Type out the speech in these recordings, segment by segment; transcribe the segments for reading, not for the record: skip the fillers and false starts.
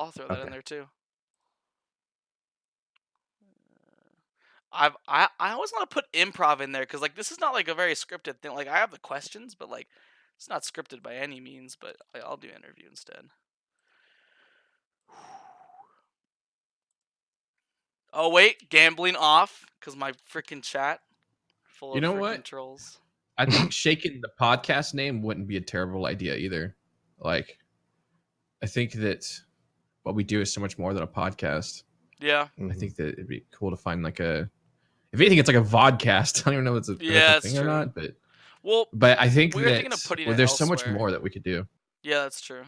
I'll throw that in Okay. there too. I always want to put improv in there because like this is not like a very scripted thing. Like I have the questions, but like it's not scripted by any means. But I'll do interview instead. Oh wait, gambling off because my freaking chat full You of know freaking what? trolls. I think shaking the podcast name wouldn't be a terrible idea either. Like, I think that what we do is so much more than a podcast. Yeah. I think that it'd be cool to find like a, if anything, it's like a vodcast. I don't even know if that's Yeah, a that's thing or true. not, Well, but I think we were thinking of that putting it there's so much elsewhere. more that we could do. Yeah, that's true.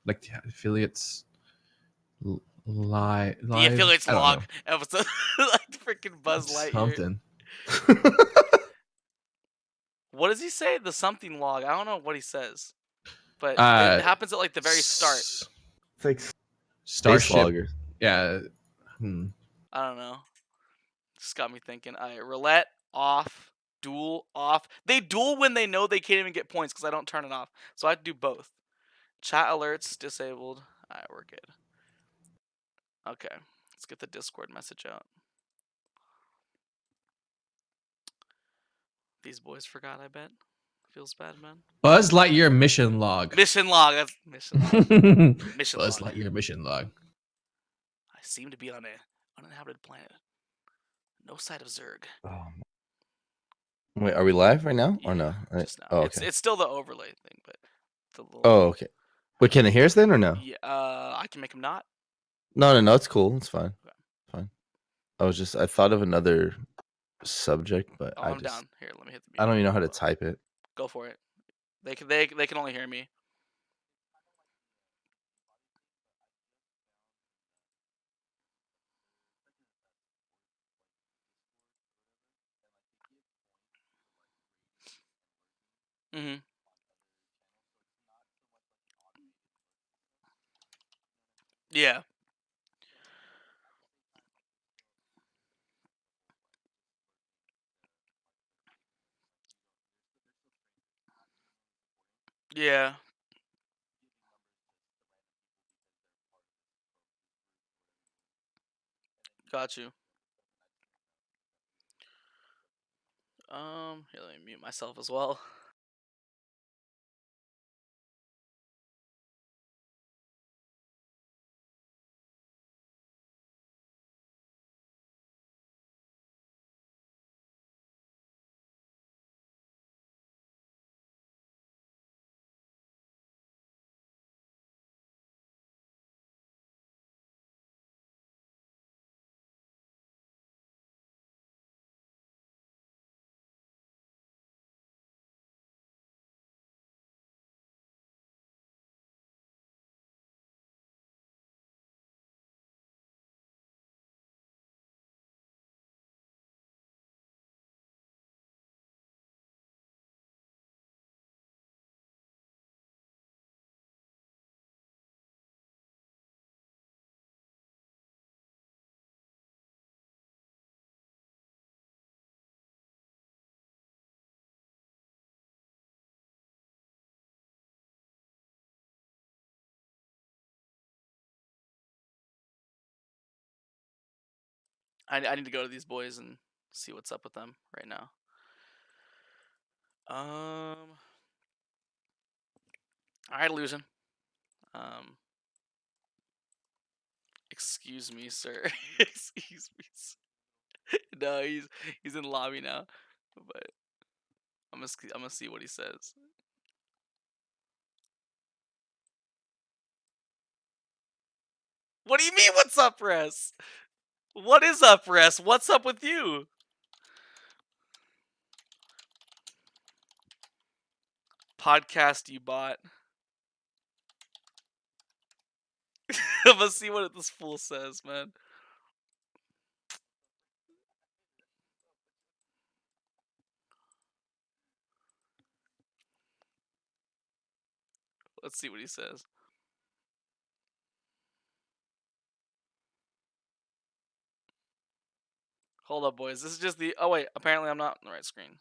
Like the affiliates, live. The affiliates I don't log know. episode, like freaking Buzz Lightyear. Something. What does he say? The something log. I don't know what he says, but Uh, it happens at like the very start. It's like Starship. Logger. Yeah. I don't know. Just got me thinking. All right, roulette off, duel off. They duel when they know they can't even get points because I don't turn it off. So I have to do both. Chat alerts disabled. All right, we're good. Okay, let's get the Discord message out. These boys forgot, I bet. Feels bad, man. Buzz Lightyear mission log. Mission log. That's mission log. Mission Buzz log. Lightyear mission log. I seem to be on a uninhabited planet. No sight of Zerg. Oh. Wait, are we live right now or no? Just now. Oh, okay. It's still the overlay thing, but the little. Oh, okay. Wait, can it hear us then or no? Yeah. I can make him not. No. It's cool. It's fine. Okay. Fine. I thought of another subject, but I'm down. Here, let me hit the mute. I don't even know how to type it. Go for it. They can only hear me. Mhm. Yeah. Yeah. Got you. Here, let me mute myself as well. I need to go to these boys and see what's up with them right now. All right, illusion. Excuse me, sir. Excuse me. Sir. No, he's in lobby now, but I'm gonna see what he says. What do you mean? What's up, Ress? What is up, Ress? What's up with you? Podcast you bought. I'm gonna see what this fool says, man. Let's see what he says. Hold up, boys. This is just the. Oh wait, apparently I'm not on the right screen.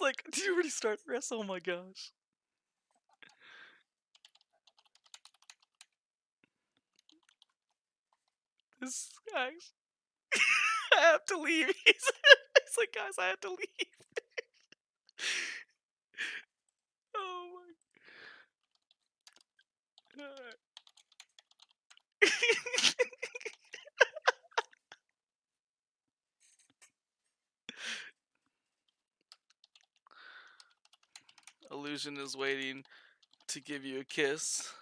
like, did you already start the rest? Oh my gosh. This guys, I have to leave. He's like, guys, I have to leave. Oh my god. Illusion is waiting to give you a kiss.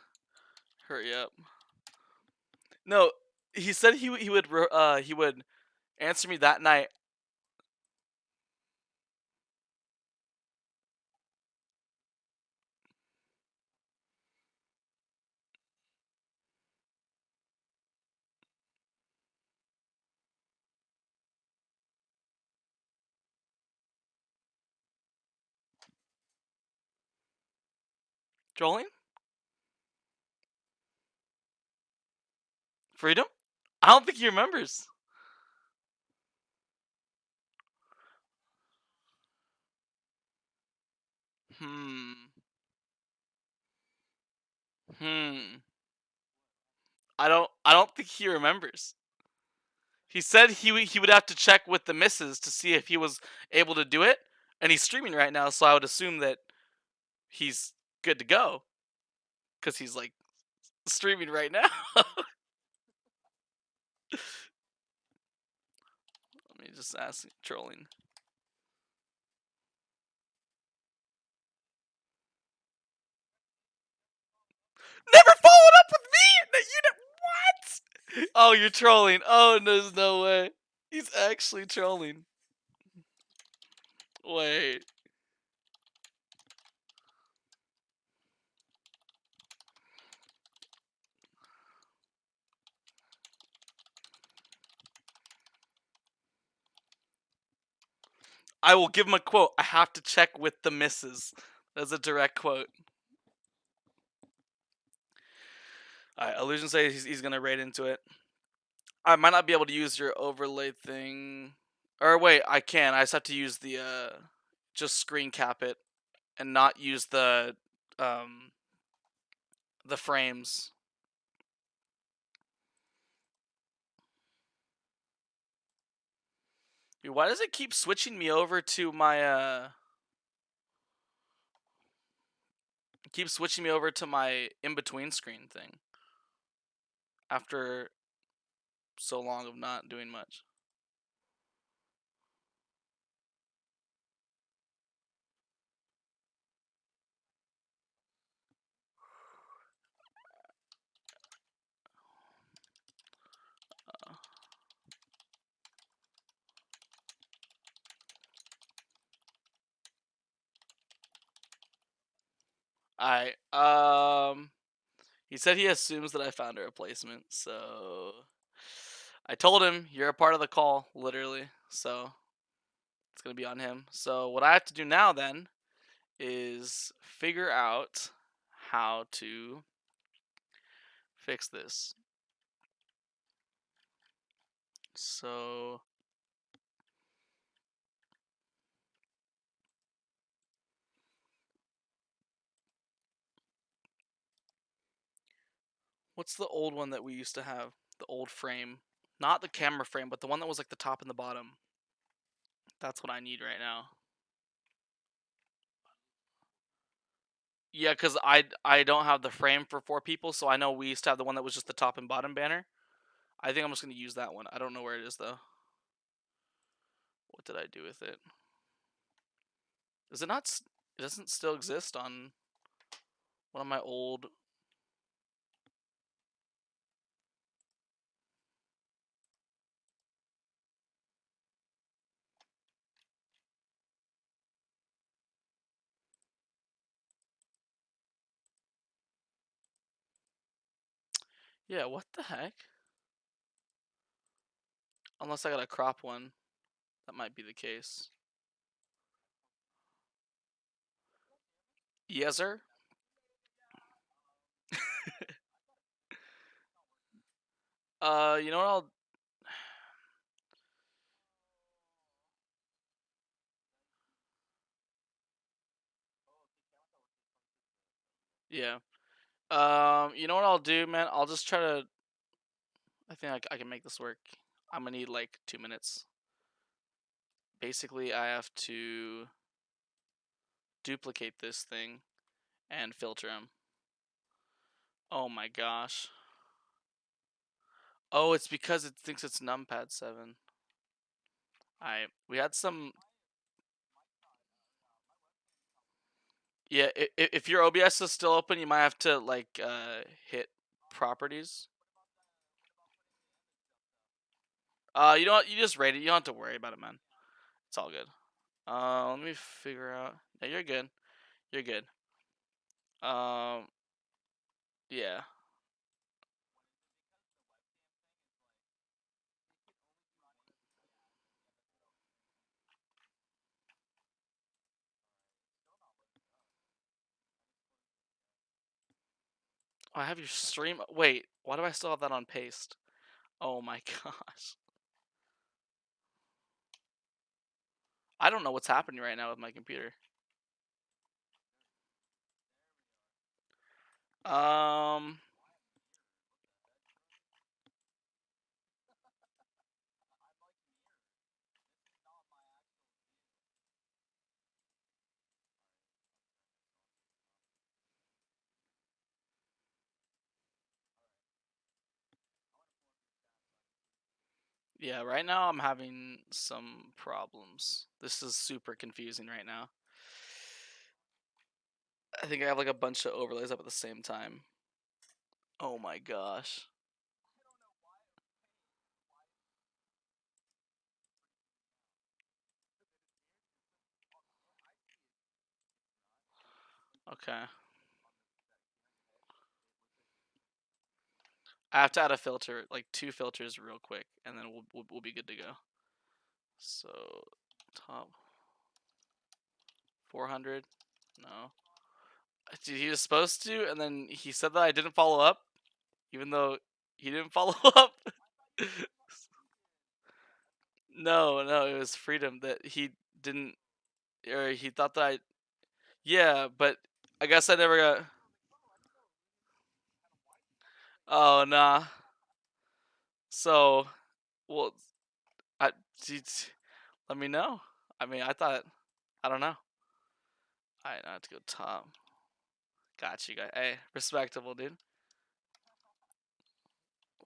Hurry up. No, he said he would answer me that night. Trolling? Freedom? I don't think he remembers. Hmm. Hmm. I don't think he remembers. He said he would have to check with the missus to see if he was able to do it, and he's streaming right now, so I would assume that he's good to go cuz he's like streaming right now. Let me just ask trolling. Never followed up with me. What? Oh, you're trolling. Oh, there's no way. He's actually trolling. Wait. I will give him a quote. I have to check with the missus. That's a direct quote. Alright, Illusion says he's gonna raid into it. I might not be able to use your overlay thing. Or wait, I can. I just have to use the just screen cap it and not use um the frames. Dude, why does it keep switching me over to my keep switching me over to my in-between screen thing after so long of not doing much? Alright, he said he assumes that I found a replacement, so I told him you're a part of the call, literally. So it's gonna be on him. So what I have to do now then is figure out how to fix this. So what's the old one that we used to have? The old frame. Not the camera frame, but the one that was like the top and the bottom. That's what I need right now. Yeah, because I don't have the frame for 4 people, so I know we used to have the one that was just the top and bottom banner. I think I'm just gonna use that one. I don't know where it is though. What did I do with it? Does it not? It doesn't still exist on one of my old. Yeah, what the heck? Unless I got a crop one, that might be the case. Yes, sir. You know what? Yeah. You know what I'll do, man? I'll just try to. I think I can make this work. I'm gonna need like 2 minutes. Basically, I have to duplicate this thing and filter them. Oh my gosh. Oh, it's because it thinks it's numpad 7. We had some. Yeah, if your OBS is still open, you might have to like hit properties. You know what? You just rate it. You don't have to worry about it, man. It's all good. Let me figure out. Yeah, you're good. You're good. Um, yeah. Oh, I have your stream. Wait, why do I still have that on paste? Oh my gosh. I don't know what's happening right now with my computer. Um, yeah, right now I'm having some problems. This is super confusing right now. I think I have like a bunch of overlays up at the same time. Oh my gosh. Okay. I have to add a filter, like 2 filters real quick, and then we'll be good to go. So, top 400. No. Dude, he was supposed to, and then he said that I didn't follow up, even though he didn't follow up. No, it was freedom that he didn't, or he thought that I. Yeah, but I guess I never got. Oh nah. So, well, I geez, let me know. I mean, I thought I don't know. I have to go top. Got you guys. Hey, respectable, dude.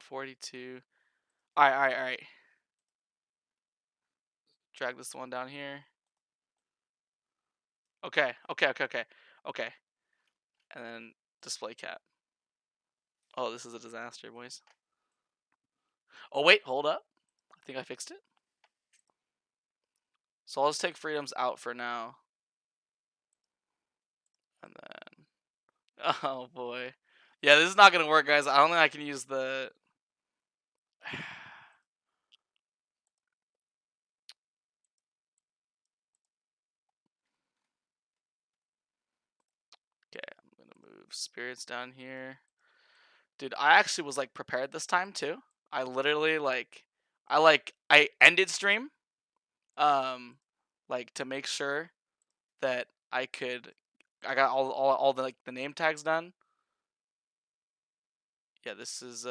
42. All right. Drag this one down here. Okay. And then display cap. Oh, this is a disaster, boys. Oh wait, hold up. I think I fixed it. So I'll just take freedoms out for now. And then oh boy. Yeah, this is not gonna work, guys. I don't think I can use the Okay, I'm gonna move spirits down here. Dude, I actually was like prepared this time too. I literally I ended stream um like to make sure that I got all the like the name tags done. Yeah, this is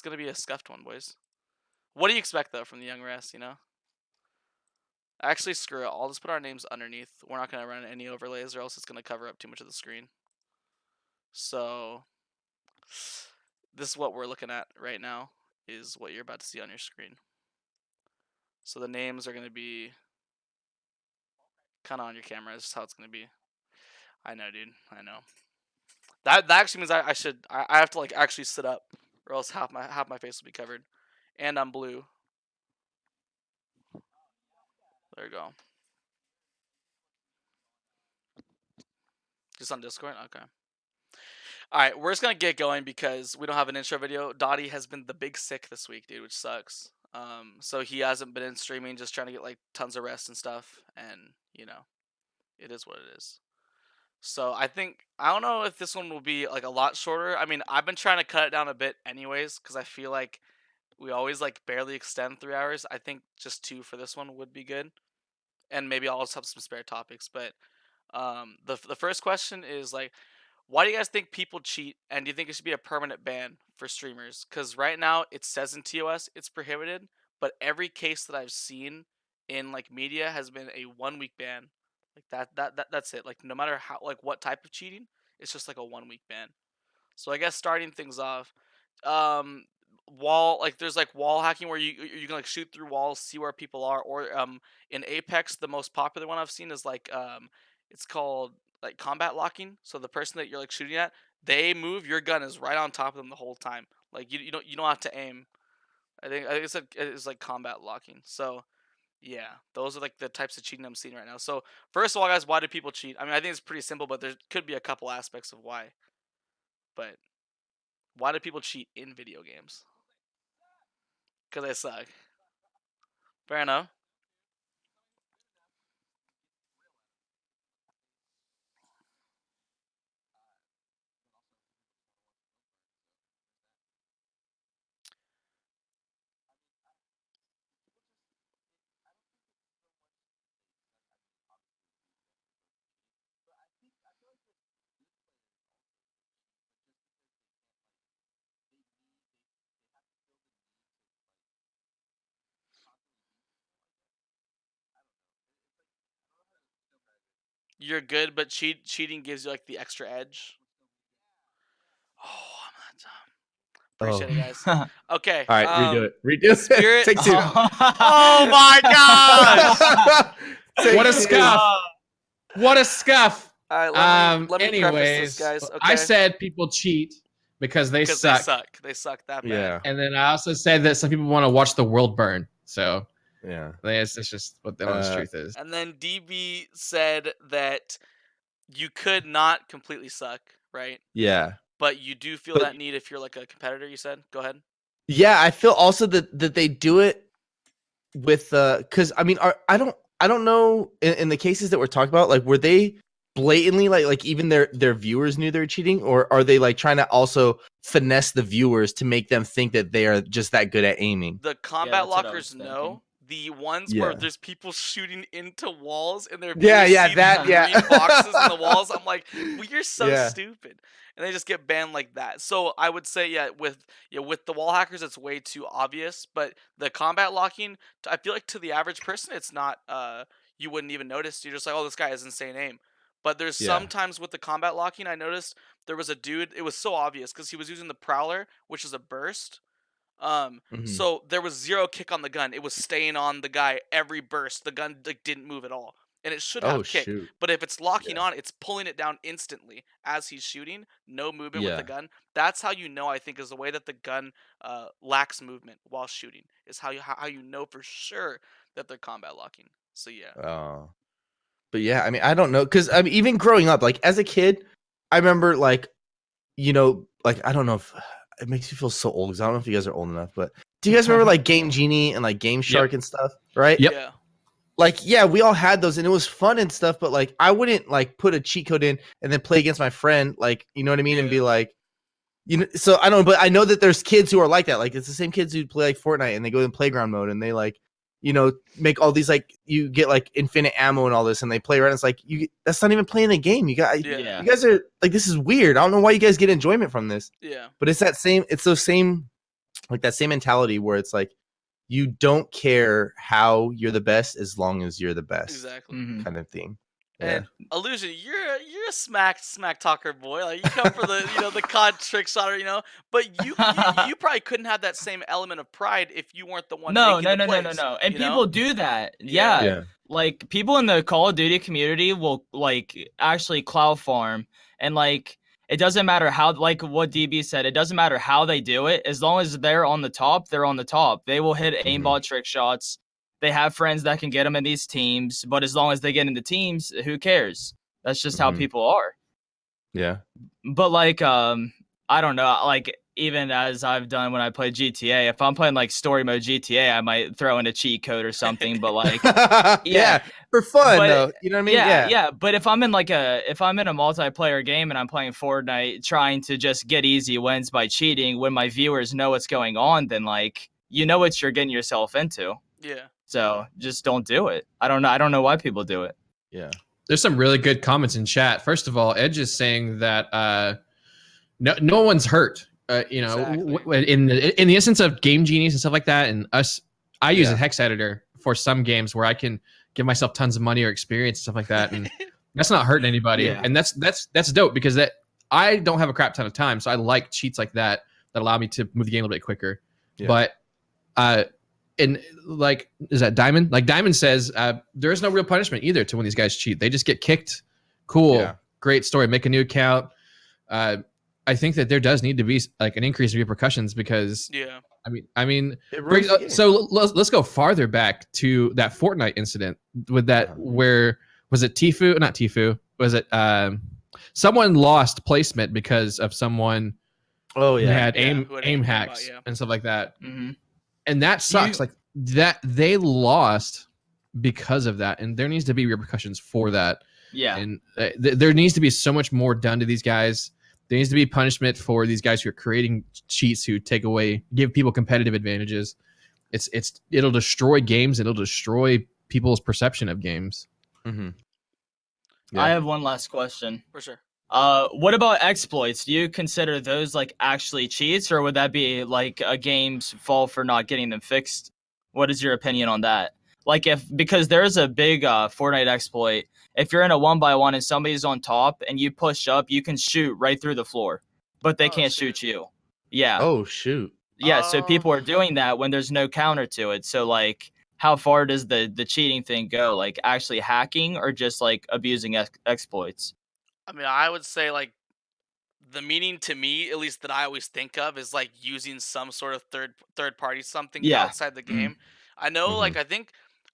gonna be a scuffed one, boys. What do you expect though from the young rest, you know? Actually, screw it. I'll just put our names underneath. We're not gonna run any overlays, or else it's gonna cover up too much of the screen. So this is what we're looking at right now. Is what you're about to see on your screen. So the names are gonna be kind of on your camera. This is how it's gonna be. I know, dude. I know. That actually means I have to like actually sit up, or else half my face will be covered, and I'm blue. There you go. Just on Discord. Okay. All right, we're just gonna get going because we don't have an intro video. Dottie has been the big sick this week, dude, which sucks. So he hasn't been in streaming, just trying to get like tons of rest and stuff, and it is what it is. So I don't know if this one will be like a lot shorter. I mean, I've been trying to cut it down a bit anyways because I feel like we always like barely extend 3 hours. I think just two for this one would be good, and maybe I'll also have some spare topics. But the first question is like, Why do you guys think people cheat, and do you think it should be a permanent ban for streamers? Because right now it says in TOS it's prohibited, but every case that I've seen in like media has been a 1 week ban. Like that's it. Like no matter how like what type of cheating, it's just like a 1 week ban. So I guess starting things off, um, there's like wall hacking where you can like shoot through walls, see where people are, or in Apex the most popular one I've seen is like it's called like combat locking. So the person that you're like shooting at, they move, your gun is right on top of them the whole time. Like you don't have to aim. I think it's like combat locking. So yeah, those are like the types of cheating I'm seeing right now. So first of all, guys, why do people cheat? I mean, I think it's pretty simple, but there could be a couple aspects of why. But why do people cheat in video games? Because they suck. Fair enough. You're good, but cheating gives you like the extra edge. Oh, I'm not dumb. Oh. Appreciate it, guys. Okay. All right, redo it. Redo Spirit. it. Take two. Oh my gosh! What a Take two. scuff! What a scuff! All right, let me preface this, Anyways, guys. Okay. I said people cheat because they because suck. they suck. They suck that bad. Yeah. And then I also said that some people want to watch the world burn. So Yeah. that's just what the honest truth is. And then DB said that you could not completely suck, right? Yeah. But you do feel But- that need if you're like a competitor. You said, go ahead. Yeah, I feel also that they do it with because I mean, I don't know in the cases that we're talking about, like were they blatantly like even their viewers knew they were cheating, or are they like trying to also finesse the viewers to make them think that they are just that good at aiming? The combat that's what I lockers was know. thinking. The ones where Yeah. there's people shooting into walls and they're Yeah, viewers yeah, see that- the yeah. green boxes in the walls. I'm like, well, you're so Yeah. stupid, and they just get banned like that. So I would say, with the wall hackers, it's way too obvious. But the combat locking, I feel like to the average person, it's not. You wouldn't even notice. You're just like, oh, this guy has insane aim. But there's Yeah. sometimes with the combat locking, I noticed there was a dude. It was so obvious because he was using the prowler, which is a burst. Mhm. So there was zero kick on the gun. It was staying on the guy every burst. The gun like didn't move at all, and it should have Oh kick. shoot. But if it's locking Yeah. on, it's pulling it down instantly as he's shooting. No movement with the Yeah. gun. That's how you know. I think is the way that the gun lacks movement while shooting. Is how you know for sure that they're combat locking. So yeah. Oh. But yeah, I mean, I don't know, because I mean, even growing up, like as a kid, I remember like, like I don't know if it makes me feel so old because I don't know if you guys are old enough, but do you guys remember like Game Genie and like Game Shark and stuff, right? Yep. Yeah. Like, yeah, we all had those and it was fun and stuff, but like I wouldn't like put a cheat code in and then play against my friend, like, you know what I mean, and be Yeah. like, so I don't know, but I know that there's kids who are like that. Like it's the same kids who play like Fortnite and they go in playground mode and they like, make all these like you get like infinite ammo and all this and they play around. It's like that's not even playing the game. Yeah. You guys are like, this is weird. I don't know why you guys get enjoyment from this. Yeah. But it's those same like that same mentality where it's like you don't care how you're the best as long as you're the best. Exactly. Mhm. Kind of thing. Yeah. And Illusion, you're a smack talker boy. Like you come for the the COD trick shotter, but you probably couldn't have that same element of pride if you weren't the one No. making the plays. And people do that. Yeah. Yeah. Like people in the Call of Duty community will like actually cloud farm, and like it doesn't matter how, like what DB said, it doesn't matter how they do it. As long as they're on the top, they're on the top. They will hit aimbot trick shots. They have friends that can get them in these teams, but as long as they get into teams, who cares? That's just how Mhm. people are. Yeah. But like, I don't know. Like even as I've done when I play GTA, if I'm playing like story mode GTA, I might throw in a cheat code or something. But like, yeah, for fun But- though. You know what I mean? yeah. But if I'm in if I'm in a multiplayer game and I'm playing Fortnite, trying to just get easy wins by cheating, when my viewers know what's going on, then like you know what you're getting yourself into. Yeah. So just don't do it. I don't know why people do it. Yeah. There's some really good comments in chat. First of all, Edge is saying that no one's hurt. Exactly. In the instance of Game Genies and stuff like that, and us, I use a Yeah. hex editor for some games where I can give myself tons of money or experience and stuff like that, and that's not hurting anybody. Yeah. And that's dope because that I don't have a crap ton of time, so I like cheats like that allow me to move the game a little bit quicker. Yeah. But and like, is that Diamond? Like Diamond says, there is no real punishment either to when these guys cheat. They just get kicked. Cool, Yeah. great story. Make a new account. I think that there does need to be like an increase in repercussions because Yeah. I mean, It ruins the game. so let's go farther back to that Fortnite incident with that where was it Tfue? Not Tfue. Was it someone lost placement because of someone Oh who yeah. had Yeah, aim who had aim aimbot, hacks yeah. and stuff like that. Mm-hmm. And that sucks. You- Like that they lost because of that, and there needs to be repercussions for that. Yeah. And there needs to be so much more done to these guys. There needs to be punishment for these guys who are creating cheats who give people competitive advantages. It'll destroy games. It'll destroy people's perception of games. Mm-hmm. I have one last question. For sure. What about exploits? Do you consider those like actually cheats, or would that be like a game's fault for not getting them fixed? What is your opinion on that? Like, because there's a big Fortnite exploit. If you're in a 1x1 and somebody's on top and you push up, you can shoot right through the floor, but they Oh, can't shit. shoot you. Yeah, Oh shoot. yeah. So people Oh. are doing that when there's no counter to it. So like, how far does the cheating thing go? Like actually hacking or just like abusing exploits? I mean, I would say like the meaning to me, at least that I always think of, is like using some sort of third party something Yeah. outside the Mhm. game. I know, like Mhm.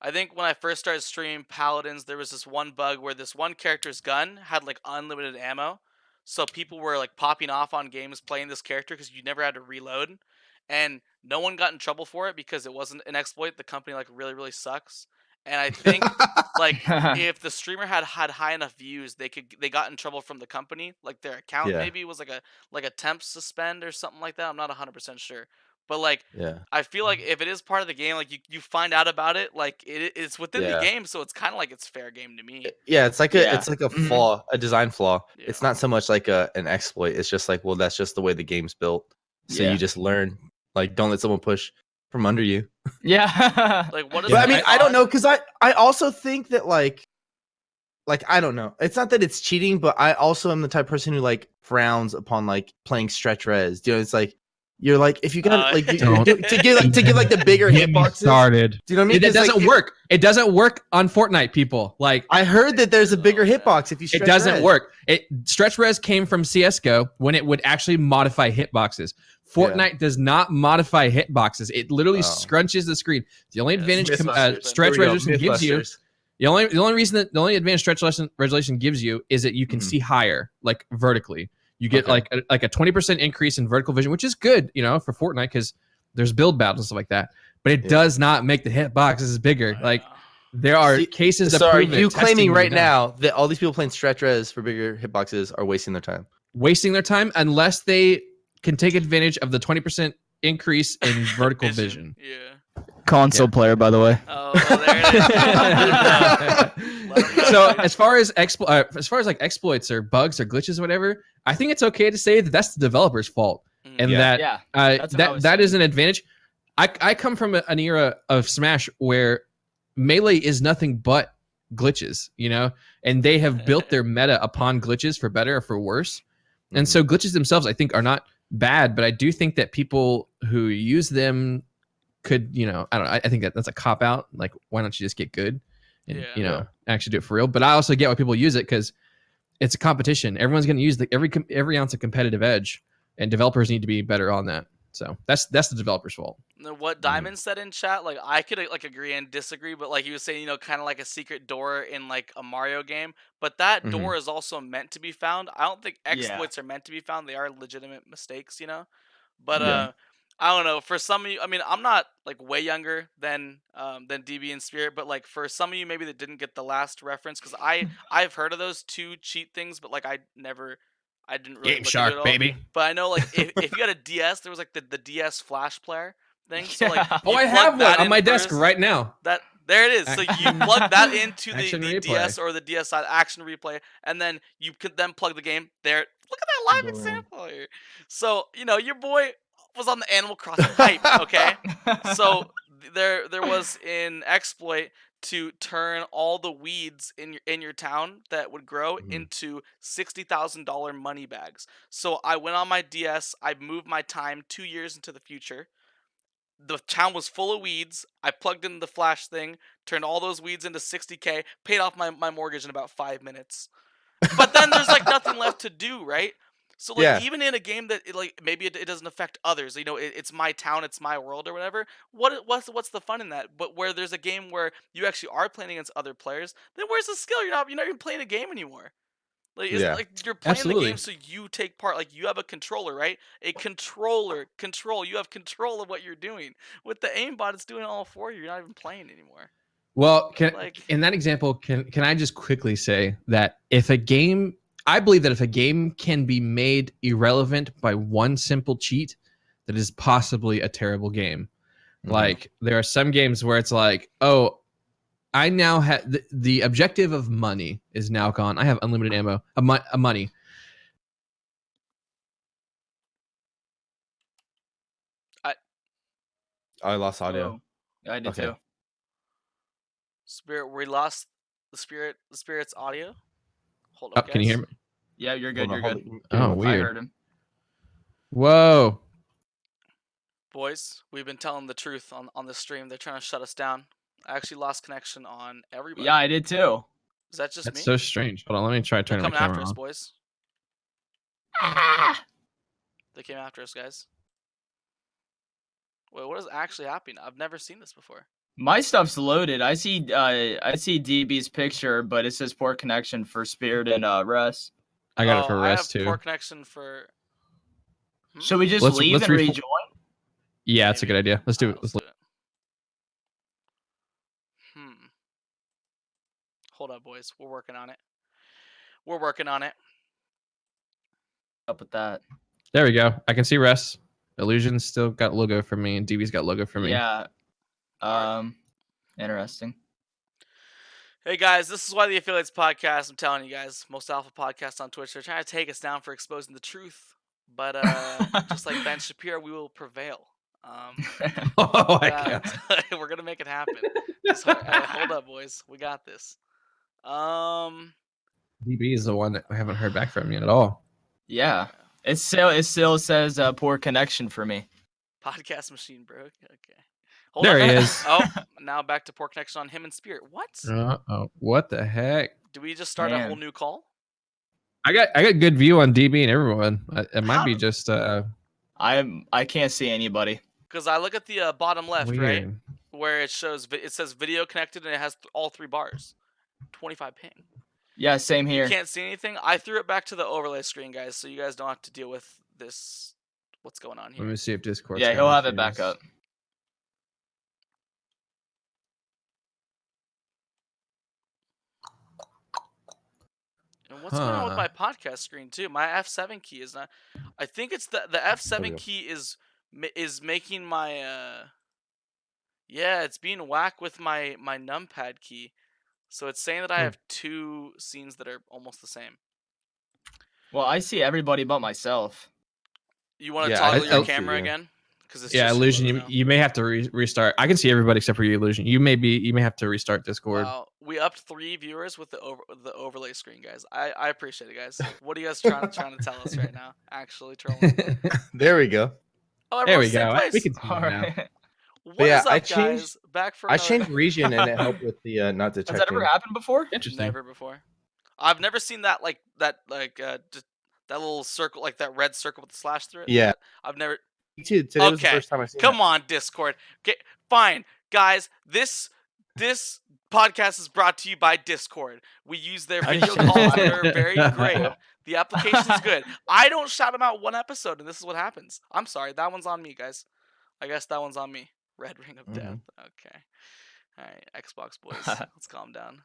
I think when I first started streaming Paladins, there was this one bug where this one character's gun had like unlimited ammo, so people were like popping off on games playing this character because you never had to reload, and no one got in trouble for it because it wasn't an exploit. The company like really sucks, and I think like if the streamer had high enough views, they got in trouble from the company. Like their account Yeah. maybe was like a temp suspend or something like that. I'm not 100% sure, but like Yeah. I feel like if it is part of the game, like you find out about it, like it's within the Yeah. game, so it's kind of like it's fair game to me. Yeah, it's like Yeah. a Mhm. flaw, a design flaw. Yeah. It's not so much like an exploit. It's just like, well, that's just the way the game's built. So Yeah. you just learn, like, don't let someone push from under you. Yeah. Like what is? But Yeah, I mean, the I don't cause? know, because I also think that like I don't know. It's not that it's cheating, but I also am the type of person who like frowns upon like playing stretch res. You know, it's like you're like if you got like Don't. to give like the bigger Get me hitboxes. started. Do you know what I mean? It 'Cause, like, doesn't work. It doesn't work on Fortnite, people. Like I heard that there's a bigger Oh, yeah. hitbox if you stretch it doesn't res. work. Stretch res came from CS:GO when it would actually modify hitboxes. Fortnite does not modify hitboxes. It literally Oh. scrunches the screen. The only Yes. advantage Mythbusters. stretch Here we go, resolution gives you Mythbusters. the only advantage stretch resolution gives you is that you can Mhm. see higher, like vertically. You get Okay. like a 20% increase in vertical vision, which is good, for Fortnite because there's build battles and stuff like that. But it Yeah. does not make the hitboxes bigger. I Like know. there are See, cases that So are prove it, you testing claiming being right done. now that all these people playing stretch res for bigger hitboxes are wasting their time? Wasting their time unless they can take advantage of the 20% increase in vertical vision. Yeah. Console player, by the way. Oh, there it is. Let 'em know. So as far as like exploits or bugs or glitches or whatever, I think it's okay to say that that's the developer's fault and Yeah. that Yeah. That's what I was that is saying. an advantage. I come from an era of Smash where melee is nothing but glitches, and they have built their meta upon glitches for better or for worse. And so glitches themselves, I think, are not bad, but I do think that people who use them could, I don't know. I think that's a cop out. Like, why don't you just get good and Yeah. actually do it for real? But I also get why people use it because it's a competition. Everyone's going to use every ounce of competitive edge, and developers need to be better on that. So that's the developer's fault. What Diamond said in chat, like I could like agree and disagree, but like he was saying, kind of like a secret door in like a Mario game, but that Mhm. door is also meant to be found. I don't think Yeah. exploits are meant to be found. They are legitimate mistakes. But Yeah. I don't know. For some of you, I mean, I'm not like way younger than DB and Spirit, but like for some of you maybe that didn't get the last reference, because I've heard of those two cheat things, but like I didn't really Game look Shark, into it all. baby. But I know like if you got a DS, there was like the DS Flash player thing. So like Yeah. Oh, you I plug have one that on in my desk first, right now. That There it is. So you plug that into Action the replay. DS or the DS side action replay, and then you could then plug the game there. Look at that live Boom. example here. So your boy was on the Animal Crossing hype. Okay, so there was an exploit to turn all the weeds in your town that would grow Mhm. into $60,000 money bags. So I went on my DS. I moved my time 2 years into the future. The town was full of weeds. I plugged in the flash thing, turned all those weeds into 60K, paid off my mortgage in about 5 minutes. But then there's like nothing left to do, right? So like Yeah. even in a game that maybe it doesn't affect others, it's my town, it's my world or whatever. What's the fun in that? But where there's a game where you actually are playing against other players, then where's the skill? You're not even playing a game anymore. Like it's Yeah. like you're playing the Absolutely. game so you take part. Like you have a controller, right? A controller, control. You have control of what you're doing. With the aimbot, it's doing it all for you. You're not even playing anymore. Well, Like in that example, can I just quickly say that I believe that if a game can be made irrelevant by one simple cheat, that is possibly a terrible game. Mhm. Like there are some games where it's like, oh, I now have the objective of money is now gone. I have unlimited ammo, a money. I lost audio. Whoa. Yeah, I did Okay. too. Spirit, we lost the spirit's audio. Hold Oh, up, guys. can you hear me? Yeah, you're Hold good. on, You're hold good. on. Oh, I weird. heard him. Whoa. Boys, we've been telling the truth on this stream. They're trying to shut us down. I actually lost connection on everybody. Yeah, I did too. Is that just That's me? so strange. Hold on, let me try They're turning my coming after camera us, on. boys. They came after us, guys. Wait, what is actually happening? I've never seen this before. My stuff's loaded. I see DB's picture, but it says poor connection for Spirit and Russ. I got it for I rest have too. poor connection for. Should we just Let's- leave let's and refo- rejoin? Yeah, that's a Maybe. good idea. Let's do it. Let's do it. Hold up, boys. We're working on it. We're working on it. Up with that. There we go. I can see rest. Illusion's still got logo for me, and DB's got logo for me. Yeah. Alright. Interesting. Hey guys, this is why the Affiliates Podcast. I'm telling you guys, most alpha podcast on Twitch. They're trying to take us down for exposing the truth, but just like Ben Shapiro, we will prevail. Oh my god. We're gonna make it happen. Hold up, boys. We got this. DB is the one that I haven't heard back from yet at all. Yeah. It still says poor connection for me. Podcast machine, bro. Okay. Hold There on. he is. Oh, now back to poor connection on him and Spirit. What? Oh, what the heck? Do we just start a whole Man. new call? I got good view on DB and everyone. It might be just I can't see anybody. Because I look at the bottom left, right, weird. where it says video connected and it has all 3 bars. 25 ping. Yeah, same You here. can't see anything. I threw it back to the overlay screen, guys, so you guys don't have to deal with this. What's going on Let here? me see if Discord. Yeah, he'll have it back up. And what's going on with my podcast screen too? My F7 key is not. I think it's the F7 go. key is making my yeah, it's being whack with my numpad key. So it's saying that I have 2 scenes that are almost the same. Well, I see everybody but myself. You want to Yeah, toggle I your see camera you. again? Because Yeah, Illusion. You may have to restart. I can see everybody except for you, Illusion. You may have to restart Discord. Wow, we upped 3 viewers with the overlay screen, guys. I appreciate it, guys. What are you guys trying to tell us right now? Actually, trolling. There we go. Oh, There we everyone's in the same go. place. We can see All you now. right. What is yeah, up, I guys? changed- Back for I another. changed region and it helped with the not Has detecting. that ever happened before? Interesting. Never before. I've never seen that just that little circle, like that red circle with the slash through it. Yeah. I've never. Me too. Today was the Okay, first time I seen Come on, Discord. Fine, guys. This podcast is brought to you by Discord. We use their I video should calls try that it. are very great. The application's good. I don't shout them out one episode, and this is what happens. I'm sorry. That one's on me, guys. I guess that one's on me. Red Ring of Death. Okay. All right, Xbox boys. Let's calm down.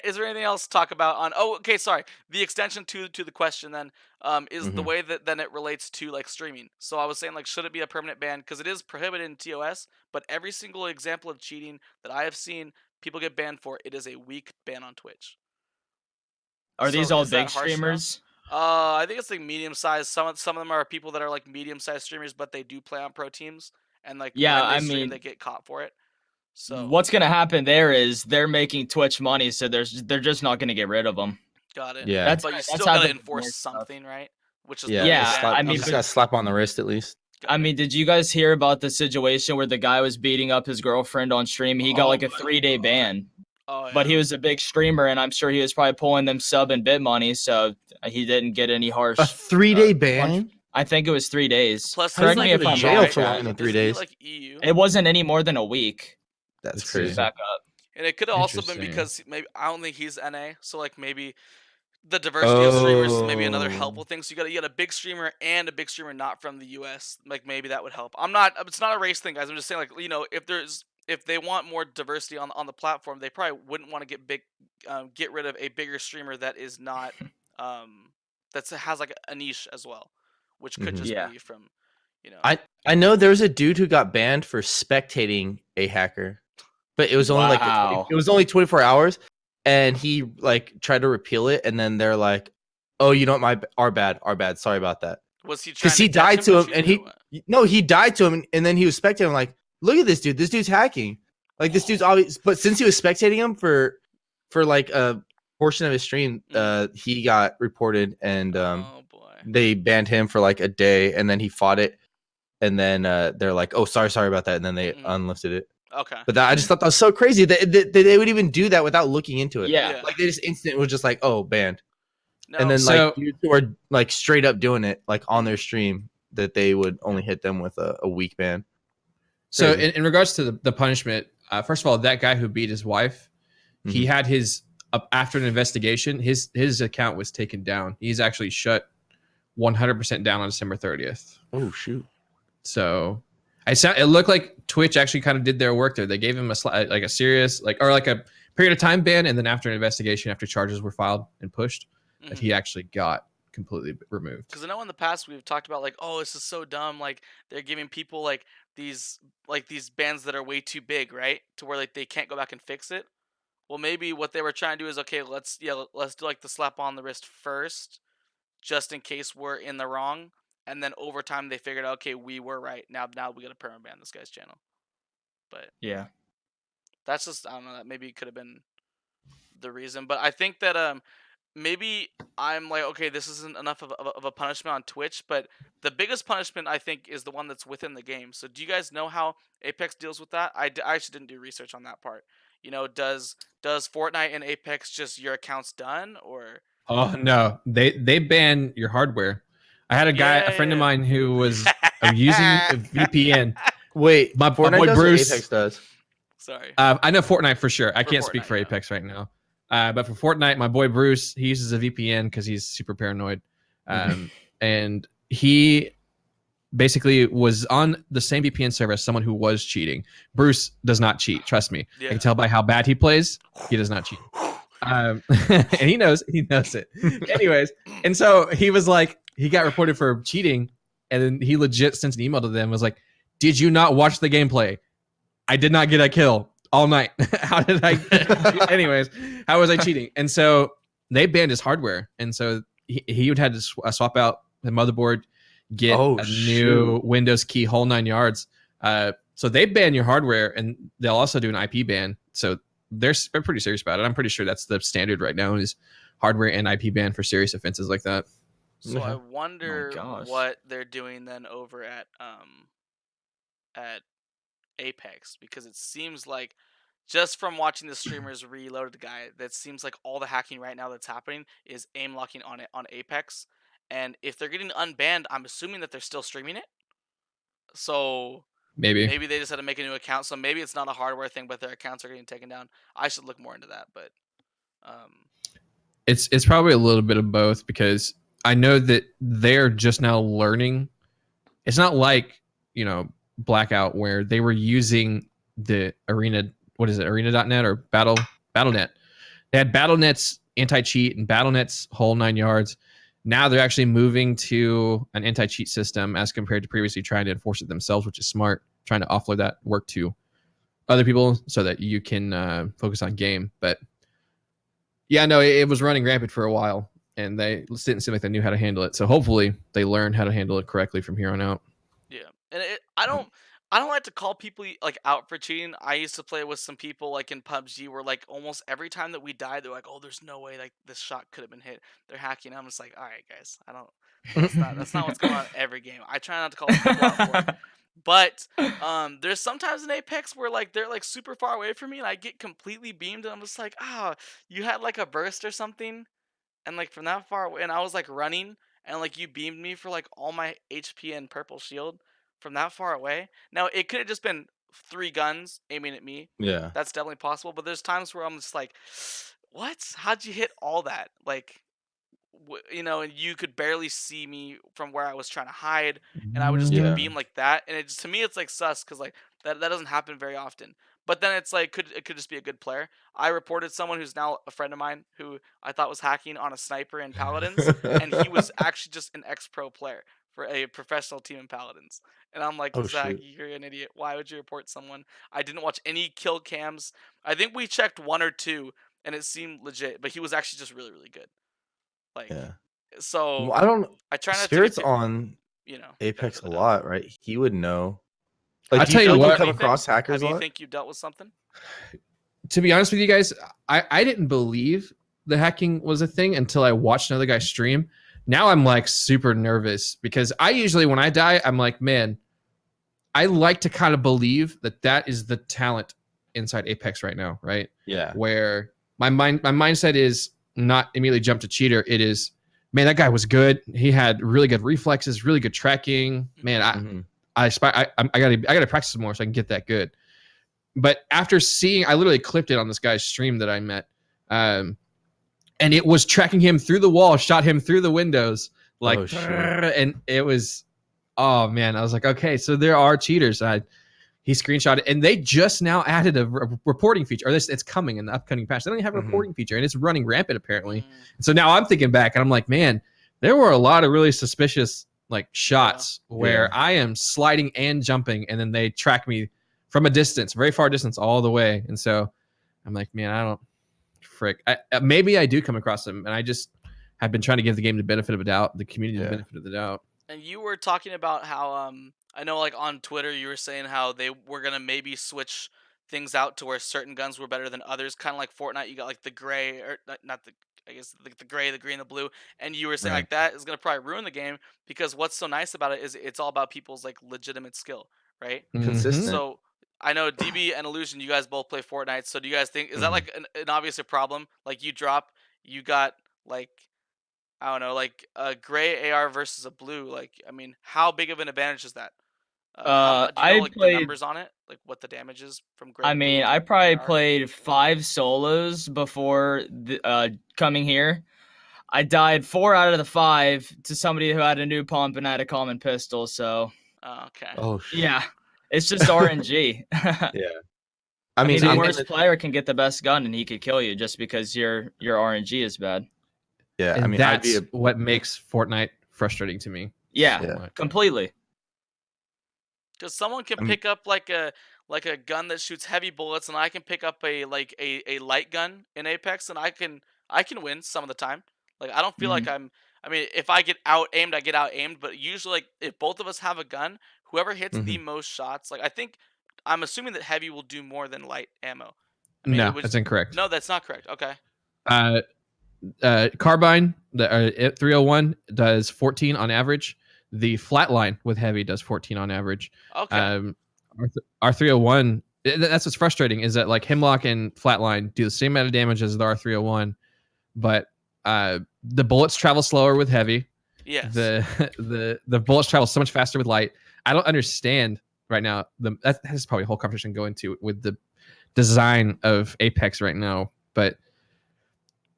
Is there anything else to talk about on? Oh, okay. Sorry. The extension to the question then is the Mhm. way that then it relates to like streaming. So I was saying like, should it be a permanent ban? Because it is prohibited in TOS, but every single example of cheating that I have seen people get banned for, it is a week ban on Twitch. Are So these all is big that harsh enough? streamers? I think it's like medium sized. Some of them are people that are like medium sized streamers, but they do play on pro teams, and like Yeah, when they I stream, mean, they get caught for it. So what's gonna happen there is they're making Twitch money, so they're just not gonna get rid of them. got it. Yeah. That's But you that's still gotta happened with enforce more stuff. something, right? Which is Yeah. the Yeah, ban. I You mean, just Okay, got slap on the wrist at least. got it. did you guys hear about the situation where the guy was beating up his girlfriend on stream? He got Oh like a my 3-day God. ban, Oh but he yeah. was a big streamer, and I'm sure he was probably pulling them sub and bit money, so he didn't get any A harsh. 3-day punch. ban? I think it was 3 days. Plus, How does he's Correct he me like go if to I'm EU, jail wrong, right? for longer chat. than 3 Isn't he days? like EU? It wasn't any more than a week That's to crazy. back up. And it could have also been Interesting. because maybe I don't think he's NA, so like maybe the diversity of streamers is maybe another Oh. helpful thing. So you got a big streamer and a big streamer not from the US. Like maybe that would help. I'm not. It's not a race thing, guys. I'm just saying like if they want more diversity on the platform, they probably wouldn't want to get rid of a bigger streamer that is not that has like a niche as well, which could Mhm. just Yeah. be from you know. I know there's a dude who got banned for spectating a hacker, but it was only like Wow. it was only 24 hours, and he like tried to repeal it, and then they're like, "Oh, you know what? Our bad. Sorry about that." Was he trying Because to he catch died him to for him, and cheating or what? he died to him, and then he was spectating. Like, look at this dude. This dude's hacking. Like this dude's always. But since he was spectating him for like a portion of his stream, he got reported, and Oh boy. they banned him for like a day, and then he fought it, and then they're like, "Oh, sorry about that," and then they unlifted it. Okay. But I just thought that was so crazy that they would even do that without looking into it. Yeah. Yeah. Like they just instant was just like, "Oh, banned," No. and then So- like dudes who are like straight up doing it like on their stream that they would only hit them with a week ban. So Crazy. in regards to the punishment, first of all, that guy who beat his wife, he Mhm. had his after an investigation, his account was taken down. He's actually shut 100% down on December 30th. Oh shoot! So it looked like Twitch actually kind of did their work there. They gave him a serious like a period of time ban, and then after an investigation, after charges were filed and pushed, that he actually got completely removed. Because I know in the past we've talked about like, oh, this is so dumb. Like they're giving people these bans that are way too big, right? To where like they can't go back and fix it. Well, maybe what they were trying to do is okay, let's do like the slap on the wrist first, just in case we're in the wrong, and then over time they figured out okay we were right. Now we got to perma ban this guy's channel. But Yeah. that's just I don't know. That maybe could have been the reason. But I think that maybe I'm like, okay, this isn't enough of a punishment on Twitch, but the biggest punishment I think is the one that's within the game. So do you guys know how Apex deals with that? I actually didn't do research on that part. You know, does Fortnite and Apex just your account's done or? Oh no, they ban your hardware. I had a friend of mine who was using a VPN. Wait, My Fortnite boy does or Bruce. Apex does? Sorry. I know Fortnite for sure. I For can't speak Fortnite, for yeah. Apex right now. But for Fortnite, my boy Bruce, he uses a VPN because he's super paranoid. And he basically was on the same VPN server as someone who was cheating. Bruce does not cheat. Trust me. I Yeah. can tell by how bad he plays. He does not cheat. And he knows it. Anyways, and so he was like, he got reported for cheating, and then he legit sent an email to them. Was like, "Did you not watch the gameplay? I did not get a kill all night. How did I? Anyways, how was I cheating?" And so they banned his hardware, and so he would have to swap out the motherboard, get a new Windows key, whole 9 yards. So they ban your hardware, and they'll also do an IP ban. So they're pretty serious about it. I'm pretty sure that's the standard right now is hardware and IP ban for serious offenses like that. So I Okay. wonder gosh. what they're doing then over at Apex, because it seems like just from watching the streamers reloaded guy, that seems like all the hacking right now that's happening is aim locking on it on Apex. And if they're getting unbanned, I'm assuming that they're still streaming it. So Maybe. maybe they just had to make a new account. So maybe it's not a hardware thing, but their accounts are getting taken down. I should look more into that, but It's probably a little bit of both because I know that they're just now learning. It's not like, Blackout where they were using the arena, what is it, arena.net or battle.net, They had BattleNet's anti-cheat and BattleNet's whole 9 yards. Now they're actually moving to an anti-cheat system as compared to previously trying to enforce it themselves, which is smart, trying to offload that work to other people so that you can focus on game. But yeah, no, it was running rampant for a while, and they didn't seem like they knew how to handle it. So hopefully they learn how to handle it correctly from here on out. Yeah, and I don't like to call people like out for cheating. I used to play with some people like in PUBG where like almost every time that we died, they're like, "Oh, there's no way like this shot could have been hit." They're hacking. I'm just like, "All right, guys, I don't. That's not what's going on every game. I try not to call people out for it." But there's sometimes in Apex where like they're like super far away from me and I get completely beamed and I'm just like, you had like a burst or something and like from that far away and I was like running and like you beamed me for like all my HP and purple shield from that far away. Now it could have just been 3 guns aiming at me. Yeah. That's definitely possible, but there's times where I'm just like, what? How'd you hit all that? Like, and you could barely see me from where I was trying to hide, and I would just get Yeah. beamed like that. And it's to me, it's like sus because like that doesn't happen very often. But then it's like it could just be a good player. I reported someone who's now a friend of mine who I thought was hacking on a sniper in Paladins, and he was actually just an ex-pro player for a professional team in Paladins. And I'm like, Oh Zach, shoot. you're an idiot. Why would you report someone? I didn't watch any kill cams. I think we checked 1 or 2, and it seemed legit. But he was actually just really, really good. Like, Yeah. Well, so I don't. I try not to Spirits give on benefit Apex of a the doubt. lot, right? He would know. I'll Like, do tell you you feel like you what. come Anything? across hackers Do a you lot? think you dealt with something? To be honest with you guys, I didn't believe the hacking was a thing until I watched another guy stream. Now I'm like super nervous because I usually when I die, I'm like, man, I like to kind of believe that that is the talent inside Apex right now, right? Yeah. Where my mindset is not immediately jump to cheater. It is, man, that guy was good. He had really good reflexes, really good tracking. Man, Mhm. I gotta practice some more so I can get that good. But after seeing, I literally clipped it on this guy's stream that I met, and it was tracking him through the wall, shot him through the windows, like, Oh, shit. and it was, oh man, I was like, okay, so there are cheaters. He screenshot it, and they just now added a reporting feature, or it's coming in the upcoming patch. They don't even have a Mhm. reporting feature, and it's running rampant apparently. Mm. And so now I'm thinking back, and I'm like, man, there were a lot of really suspicious like shots where Yeah. I am sliding and jumping, and then they track me from a distance, very far distance, all the way. And so I'm like, man, I don't frick. Maybe I do come across them, and I just have been trying to give the game the benefit of a doubt, the community the Yeah. benefit of the doubt. And you were talking about how I know like on Twitter you were saying how they were gonna maybe switch things out to where certain guns were better than others, kind of like Fortnite. You got like the gray or not the I guess the gray, the green, the blue, and you were saying Right. like that is gonna probably ruin the game because what's so nice about it is it's all about people's like legitimate skill, right? Consistent. So I know DB and Illusion, you guys both play Fortnite. So do you guys think is that Mhm. like an obvious problem? Like you got like I don't know, like a gray AR versus a blue. Like, I mean, how big of an advantage is that? Do you know I like the played. numbers on it, like what the damage is from gray I to blue mean, with I probably AR? played 5 solos before coming here. I died 4 out of the 5 to somebody who had a new pump and had a common pistol. So Oh, okay. Oh shit. yeah, it's just RNG. Yeah. I mean, the I'm worst gonna. player can get the best gun and he could kill you just because your RNG is bad. Yeah. And I mean, I'd that's be. what makes Fortnite frustrating to me Yeah, so Yeah. much. completely. Because someone can I mean, pick up like a gun that shoots heavy bullets, and I can pick up a light gun in Apex, and I can win some of the time. Like I don't feel like Mhm. I mean, if I get out aimed, I get out aimed. But usually, like if both of us have a gun, whoever hits the mhm. most shots, like I'm assuming that heavy will do more than light ammo. I mean, it No, was that's incorrect. no, that's not correct. Okay. Uh, Carbine, the 301 does 14 on average. The flatline with heavy does 14 on average. Okay. Our 301, that's what's frustrating is that like Hemlock and flatline do the same amount of damage as the R301, but the bullets travel slower with heavy. Yes. The bullets travel so much faster with light. I don't understand right now. That's probably a whole conversation going to with the design of Apex right now, but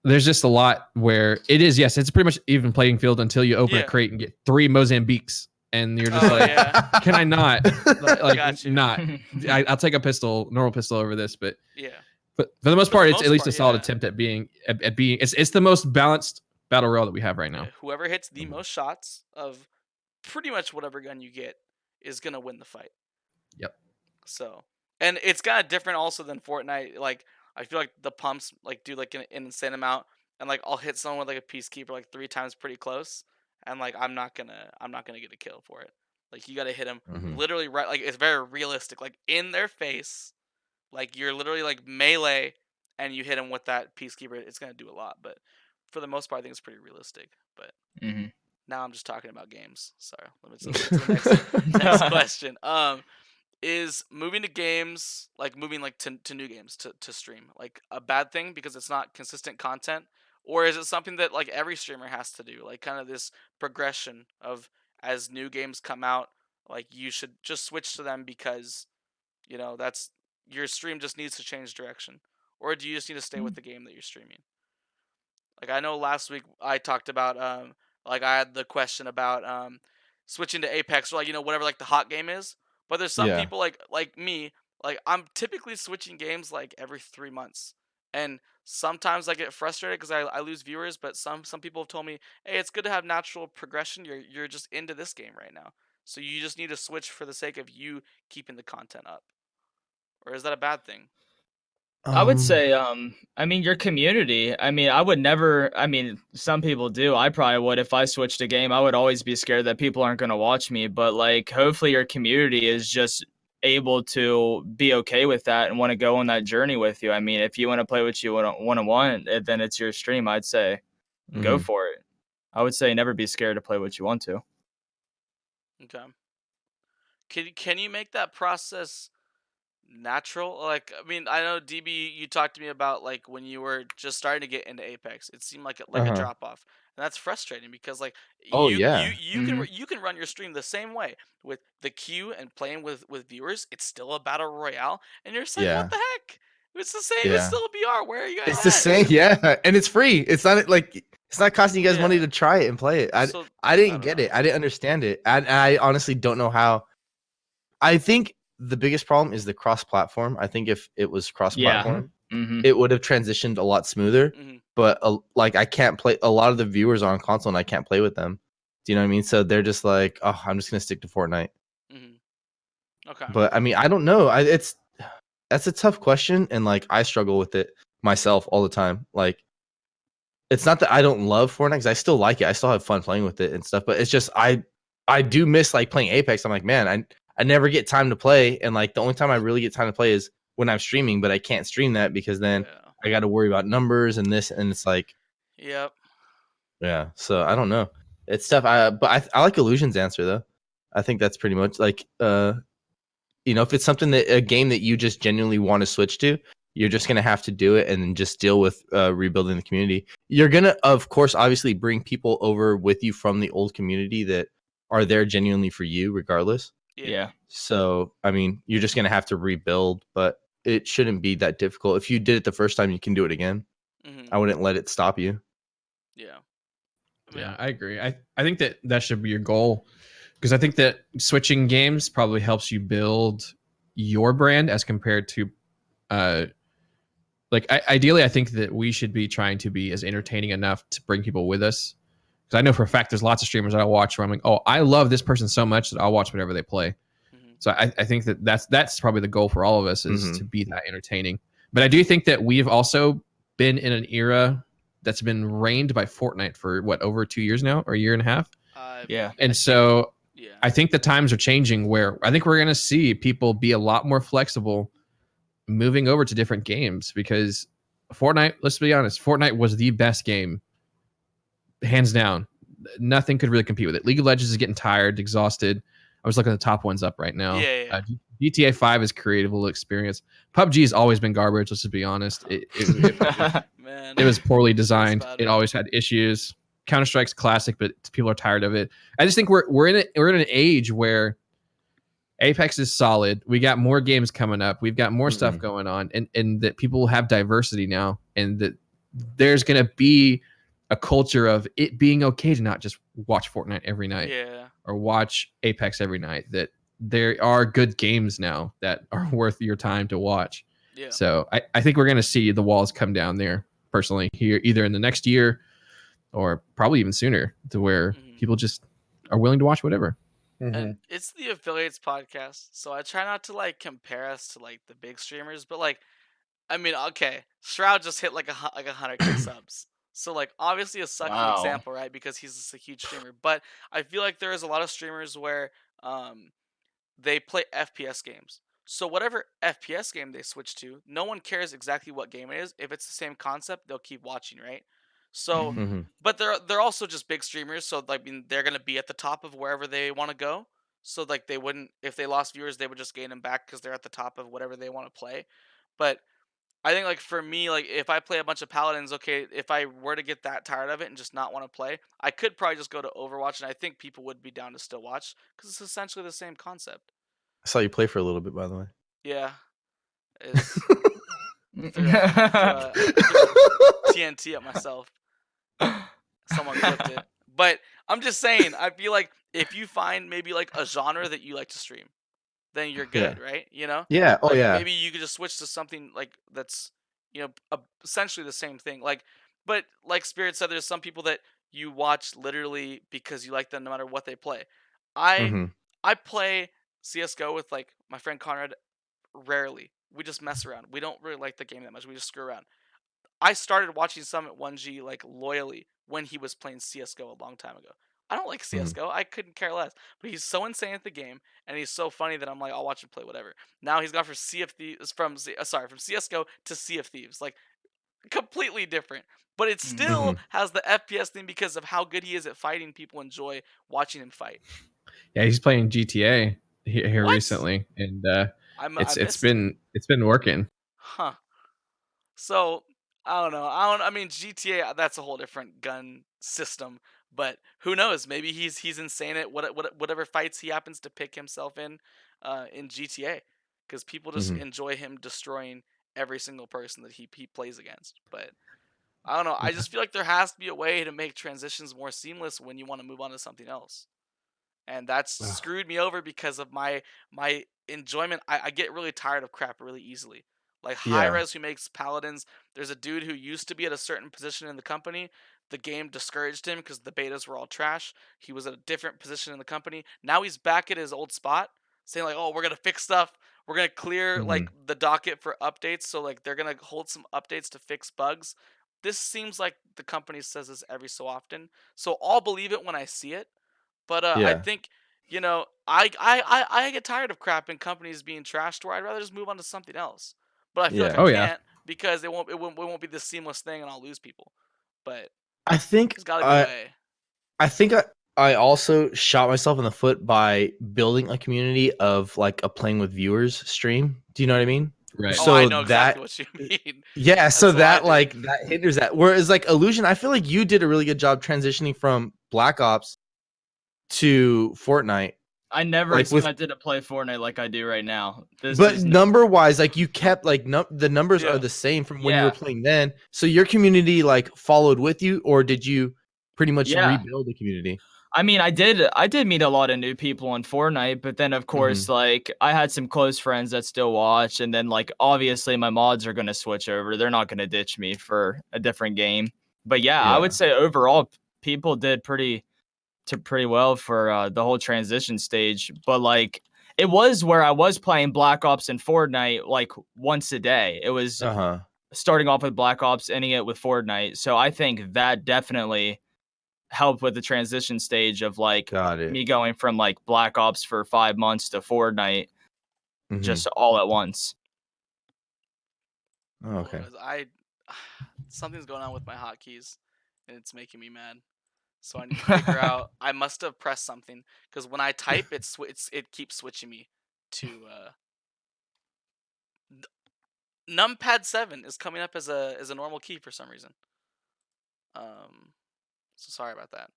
there's just a lot where it is, yes, it's pretty much even playing field until you open a Yeah. crate and get 3 Mozambiques, and you're just Oh, like, yeah. can I not? Like, Got you. not. I'll take a normal pistol over this, but Yeah. But for the most For the part, it's most at least part, a solid yeah. attempt at being it's the most balanced battle royale that we have right now. Yeah, whoever hits the Mhm. most shots of pretty much whatever gun you get is gonna win the fight. Yep. So, and it's kind of different also than Fortnite. Like, I feel like the pumps like do like an insane amount, and like I'll hit someone with like a peacekeeper like 3 times pretty close, and like I'm not gonna get a kill for it. Like you gotta hit them Mhm. literally right. Like it's very realistic. Like in their face. Like you're literally like melee, and you hit them with that peacekeeper. It's gonna do a lot, but for the most part, I think it's pretty realistic. But Mhm. now I'm just talking about games. Sorry. Let's get to the next question. Is moving to games like moving like to new games to stream like a bad thing because it's not consistent content, or is it something that like every streamer has to do, like kind of this progression of as new games come out, like you should just switch to them because that's your stream just needs to change direction, or do you just need to stay with the game that you're streaming? Like I know last week I talked about like I had the question about switching to Apex or like whatever like the hot game is. But there's some Yeah. people like me, like I'm typically switching games like every 3 months. And sometimes I get frustrated because I lose viewers, but some people have told me, hey, it's good to have natural progression. You're just into this game right now. So you just need to switch for the sake of you keeping the content up. Or is that a bad thing? I would Um. say, I mean, your community. I mean, I would never. I mean, some people do. I probably would if I switched a game. I would always be scared that people aren't going to watch me. But like, hopefully, your community is just able to be okay with that and want to go on that journey with you. I mean, if you want to play what you want, then it's your stream. I'd say go Mhm. for it. I would say never be scared to play what you want to. Okay. Can you make that process natural? Like, I mean, I know DB, you talked to me about like when you were just starting to get into Apex, it seemed like like a Uh-huh. drop off, and that's frustrating because like Oh you you yeah. you can Hmm. you can run your stream the same way with the queue and playing with viewers. It's still a battle royale, and you're just like, what Yeah. the heck? It's the same. It's Yeah. still a BR. Where are you guys It's the at? same. Yeah, and it's free. It's not like it's not costing you guys money Yeah. to try it and play it. So I I didn't don't get know. it. I didn't understand it. I honestly don't know how. I think the biggest problem is the cross platform. I think if it was cross Yeah. platform, Hmm. it would have transitioned a lot smoother. Hmm. But like I can't play. A lot of the viewers are on console, and I can't play with them. Do you know what I mean? So they're just like, oh, I'm just gonna stick to Fortnite. Hmm. Okay. But I mean, I don't know. That's a tough question, and like I struggle with it myself all the time. Like it's not that I don't love Fortnite because I still like it. I still have fun playing with it and stuff. But it's just I do miss like playing Apex. I'm like, man, I never get time to play, and like the only time I really get time to play is when I'm streaming. But I can't stream that because then Yeah. I got to worry about numbers and this, and it's like, Yep. yeah. So I don't know. It's tough. I like Illusion's answer though. I think that's pretty much like if it's something that a game that you just genuinely want to switch to, you're just gonna have to do it and then just deal with rebuilding the community. You're gonna, of course, obviously bring people over with you from the old community that are there genuinely for you, regardless. Yeah. Yeah. So, I mean, you're just gonna have to rebuild, but it shouldn't be that difficult. If you did it the first time, you can do it again. Hmm. I wouldn't let it stop you. Yeah. Yeah, Yeah. I agree. I think that should be your goal because I think that switching games probably helps you build your brand as compared to uh ideally I think that we should be trying to be as entertaining enough to bring people with us because I know for a fact there's lots of streamers that I watch where I'm like, oh, I love this person so much that I'll watch whatever they play. Hmm. So I think that that's probably the goal for all of us is Mm-hmm. to be that entertaining. But I do think that we've also been in an era that's been reigned by Fortnite for what, over 2 years now or a year and a half. Yeah. And I think. so Yeah. I think the times are changing where I think we're going to see people be a lot more flexible moving over to different games because Fortnite, let's be honest, Fortnite was the best game, hands down. Nothing could really compete with it. League of Legends is getting tired, exhausted. I was looking at the top ones up right now. Yeah. Yeah. GTA 5 is creative little experience. PUBG has always been garbage. Let's just be honest. Man. It was poorly Tell us designed. about It it. always had issues. Counter Strike's classic, but people are tired of it. I just think we're in an age where Apex is solid. We got more games coming up. We've got more stuff Mm-mm. going on, and that people will have diversity now, and that there's gonna be a culture of it being okay to not just watch Fortnite every night Yeah. or watch Apex every night. That there are good games now that are worth your time to watch. Yeah. So I think we're going to see the walls come down there personally here, either in the next year or probably even sooner, to where Mhm. people just are willing to watch whatever. And it's the affiliates podcast, so I try not to like compare us to like the big streamers, but like I mean, okay, Shroud just hit like 100K subs. So like obviously a sucky Wow. example, right? Because he's just a huge streamer. But I feel like there is a lot of streamers where they play FPS games. So whatever FPS game they switch to, no one cares exactly what game it is. If it's the same concept, they'll keep watching, right? So, Mhm. Mm-hmm. but they're also just big streamers, so like, I mean, they're gonna be at the top of wherever they want to go. So like they wouldn't, if they lost viewers, they would just gain them back because they're at the top of whatever they want to play. But I think like for me, like if I play a bunch of paladins, okay, if I were to get that tired of it and just not want to play, I could probably just go to Overwatch, and I think people would be down to still watch because it's essentially the same concept. I saw you play for a little bit, by the way. Yeah, is I threw a TNT at myself. Someone clipped it. But I'm just saying, I feel like if you find maybe like a genre that you like to stream, then you're Yeah. good, right? You know, Yeah. Oh like yeah. maybe you could just switch to something like that's essentially the same thing. Like, but like Spirit said, there's some people that you watch literally because you like them no matter what they play. I Mm-hmm. I play CS:GO with like my friend Conrad rarely. We just mess around. We don't really like the game that much. We just screw around. I started watching Summit 1G like loyally when he was playing CS:GO a long time ago. I don't like Mm-hmm. CS:GO. I couldn't care less. But he's so insane at the game, and he's so funny that I'm like, I'll watch him play whatever. Now he's gone from Sea of Thieves from CS:GO to Sea of Thieves, like completely different. But it Mhm. Mm-hmm. still has the FPS thing because of how good he is at fighting. People enjoy watching him fight. Yeah, he's playing GTA here What? recently, and I it's missed it. been working. Huh. So I don't know. I don't. I mean, GTA. That's a whole different gun system. But who knows? Maybe he's insane at whatever fights he happens to pick himself in GTA, because people just Mm-hmm. enjoy him destroying every single person that he plays against. But I don't know. I just feel like there has to be a way to make transitions more seamless when you want to move on to something else, and that's Ugh. screwed me over because of my enjoyment. I get really tired of crap really easily. Like High Yeah. Res, who makes Paladins, there's a dude who used to be at a certain position in the company. The game discouraged him because the betas were all trash. He was at a different position in the company. Now he's back at his old spot, saying like, "Oh, we're gonna fix stuff. We're gonna clear Mm-hmm. like the docket for updates. So like they're gonna hold some updates to fix bugs." This seems like the company says this every so often, so I'll believe it when I see it. But I Yeah. think I get tired of crap and companies being trashed, where I'd rather just move on to something else. But I feel like I Yeah. Oh yeah, can't because it won't be this seamless thing, and I'll lose people. But I think there's got to be a I way. I think I also shot myself in the foot by building a community of like a playing with viewers stream. Do you know what I mean? right. Oh, I So know exactly that what you mean. yeah, so That's what I that do. like that hinders that. Whereas like Illusion, I feel like you did a really good job transitioning from Black Ops to Fortnite. I never Like with expected to play Fortnite like I do right now. This but is number wise, like you kept like the numbers are Yeah. the same from when you were yeah, playing then. So your community like followed with you, or did you pretty much yeah. rebuild the community? I mean, I did meet a lot of new people in Fortnite, but then of Mm-hmm. course, like I had some close friends that still watch, and then like obviously my mods are gonna switch over. They're not gonna ditch me for a different game. But yeah, I Yeah. would say overall people did pretty well for the whole transition stage. But like it was where I was playing Black Ops and Fortnite like once a day. It was Uh-huh. starting off with Black Ops, ending it with Fortnite. So I think that definitely helped with the transition stage of like Got it. me going from like Black Ops for 5 months to Fortnite Mm-hmm. just all at once. Oh, Hold on, okay. guys. Something's going on with my hotkeys, and it's making me mad. So I need to figure out. I must have pressed something because when I type, it keeps switching me to numpad 7 is coming up as a normal key for some reason. So sorry about that.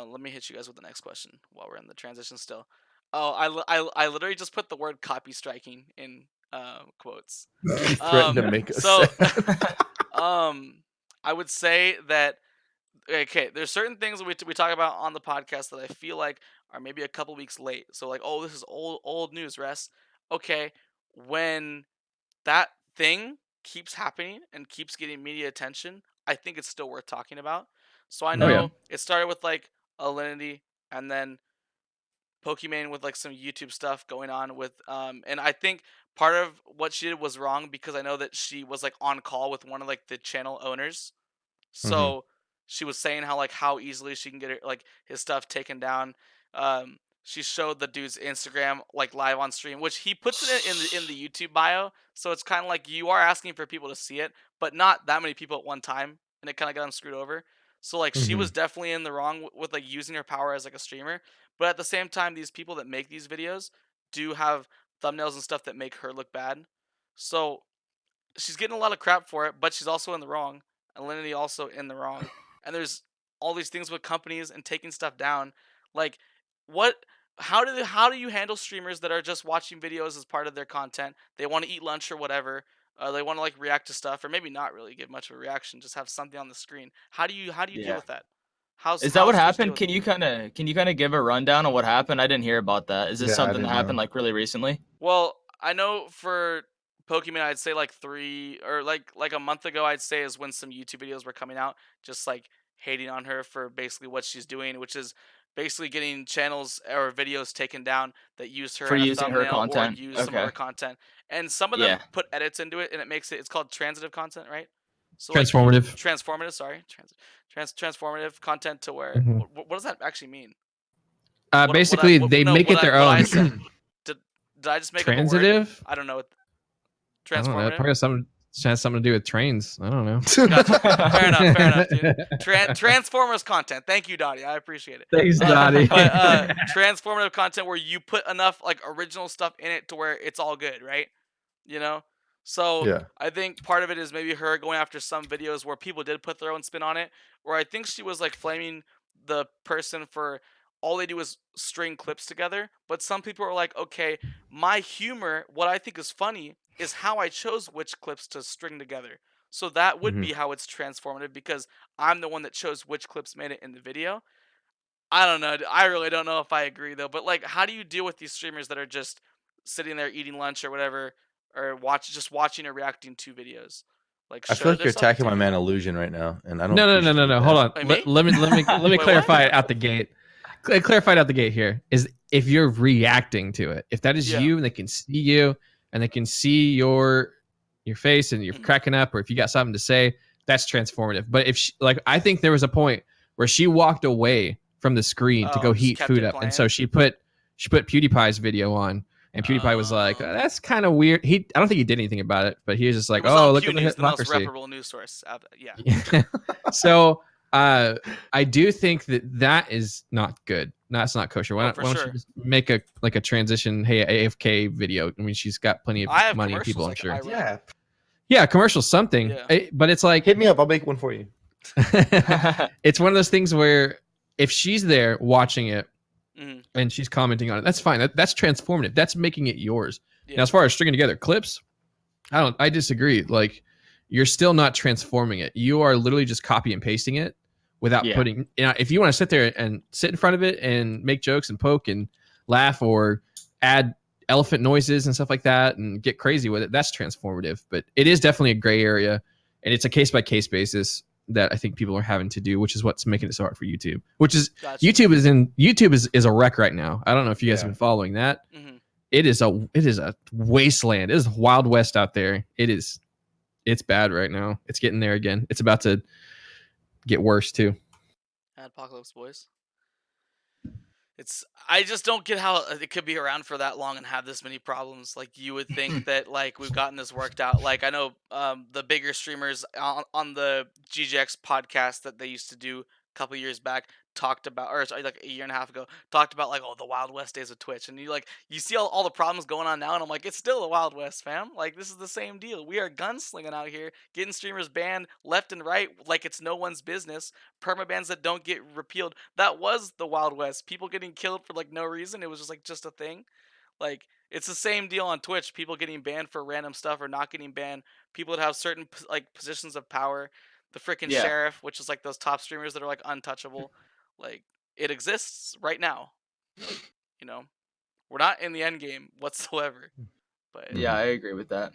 Let me hit you guys with the next question while we're in the transition still. Oh, I literally just put the word copy striking in quotes. Threatened to make us So sad. I would say that okay, there's certain things that we talk about on the podcast that I feel like are maybe a couple weeks late. So like, oh, this is old news, Rest. Okay, when that thing keeps happening and keeps getting media attention, I think it's still worth talking about. So I Oh yeah. know it started with like Alinity, and then Pokimane with like some YouTube stuff going on with and I think part of what she did was wrong because I know that she was like on call with one of like the channel owners. Mhm. So she was saying how like how easily she can get like his stuff taken down. She showed the dude's Instagram like live on stream, which he puts it in the YouTube bio. So it's kind of like you are asking for people to see it, but not that many people at one time, and it kind of got him screwed over. So like she was Mhm. definitely in the wrong with like using her power as like a streamer, but at the same time, these people that make these videos do have thumbnails and stuff that make her look bad. So she's getting a lot of crap for it, but she's also in the wrong. Alinity also in the wrong. And there's all these things with companies and taking stuff down. Like, what? How do you handle streamers that are just watching videos as part of their content? They want to eat lunch or whatever. They want to like react to stuff, or maybe not really give much of a reaction, just have something on the screen. How do you deal Yeah. with that? How's Is that how's what Twitch deal happened? with it? Can you kind of give a rundown on what happened? I didn't hear about that. Is this Yeah, I something that didn't happened know. like really recently? Well, I know for Pokemon, I'd say like 3 or like a month ago, I'd say is when some YouTube videos were coming out, just like hating on her for basically what she's doing, which is basically getting channels or videos taken down that use her For in a using her thumbnail or content? use some of Okay. her content. And some of them Yeah. put edits into it, and it makes it's called transitive content, right? So like Transformative. transformative, sorry, transformative content to where Mhm. what does that actually mean? Basically, they No, make it their what I own. said. Did did I just make up a word? Transitive. I don't know. I don't know. It Transformative. probably has something to do with trains. I don't know. Gotcha. Fair enough, dude. Transformers content. Thank you, Dottie. I appreciate it. Thanks, Dottie. But transformative content where you put enough like original stuff in it to where it's all good, right? You know. So Yeah. I think part of it is maybe her going after some videos where people did put their own spin on it, or I think she was like flaming the person for all they do is string clips together. But some people are like, okay, my humor, what I think is funny, is how I chose which clips to string together. So that would Mhm. be how it's transformative because I'm the one that chose which clips made it in the video. I don't know. I really don't know if I agree though. But like, how do you deal with these streamers that are just sitting there eating lunch or whatever, or just watching or reacting to videos? Like, I feel should like their you're stuff be attacking my taken man down? Illusion right now, and I don't No. appreciate Hold that. on. Wait, me? Let me Wait, what? clarify it out the gate. Clarify it out the gate here is if you're reacting to it. If that is Yeah. you and they can see you and they can see your face and you're Mhm. cracking up, or if you got something to say, that's transformative. But if like I think there was a point where she walked away from the screen to Oh, go and just heat kept food it up, and so playing. she put PewDiePie's video on, and PewDiePie was like, Um, "That's kind of weird." I don't think he did anything about it, but he was just it like, was on "Oh, look Pew at the News, the most hypocrisy." reputable news source. Yeah. So I do think that is not good. That's not kosher. Oh, Why for don't you sure. just make a like a transition? Hey, AFK video. I mean, she's got plenty of I have money and people. commercials I'm I sure. run. Yeah. Yeah, commercial something. Yeah. But it's like Hit me up. I'll make one for you. it's one of those things where if she's there watching it Mhm. and she's commenting on it, that's fine. That's transformative. That's making it yours. Yeah. Now, as far as stringing together clips, I disagree. Like you're still not transforming it. You are literally just copy and pasting it without Yeah. putting. You know, if you want to sit there and sit in front of it and make jokes and poke and laugh or add elephant noises and stuff like that and get crazy with it, that's transformative. But it is definitely a gray area, and it's a case by case basis that I think people are having to do, which is what's making it so hard for YouTube. Which is Gotcha. YouTube is a wreck right now. I don't know if you guys Yeah. have been following that. Mhm. It is a wasteland. It is Wild West out there. It's bad right now. It's getting there again. It's about to get worse too. Apocalypse Boys. I just don't get how it could be around for that long and have this many problems. Like you would think that like we've gotten this worked out. Like I know the bigger streamers on the GGX podcast that they used to do a couple years back talked about, or sorry, like a year and a half ago, talked about like, oh, the Wild West days of Twitch, and you see all the problems going on now, and I'm like, it's still the Wild West, fam. Like this is the same deal. We are gunslinging out here, getting streamers banned left and right, like it's no one's business. Permabans that don't get repealed. That was the Wild West. People getting killed for like no reason. It was just like just a thing. Like it's the same deal on Twitch. People getting banned for random stuff or not getting banned. People that have certain like positions of power. The freaking Yeah. sheriff, which is like those top streamers that are like untouchable. Like it exists right now. Like we're not in the end game whatsoever. But Yeah, I agree with that.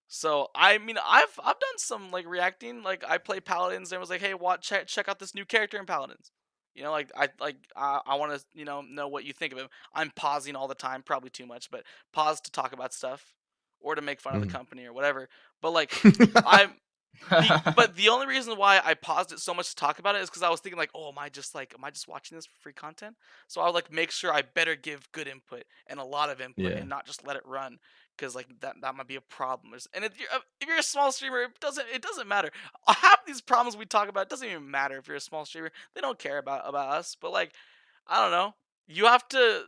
So I mean, I've done some like reacting. Like I play Paladins and was like, hey, check out this new character in Paladins. You know, I want to know what you think of him. I'm pausing all the time, probably too much, but pause to talk about stuff or to make fun of the Mhm. company or whatever. But like I'm but the only reason why I paused it so much to talk about it is because I was thinking like, oh, am I just watching this for free content? So I would like make sure I better give good input and a lot of input Yeah. and not just let it run because like that might be a problem. And if you're a small streamer, it doesn't matter. Half these problems we talk about, it doesn't even matter if you're a small streamer. They don't care about us. But like I don't know. You have to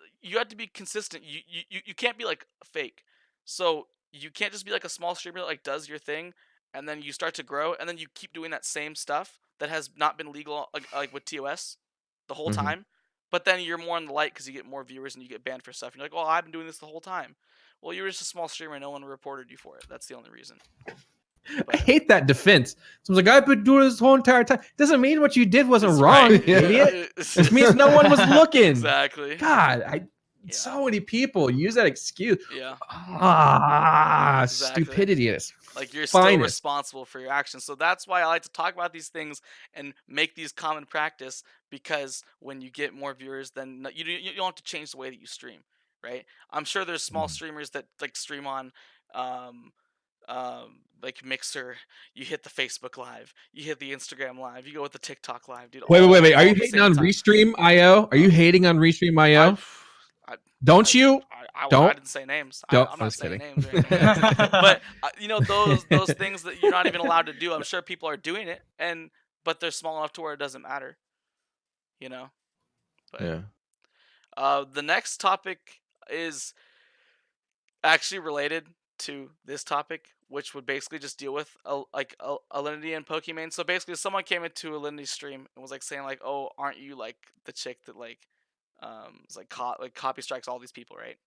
be consistent. You can't be like fake. So you can't just be like a small streamer that like does your thing and then you start to grow and then you keep doing that same stuff that has not been legal like with TOS the whole Mhm. time. But then you're more in the light because you get more viewers and you get banned for stuff. And you're like, well, I've been doing this the whole time. Well, you were just a small streamer and no one reported you for it. That's the only reason. I But hate that defense. Someone's like, I've been doing this whole entire time. Doesn't mean what you did wasn't it's wrong, right. you idiot. It means no one was looking. Exactly. God, Yeah. so many people use that excuse. Yeah. Exactly. Stupidity is Like you're still finest. responsible for your actions. So that's why I like to talk about these things and make these common practice because when you get more viewers, then you don't have to change the way that you stream, right? I'm sure there's small Mhm. streamers that like stream on um like Mixer, you hit the Facebook live, you hit the Instagram live, you go with the TikTok live, dude, Wait. Are all you at the hating same on time. Restream IO? Are you hating on Restream I IO? I Don't you? I Don't. didn't say names. Don't. I'm I'm not just saying kidding. names or anything, guys. But those things that you're not even allowed to do. I'm sure people are doing it, but they're small enough to where it doesn't matter, you know. But Yeah. the next topic is actually related to this topic, which would basically just deal with Alinity and Pokimane. So basically, someone came into Alinity's stream and was like saying like, "Oh, aren't you like the chick that like is like copy strikes all these people, right?"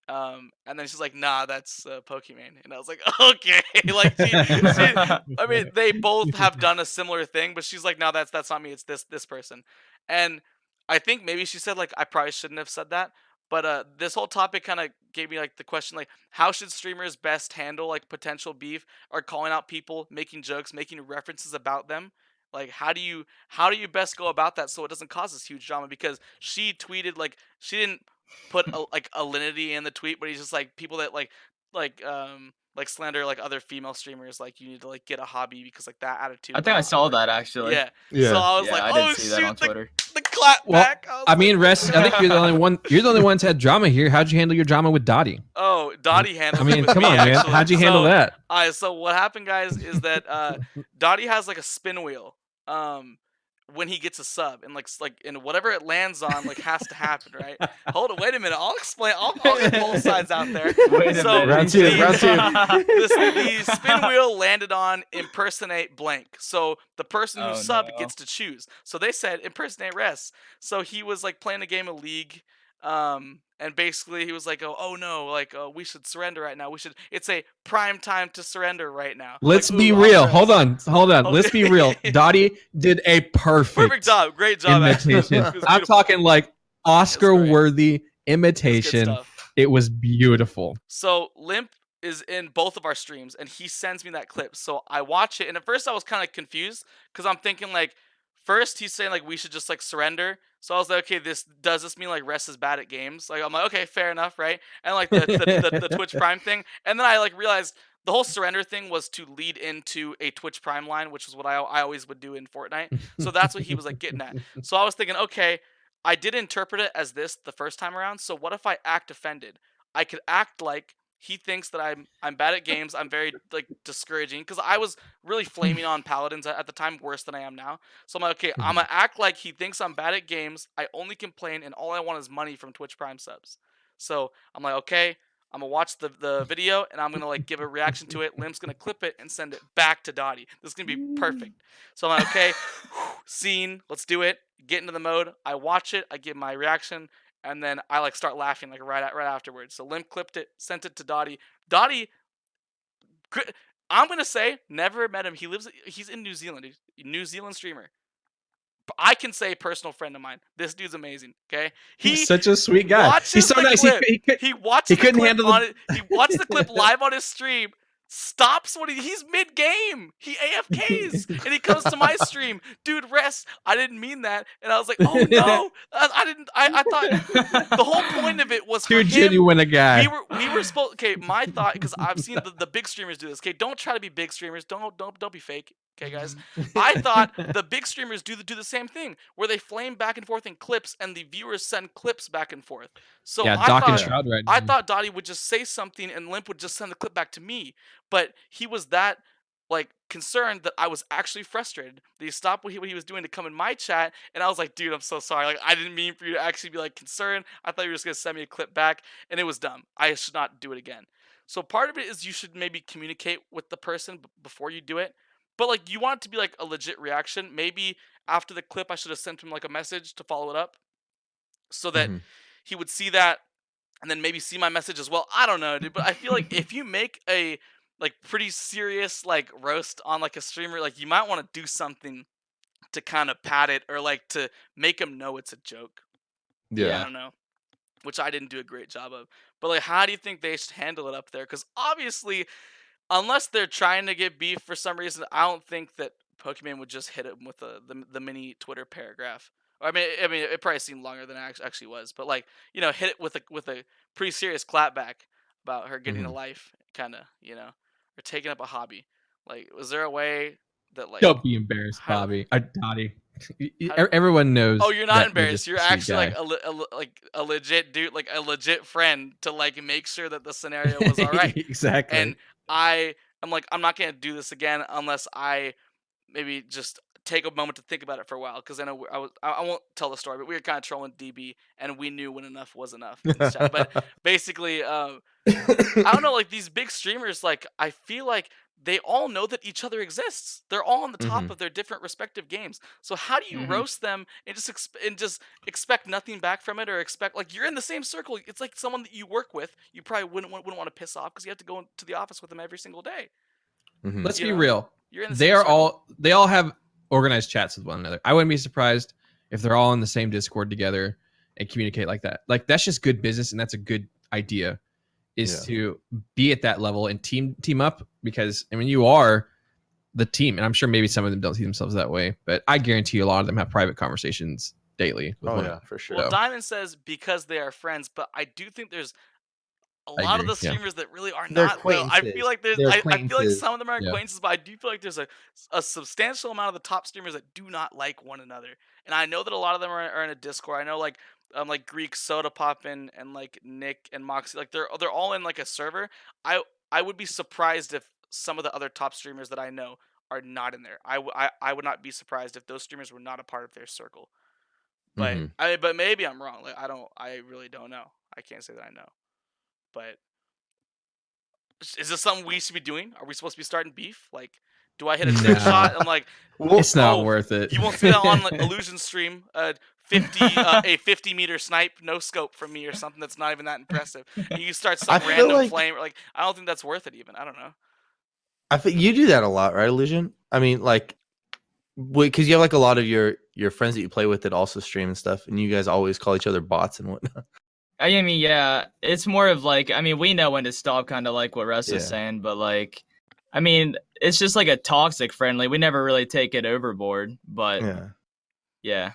And then she's like, "Nah, that's Pokimane," and I was like, "Okay." Like I mean, they both have done a similar thing, but she's like, "No, that's not me. It's this person." And I think maybe she said like, "I probably shouldn't have said that." But this whole topic kind of gave me like the question like, how should streamers best handle like potential beef or calling out people, making jokes, making references about them? Like, how do you best go about that so it doesn't cause this huge drama? Because she tweeted like she didn't put like alinity in the tweet, but he's just like people that like slander like other female streamers, like you need to like get a hobby because like that attitude I think I doesn't saw work. that actually. Yeah. So Yeah. I was Yeah, like, I did oh see that shoot, on Twitter. the clap Well, back. I was I like, mean, Rest, I think you're the only one. You're the only one's had drama here. How'd you handle your drama with Dottie? oh, Dottie handled I it mean, with come me on, man. actually. How'd you handle that? So what happened, guys, is that Dottie has like a spin wheel. When he gets a sub and and whatever it lands on like has to happen, right? Hold on, wait a minute. I'll explain. I'll get both sides out there. Wait a So minute. Round two, round two. the spin wheel landed on impersonate blank. So the person who Oh, subbed no. gets to choose. So they said impersonate Res. So he was like playing a game of League. And basically he was like, oh no, like we should surrender right now. It's a prime time to surrender right now. Let's Like, be ooh, real. Res. Hold on. Oh, Let's be real. Dottie did a Perfect job. Great job. Actually. imitation. It was I'm beautiful. talking like Oscar-worthy imitation. stuff. It was beautiful. So Limp is in both of our streams, and he sends me that clip. So I watch it, and at first I was kind of confused because I'm thinking like, first he's saying like we should just like surrender. So I was like, okay, does this mean like Rest is bad at games? Like I'm like, okay, fair enough, right? And like the Twitch Prime thing, and then I like realized the whole surrender thing was to lead into a Twitch Prime line, which was what I always would do in Fortnite. So that's what he was like getting at. So I was thinking, okay, I did interpret it as this the first time around. So what if I act offended? I could act like he thinks that I'm bad at games. I'm very like discouraging because I was really flaming on Paladins at the time worse than I am now. So I'm like, okay, I'm gonna act like he thinks I'm bad at games. I only complain and all I want is money from Twitch Prime subs. So I'm like, okay, I'm gonna watch the video and I'm gonna like give a reaction to it. Limp's gonna clip it and send it back to Dottie. This is gonna be perfect. So I'm like, okay, scene, let's do it. Get into the mode. I watch it. I give my reaction and then I like start laughing like right afterwards. So Limp clipped it, sent it to Dottie. Dottie, I'm gonna say never met him. He's in New Zealand. He's a New Zealand streamer. I can say personal friend of mine. This dude's amazing. Okay, He's such a sweet guy. He's so nice. Clip. He He watches couldn't the clip handle on it. He watched the clip live on his stream. stops when he's mid game. He AFKs and he comes to my stream, dude. Rest. I didn't mean that, and I was like, oh no, I didn't. I thought the whole point of it was for Too him. genuine a guy. We were supposed. Okay, my thought, because I've seen the big streamers do this. Okay, don't try to be big streamers. Don't be fake. Okay, guys. I thought the big streamers do the same thing, where they flame back and forth in clips, and the viewers send clips back and forth. So Yeah, I Doc and thought Shroud right I now. thought Dottie would just say something, and Limp would just send the clip back to me. But he was that like concerned that I was actually frustrated that he stopped what he was doing to come in my chat, and I was like, dude, I'm so sorry. Like, I didn't mean for you to actually be like concerned. I thought you were just gonna send me a clip back, and it was dumb. I should not do it again. So part of it is you should maybe communicate with the person before you do it. But like, you want it to be like a legit reaction. Maybe after the clip, I should have sent him like a message to follow it up, so that Mhm. he would see that and then maybe see my message as well. I don't know, dude, but I feel like if you make a like pretty serious like roast on like a streamer, like you might want to do something to kind of pad it or like to make him know it's a joke. I Yeah. don't know, which I didn't do a great job of. But like, how do you think they should handle it up there? Because obviously, unless they're trying to get beef for some reason, I don't think that Pokemon would just hit him with the mini Twitter paragraph. Or, I mean, it probably seemed longer than it actually was, but like, hit it with a pretty serious clapback about her getting a Mhm. life, kind of, or taking up a hobby. Like, was there a way that like, Don't be embarrassed, how, Bobby. Dottie. how Everyone knows oh, you're not that you're embarrassed. just You're a sweet actually like guy. like a legit dude, like a legit friend to like make sure that the scenario was all right. Exactly. And I'm like, I'm not gonna do this again unless I maybe just take a moment to think about it for a while, because I know I won't tell the story, but we were kind of trolling DB, and we knew when enough was enough in this chat. But basically, I don't know, like these big streamers, like I feel like they all know that each other exists. They're all on the top Mhm. of their different respective games. So how do you Mhm. roast them and just expect nothing back from it, or expect like you're in the same circle? It's like someone that you work with. You probably wouldn't want to piss off because you have to go to the office with them every single day. Mhm. Let's You be know, real. you're in the same circle. They all have organized chats with one another. I wouldn't be surprised if they're all in the same Discord together and communicate like that. Like that's just good business, and that's a good idea. Is Yeah. to be at that level and team up, because I mean you are the team, and I'm sure maybe some of them don't see themselves that way, but I guarantee you a lot of them have private conversations daily with Oh one yeah, another. for sure. Well, So Diamond says because they are friends, but I do think there's a I lot of agree. the Yeah. streamers that really are They're not, though. I feel acquaintances. like there's They're I feel like acquaintances. some of them are Yeah. acquaintances, but I do feel like there's a substantial amount of the top streamers that do not like one another. And I know that a lot of them are in a Discord. I know like Greek Soda Poppin and like Nick and Moxie, like they're all in like a server. I would be surprised if some of the other top streamers that I know are not in there. I would not be surprised if those streamers were not a part of their circle. But Mhm. but maybe I'm wrong. Like I really don't know. I can't say that I know. But is this something we should be doing? Are we supposed to be starting beef? Like, do I hit a trick No, shot? I'm like, Well, it's not oh, worth it. you won't see that on like Illusion stream. 50-meter snipe, no scope from me or something that's not even that impressive. And you start I some feel random like flame. Like, I don't think that's worth it even. I don't know. I feel you do that a lot, right, Illusion? I mean, like, because you have like a lot of your friends that you play with that also stream and stuff, and you guys always call each other bots and whatnot. I mean, yeah, it's more of like, I mean, we know when to stop, kind of like what Russ is Yeah. saying, but like, I mean, it's just like a toxic friendly. We never really take it overboard, but Yeah. yeah.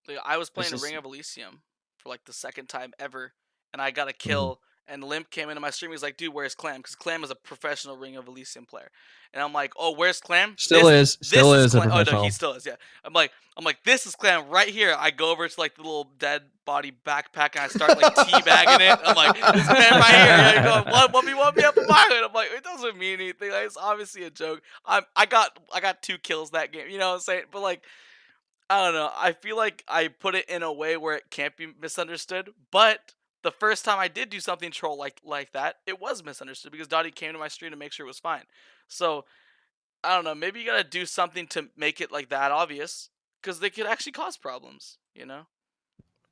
Like, I was It's playing just Ring of Elysium for like the second time ever, and I got a Mhm. kill. And Limp came into my stream. He's like, "Dude, where's Clam?" Because Clam is a professional Ring of Elysium player. And I'm like, "Oh, where's Clam? Still is This is a Clam. Oh no, he professional. still is. Yeah. I'm like, this is Clam right here." I go over to like the little dead body backpack and I start like teabagging it. I'm like, "This is Clam right here." Yeah, going, "What me up a mile?" I'm like, it doesn't mean anything. Like, it's obviously a joke. I got 2 kills that game. You know what I'm saying? But like, I don't know. I feel like I put it in a way where it can't be misunderstood. But the first time I did do something troll like that, it was misunderstood because Dottie came to my stream to make sure it was fine. So I don't know. Maybe you gotta do something to make it like that obvious, because they could actually cause problems.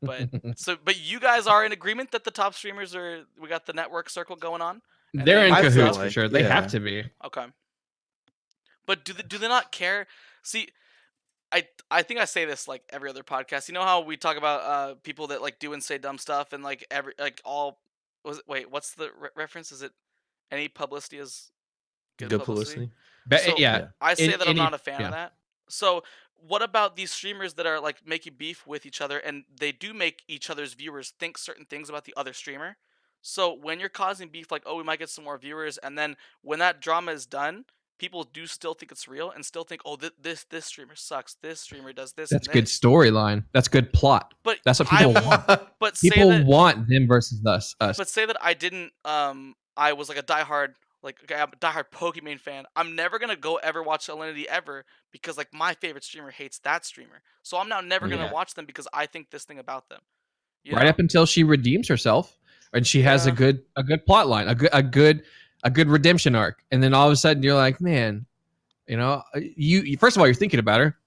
But you guys are in agreement that the top streamers are. We got the network circle going on, and They're they in I feel cahoots for like, sure. They have yeah. to be. okay. But do they not care? See, I think I say this like every other podcast. You know how we talk about people that like do and say dumb stuff, and like every like all was it, wait, what's the reference? Is it any publicity is Good publicity. So yeah. I say that I'm Any not a fan yeah. of that. So what about these streamers that are like making beef with each other and they do make each other's viewers think certain things about the other streamer? So when you're causing beef, like, oh, we might get some more viewers, and then when that drama is done, people do still think it's real and still think, oh, this streamer sucks. This streamer does this That's and good this. storyline. That's good plot. But That's what I people want, want. but say People that want them versus us. but say that I didn't I was like a diehard I'm a diehard Pokemon fan. I'm never gonna go ever watch Alinity ever because like my favorite streamer hates that streamer. So I'm now never gonna Yeah. watch them because I think this thing about them. You Right know? up until she redeems herself and she has a Yeah. good plot line, a good redemption arc. And then all of a sudden you're like, man, you first of all, you're thinking about her.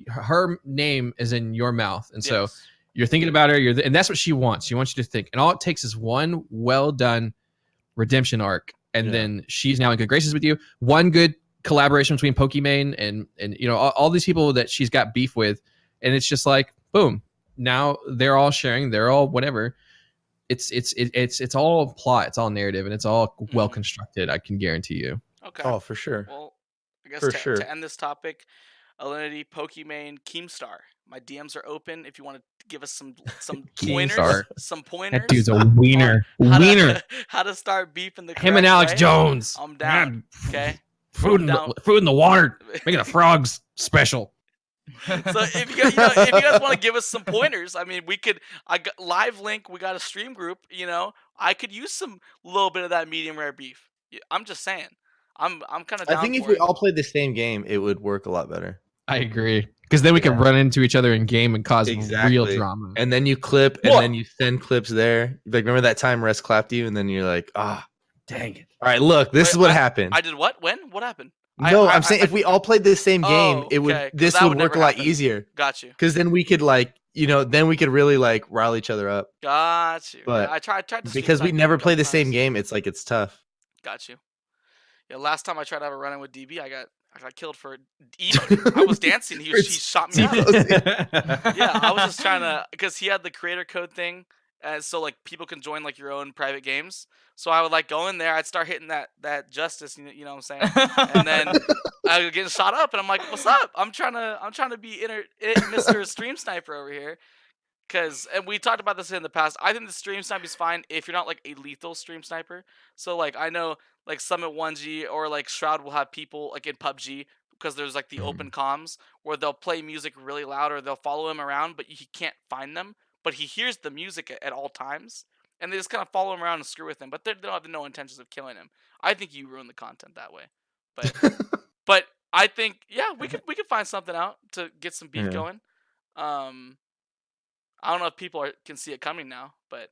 Her name is in your mouth. And so Yes. you're thinking about her, and that's what she wants. She wants you to think. And all it takes is one well done redemption arc, and Yeah. then she's now in good graces with you. One good collaboration between Pokimane and all these people that she's got beef with, and it's just like boom. Now they're all sharing, they're all whatever. It's all plot, it's all narrative, and it's all well constructed. I can guarantee you. Okay. Oh, for sure. Well, I guess For to sure. end this topic, Alinity, Pokimane, Keemstar. My DMs are open if you want to give us some pointers. Keemstar. Some pointers. That dude's a wiener. How Wiener. how to start beef in the Him and correct Alex way. Jones. I'm down. Okay. Food in the water, making the frogs special. So if you guys want to give us some pointers, I mean, I got live link. We got a stream group. I could use some little bit of that medium rare beef. I'm just saying. I'm kind of down I think if for we it. all played the same game, it would work a lot better. I agree, because then we can run into each other in game and cause real drama. And then you clip, and then you send clips there. Like, remember that time Rest clapped you, and then you're like, dang it. All right, look, this is what happened. I did what? When? What happened? No, I'm saying if we all played the same game, it would. okay, 'cause This that would would work never a lot happen. easier. Got you. Because then we could then we could really rile each other up. Got you. But Yeah, I tried to because we stream never snipe play you a the couple same times. game, it's tough. Got you. Yeah, last time I tried to have a run-in with DB, I got killed for emoting. I was dancing. He shot me up. Yeah, I was just trying to, because he had the creator code thing, so like people can join like your own private games. So I would like go in there, I'd start hitting that justice, you know what I'm saying? And then I would get shot up, and I'm like, "What's up? I'm trying to be Mr. Stream Sniper over here." And we talked about this in the past. I think the stream sniper is fine if you're not like a lethal stream sniper. So like I know like Summit 1G or like Shroud will have people like in PUBG because there's like the open comms where they'll play music really loud or they'll follow him around, but he can't find them. But he hears the music at all times, and they just kind of follow him around and screw with him. But they don't have no intentions of killing him. I think you ruin the content that way. But I think we could find something out to get some beef going. I don't know if people can see it coming now, but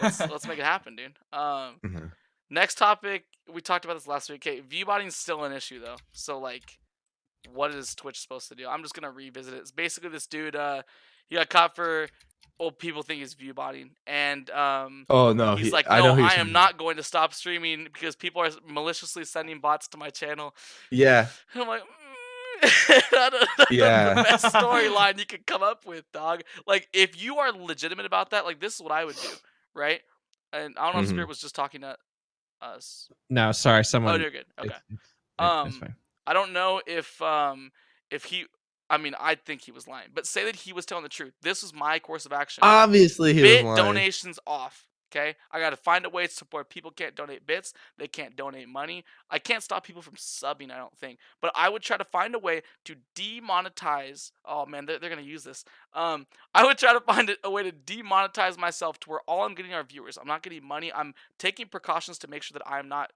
let's make it happen, dude. Next topic, we talked about this last week. Okay, viewbotting is still an issue though. So like, what is Twitch supposed to do? I'm just gonna revisit it. It's basically this dude. He got caught for. Well, people think he's viewbotting, and Oh no, he's like, I know no, who I you're am not going to stop streaming because people are maliciously sending bots to my channel. Yeah. And I'm like. That's Yeah. the best storyline you could come up with, dog. Like, if you are legitimate about that, like, this is what I would do, right? And I don't know if Spirit was just talking to us. No, sorry, someone. Oh, you're good. Okay. It's fine. I don't know if he. I mean, I think he was lying, but say that he was telling the truth. This was my course of action. Obviously, he was Bit lying. donations off. Okay, I got to find a way to support. People can't donate bits. They can't donate money. I can't stop people from subbing, I don't think. But I would try to find a way to demonetize. Oh man, they're gonna use this. I would try to find a way to demonetize myself to where all I'm getting are viewers. I'm not getting money. I'm taking precautions to make sure that I'm not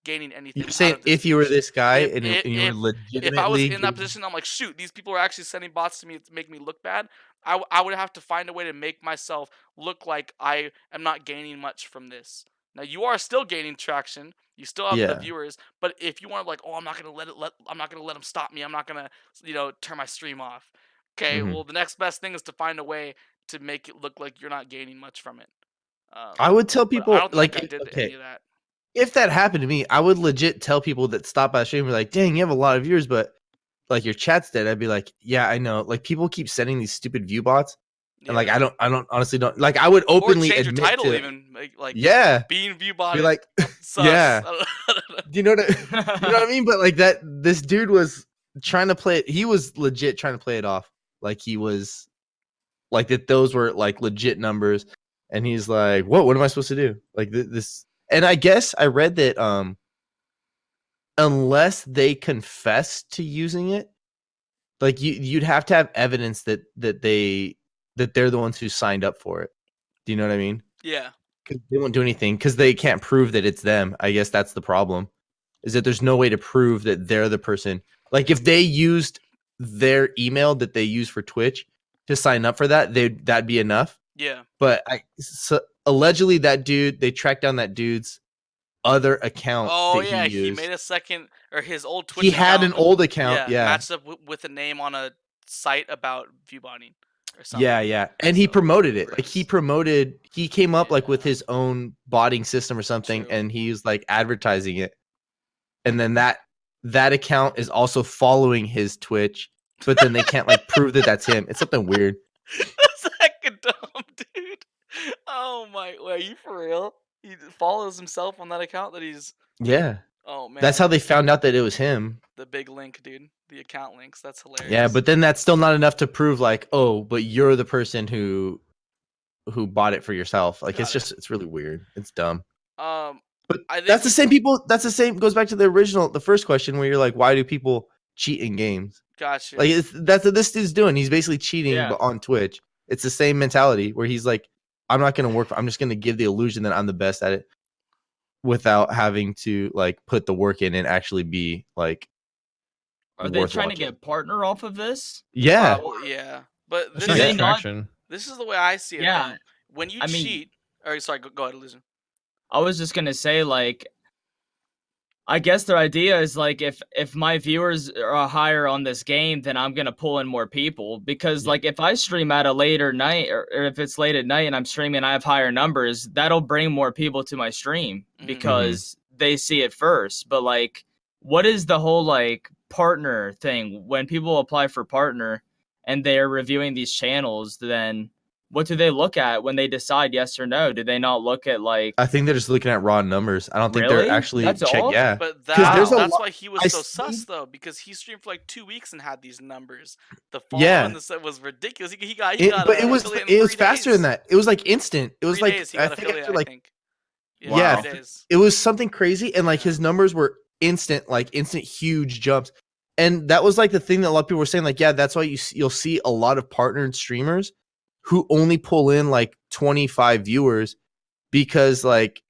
gaining anything. You're saying if you were this guy If- and if- you were legitimately, if I was in that position, I'm like, shoot, these people are actually sending bots to me to make me look bad. I would have to find a way to make myself look like I am not gaining much from this. Now you are still gaining traction. You still have the Yeah. viewers, but if you want to like, oh, I'm not gonna I'm not gonna let them stop me. I'm not gonna, turn my stream off. Okay, Mhm. well, the next best thing is to find a way to make it look like you're not gaining much from it. I would tell But people I don't like, think I did any of that. if that happened to me, I would legit tell people that stop by the stream, be like, dang, you have a lot of viewers, but like your chat's dead. I'd be like, yeah, I know. Like people keep sending these stupid view bots. And like Yeah. I don't honestly don't like I would Or openly change your admit title to even. Like yeah, being view be botted like sus. yeah. Do you know what you know what I mean? But like that this dude was trying to play it. He was legit trying to play it off like he was like that those were like legit numbers. And he's like, what am I supposed to do? Like this and I guess I read that unless they confess to using it, like you'd have to have evidence that they're the ones who signed up for it. Do you know what I mean? Yeah. Because they won't do anything because they can't prove that it's them. I guess that's the problem. Is that there's no way to prove that they're the person. Like if they used their email that they use for Twitch to sign up for that, that'd be enough. Yeah. But allegedly that dude, they tracked down that dude's other account Oh that he yeah, he used. made a second or his old Twitch He had account. an old account, Yeah, yeah. matched up with a name on a site about view botting or something. Yeah. And he So, promoted it. whatever Like it is. he came up like with Yeah. his own botting system or something, True. and he's like advertising it. And then that account is also following his Twitch, but then they can't like prove that that's him. It's something weird. That's hecka dumb, dude. Oh my, wait, are you for real? He follows himself on that account that he's. Yeah. Oh man, That's how they found out that it was him. the big link, dude. The account links. That's hilarious. Yeah, but then that's still not enough to prove like, oh, but you're the person who bought it for yourself. Like Got it. it's really weird. It's dumb. But I think that's the same people. That's the same. Goes back to the first question where you're like, why do people cheat in games? Gotcha. Like that's what this dude's doing. He's basically cheating, Yeah. but on Twitch. It's the same mentality where he's like, I'm not going to work. I'm just going to give the illusion that I'm the best at it, without having to like put the work in and actually be like. Are they worth trying to watching. get partner off of this? Yeah. Yeah. But That's this not they is, good not- traction. this is the way I see it. Yeah. though. When you I mean- cheat. Or sorry, go ahead, Illusion. I was just gonna say, like, I guess their idea is like, if my viewers are higher on this game, then I'm gonna pull in more people. Because like, if I stream at a later night, or if it's late at night and I'm streaming, and I have higher numbers, that'll bring more people to my stream Mhm. because they see it first. But like, what is the whole like partner thing? When people apply for partner and they're reviewing these channels, then what do they look at when they decide yes or no? Do they not look at like? I think they're just looking at raw numbers. I don't think Really? they're actually That's check. all? Yeah. But 'Cause there's a that's lot- why he was I so see- sus though, because he streamed for like 2 weeks and had these numbers. The Yeah. follow on the set was ridiculous. He got But it was affiliate in 3 faster days. than that. It was like instant. It was 3 like days he I got think affiliate, after like I think. Yeah. 3 days. it was something crazy, and like his numbers were instant, like instant huge jumps. And that was like the thing that a lot of people were saying, like, yeah, that's why you'll see a lot of partnered streamers who only pull in like 25 viewers because like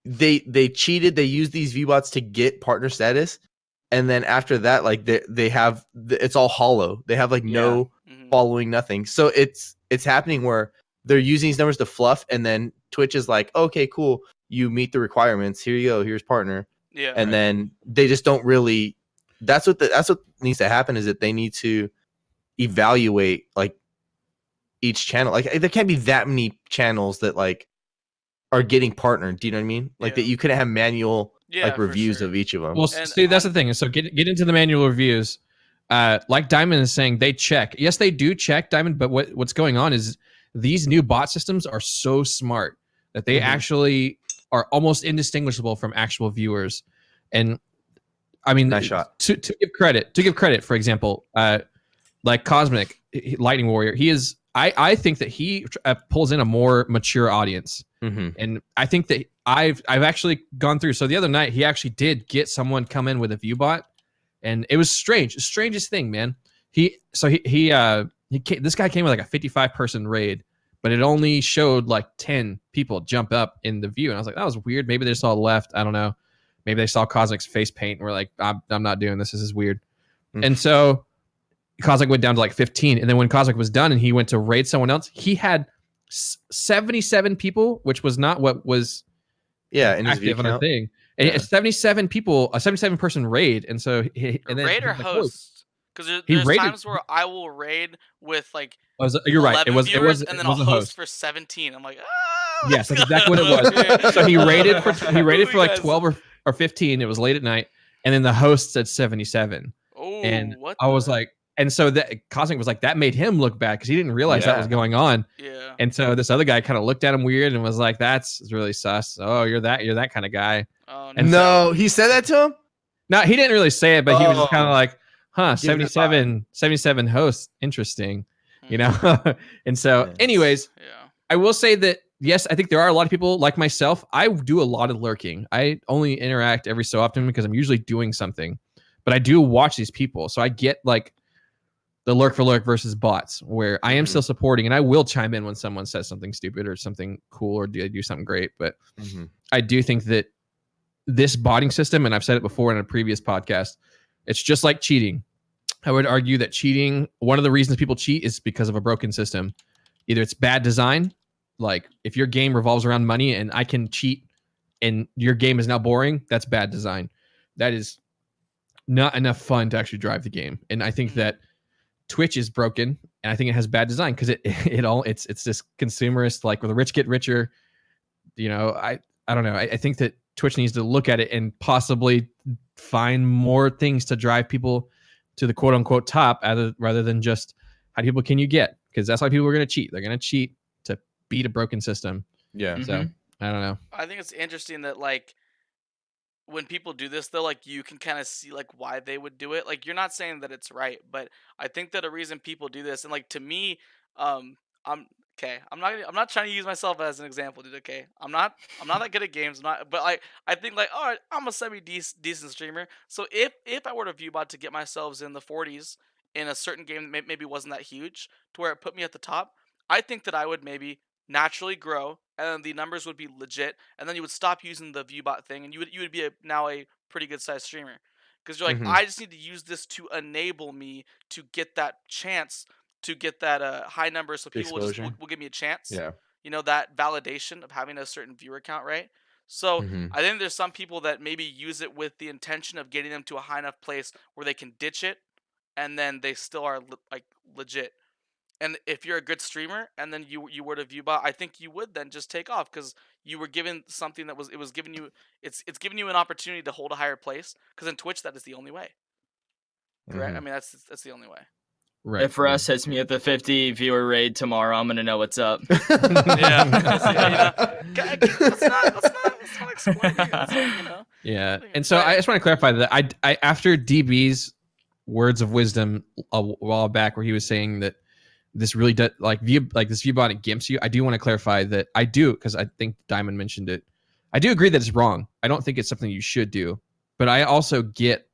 they cheated, they used these VBots to get partner status, and then after that, like they have it's all hollow. They have like no Mhm. following, nothing. So it's happening where they're using these numbers to fluff, and then Twitch is like, okay, cool, you meet the requirements. Here you go. Here's partner. Yeah. And then they just don't really. That's what needs to happen, is that they need to evaluate like each channel. Like there can't be that many channels that like are getting partnered. Do you know what I mean? Like Yeah. that you couldn't have manual Yeah, like for reviews sure. of each of them. Well, And see, that's the thing. So get into the manual reviews. Like Diamond is saying, they check. Yes, they do check, Diamond. But what's going on is these new bot systems are so smart that they Mhm. actually are almost indistinguishable from actual viewers. And I mean, Nice shot. To give credit, for example, like Cosmic Lightning Warrior, he is. I think that he pulls in a more mature audience. Mm-hmm. And I think that I've actually gone through. So the other night, he actually did get someone come in with a view bot, and it was strange. The strangest thing, man. He came, this guy came with like a 55 person raid, but it only showed like 10 people jump up in the view, and I was like, that was weird. Maybe they saw left. I don't know. Maybe they saw Cosmic's face paint and were like, I'm not doing this. This is weird. Mm. And so Cosmic went down to like 15, and then when Cosmic was done and he went to raid someone else, he had 77 people, which was not what was Yeah, in his view active on a count. thing. And Yeah. it's 77 people, a 77 person raid, and so and then raid or he's like, "Whoa." host? Because He there's raided- times where I will raid with like You're right. 11 It was viewers, it and then was I'll a host host. for 17. I'm like, Yes, what's that's exactly what going it on was. So he raided for Who like you guys- 12 or 15. It was late at night, and then the host said 77. Oh, And what I was the- like, And so that Cosmic was like, that made him look bad because he didn't realize that was Yeah. going on. Yeah. And so this other guy kind of looked at him weird and was like, that's really sus. Oh, you're that kind of guy. Oh And No, he said that to him. No, he didn't really say it, but he was just kind of Oh. like, huh, Give it a vibe. 77 hosts. Interesting. You Mhm. know? And so, Yes. anyways, Yeah. I will say that, yes, I think there are a lot of people like myself. I do a lot of lurking. I only interact every so often because I'm usually doing something, but I do watch these people. So I get like the lurk for lurk versus bots where I am Mhm. still supporting and I will chime in when someone says something stupid or something cool or do something great. But I do think that this botting system, and I've said it before in a previous podcast, it's just like cheating. I would argue that cheating, one of the reasons people cheat is because of a broken system. Either it's bad design, like if your game revolves around money and I can cheat and your game is now boring, that's bad design. That is not enough fun to actually drive the game. And I think Mhm. that Twitch is broken, and I think it has bad design because it's this consumerist, like where the rich get richer. You know, I don't know. I think that Twitch needs to look at it and possibly find more things to drive people to the quote unquote top rather than just how many people can you get? Because that's why people are going to cheat. They're going to cheat to beat a broken system. Yeah. So Mhm. I don't know. I think it's interesting that like when people do this though, like you can kind of see like why they would do it. Like you're not saying that it's right, but I think that a reason people do this, and like to me, um, I'm okay. I'm not trying to use myself as an example, dude. Okay, I'm not that good at games. I'm not, but like I think like all right, I'm a semi decent streamer. So if I were to viewbot to get myself in the 40s in a certain game that maybe wasn't that huge to where it put me at the top, I think that I would maybe naturally grow and then the numbers would be legit and then you would stop using the viewbot thing and you would be now a pretty good sized streamer because you're like Mhm. I just need to use this to enable me to get that chance to get that high number so people will just Exposure. will give me a chance, Yeah. you know, that validation of having a certain viewer count, right? So Mhm. I think there's some people that maybe use it with the intention of getting them to a high enough place where they can ditch it and then they still are like legit. And if you're a good streamer and then you were to viewbot, I think you would then just take off because you were given something that was it was giving you it's giving you an opportunity to hold a higher place because in Twitch that is the only way. Correct? I Mhm. mean that's the only way. Right. If Russ hits me at the 50 viewer raid tomorrow, I'm gonna know what's up. Yeah, you know, let's not explain it. It's like, you know, Yeah. like, And so I but just want to clarify that I after DB's words of wisdom a while back where he was saying that this really does this viewbot it gimps you. I do want to clarify that I do because I think Diamond mentioned it. I do agree that it's wrong. I don't think it's something you should do, but I also get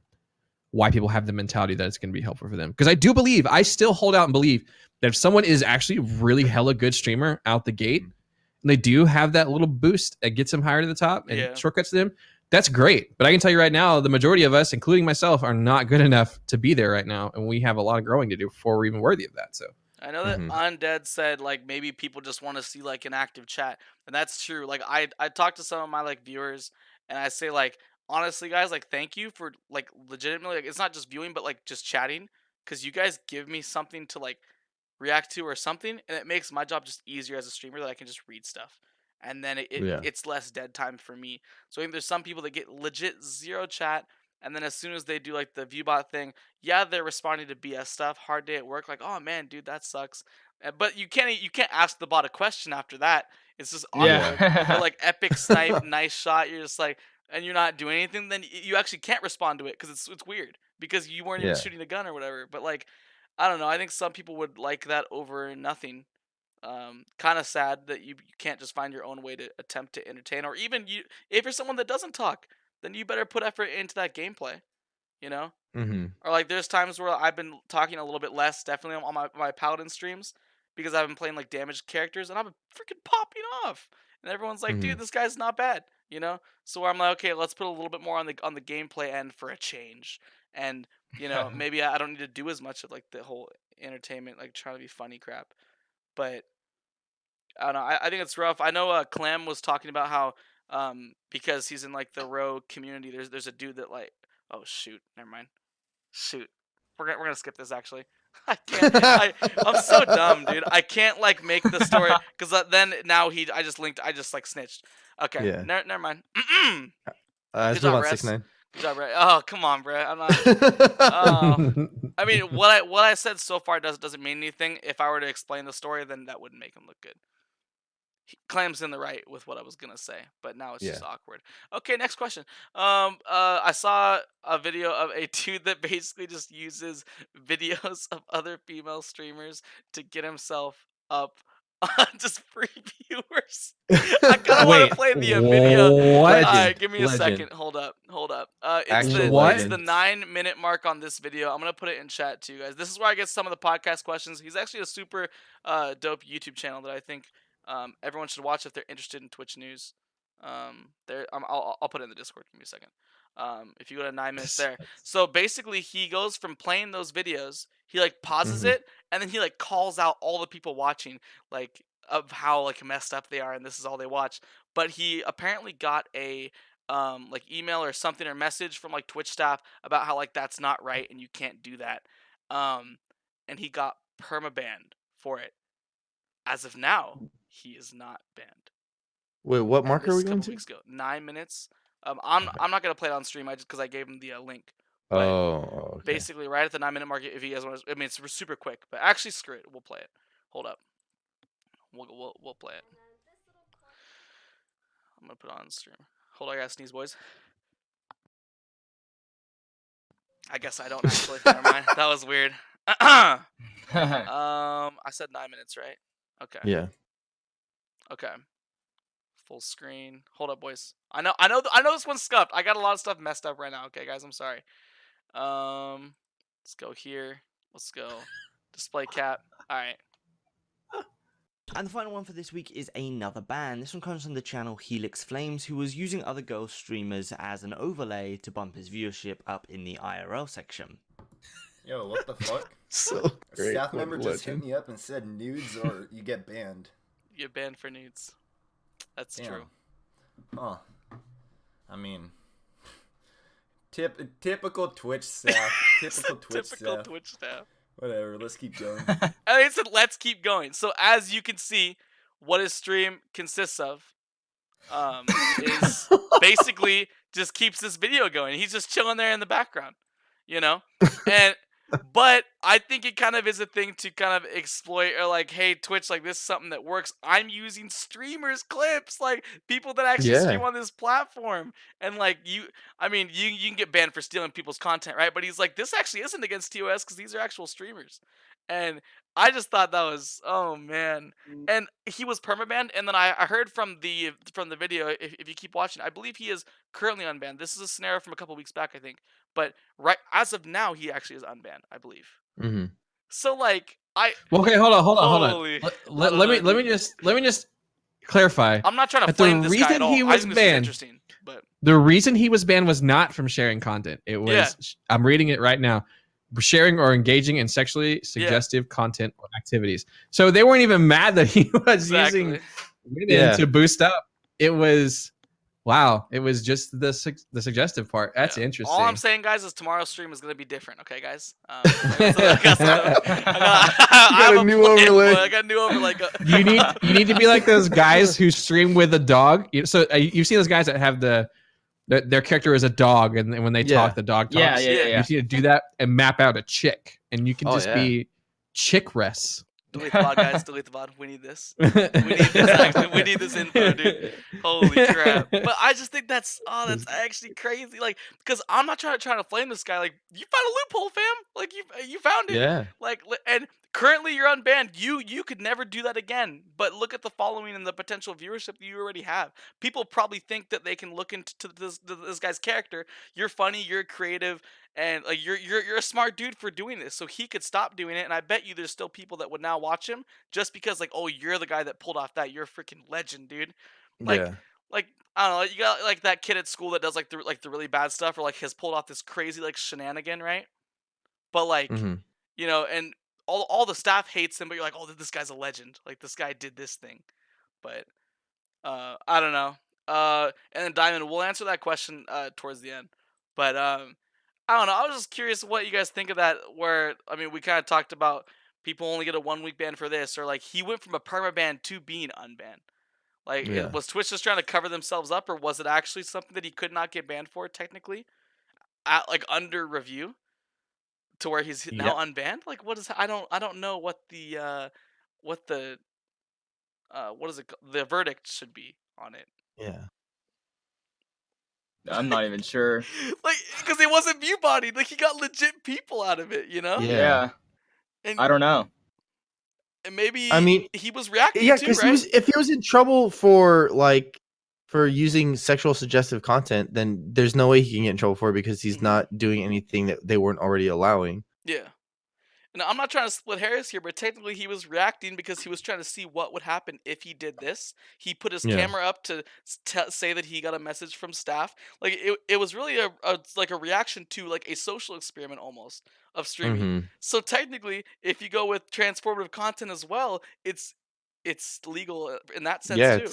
why people have the mentality that it's going to be helpful for them because I do believe I still hold out and believe that if someone is actually really hella good streamer out the gate and they do have that little boost that gets them higher to the top and yeah. shortcuts to them, that's great. But I can tell you right now, the majority of us, including myself, are not good enough to be there right now, and we have a lot of growing to do before we're even worthy of that. So I know that Mhm. Undead said like maybe people just want to see like an active chat, and that's true. Like I talk to some of my like viewers, and I say like honestly, guys, like thank you for like legitimately like it's not just viewing, but like just chatting, because you guys give me something to like react to or something, and it makes my job just easier as a streamer that I can just read stuff, and then Yeah. it's less dead time for me. So I think there's some people that get legit zero chat, and then as soon as they do like the viewbot thing, yeah, they're responding to BS stuff. Hard day at work, like oh man, dude, that sucks. But you can't ask the bot a question after that. It's just Yeah. awkward. Or Yeah. like epic snipe, nice shot. You're just like, and you're not doing anything. Then you actually can't respond to it because it's weird because you weren't even Yeah. shooting a gun or whatever. But like I don't know. I think some people would like that over nothing. Kind of sad that you can't just find your own way to attempt to entertain, or even you. If you're someone that doesn't talk, then you better put effort into that gameplay. You know, Mhm. or like there's times where I've been talking a little bit less, definitely on my paladin streams because I've been playing like damaged characters, and I'm freaking popping off, and everyone's like, dude, Mhm. this guy's not bad. You know, so I'm like, okay, let's put a little bit more on the gameplay end for a change, and you know, maybe I don't need to do as much of like the whole entertainment, like trying to be funny crap. But I don't know. I think it's rough. I know Clem was talking about how because he's in like the rogue community, there's a dude that like oh shoot, never mind. Shoot. We're gonna skip this actually. I can't I'm so dumb, dude. I can't like make the story because then now I just like snitched. Okay, Yeah. never mind. Let's Good move job, on. Res. 6ix9ine. Good job, Res. Oh come on, bro. I'm not. Oh I mean, what I said so far doesn't mean anything. If I were to explain the story, then that wouldn't make him look good. Clam's in the right with what I was gonna say, but now it's Yeah. just awkward. Okay, next question. I saw a video of a dude that basically just uses videos of other female streamers to get himself up on just free viewers. I kind of want Wait, to play the video. what? Legend. Give me a Legend. second. Hold up. Actual What? It's the legend. 9-minute mark on this video. I'm gonna put it in chat to you guys. This is where I get some of the podcast questions. He's actually a super dope YouTube channel that I think everyone should watch if they're interested in Twitch news. I'll put it in the Discord. Give me a second. If you go to 9 minutes there. So basically, he goes from playing those videos. He like pauses Mhm. it, and then he like calls out all the people watching, like of how like messed up they are, and this is all they watch. But he apparently got a like email or something or message from like Twitch staff about how like that's not right and you can't do that. Um, and he got permabanned for it. As of now, he is not banned. Wait, what And marker this are is we a going couple to? weeks ago. 9 minutes. I'm not gonna play it on stream. I just because I gave him the link. But Oh, okay. basically, right at the 9-minute mark, if you guys want to, I mean, it's super quick. But actually, screw it. We'll play it. Hold up. We'll play it. I'm gonna put it on stream. Hold on, I gotta sneeze, boys. I guess I don't actually. Never mind. That was weird. I said 9 minutes, right? Okay. Yeah. Okay. Full screen. Hold up, boys. I know this one's scuffed. I got a lot of stuff messed up right now. Okay, guys, I'm sorry. Let's go here. Let's go. Display cap. All right. And the final one for this week is another ban. This one comes from the channel Helix Flames, who was using other girl streamers as an overlay to bump his viewership up in the IRL section. Yo, what the fuck? So A great. staff What member a just hit legend. me up and said nudes or you get banned. You get banned for nudes. That's Damn. true. Huh. I mean, typical Twitch staff. Typical Twitch Typical staff. Twitch staff. Whatever, let's keep going. And it said, let's keep going. So as you can see, what his stream consists of is basically just keeps this video going. He's just chilling there in the background, you know? And but I think it kind of is a thing to kind of exploit or like, hey, Twitch, like this is something that works. I'm using streamers clips, like people that actually stream Yeah. on this platform. And like you can get banned for stealing people's content, right? But he's like, this actually isn't against TOS because these are actual streamers. And I just thought that was, oh man. And he was permabanned, and then I heard from the video, if you keep watching, I believe he is currently unbanned. This is a scenario from a couple weeks back, I think. But right as of now, he actually is unbanned, I believe. Mhm. So like Well, okay, hold on. Holy- Let me just clarify. I'm not trying to But the flame this guy reason at all. he I was think this is banned- interesting, but The reason he was banned was not from sharing content. It was Yeah. I'm reading it right now. Sharing or engaging in sexually suggestive content or activities. So they weren't even mad that he was using exactly. women Yeah. to boost up. It was wow. It was just the suggestive part. That's Yeah. interesting. All I'm saying, guys, is tomorrow's stream is gonna be different. Okay, guys. I have a new overlay. I got a new overlay. you need to be like those guys who stream with a dog. So you've seen those guys that have their character is a dog, and when they Yeah. talk, the dog talks. Yeah. Yeah. You need to do that and map out a chick, and you can Oh, just yeah. be chickress. Delete the VOD, guys. Delete the VOD. We need this. We need this. Actually, we need this info, dude. Holy crap! But I just think that's actually crazy. Like, because I'm not trying to flame this guy. Like, you found a loophole, fam. Like, you found it. Yeah. Like, and currently you're unbanned. You could never do that again. But look at the following and the potential viewership that you already have. People probably think that they can look into this guy's character. You're funny. You're creative. And like you're a smart dude for doing this, so he could stop doing it. And I bet you there's still people that would now watch him just because like, oh, you're the guy that pulled off that. You're a freaking legend, dude. Like, Yeah. like I don't know, you got like that kid at school that does like the really bad stuff or like has pulled off this crazy like shenanigan, right? But like, Mhm. you know, and all the staff hates him, but you're like, oh, this guy's a legend. Like this guy did this thing. But I don't know. And then Diamond, we'll answer that question towards the end. But I don't know. I was just curious what you guys think of that. Where I mean, we kind of talked about people only get a 1-week ban for this, or like he went from a permaban to being unbanned. Like, Yeah. was Twitch just trying to cover themselves up, or was it actually something that he could not get banned for technically, like under review? to where he's Yep. now unbanned? Like, what is? I don't know what the what is it? The verdict should be on it. Yeah. I'm not even sure. Like, because it wasn't view bodied. Like, he got legit people out of it, you know? Yeah. Yeah, And, I don't know. and maybe I mean, he was reacting yeah, too, because right? if he was in trouble for for using sexual suggestive content, then there's no way he can get in trouble for it because he's Mhm. not doing anything that they weren't already allowing. Yeah. And I'm not trying to split hairs here, but technically he was reacting because he was trying to see what would happen if he did this. He put his Yeah. camera up to say that he got a message from staff. Like, it was really like a reaction to like a social experiment almost of streaming. Mhm. So technically, if you go with transformative content as well, it's legal in that sense Yeah, too.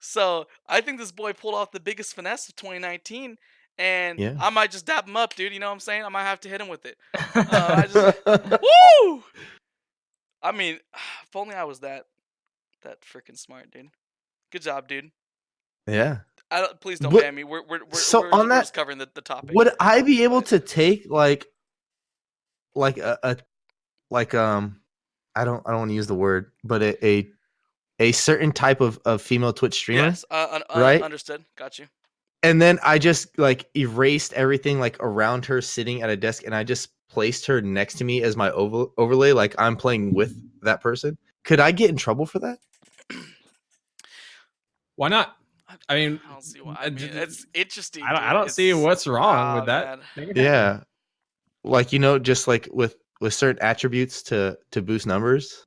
So I think this boy pulled off the biggest finesse of 2019, and yeah. I might just dap him up, dude. You know what I'm saying? I might have to hit him with it. I just woo. I mean, if only I was that freaking smart, dude. Good job, dude. Yeah. Please don't What- ban me. We're so we're on that, just covering the topic. would I be able But- to take like a I don't want to use the word, but a certain type of female Twitch streamer, Yes, right? understood. Got you. And then I just like erased everything like around her sitting at a desk, and I just placed her next to me as my overlay, like I'm playing with that person. Could I get in trouble for that? Why not? I mean, I don't see why. I mean, it's interesting. I don't dude. see It's- what's wrong with that. man. Yeah, like just like with certain attributes to boost numbers.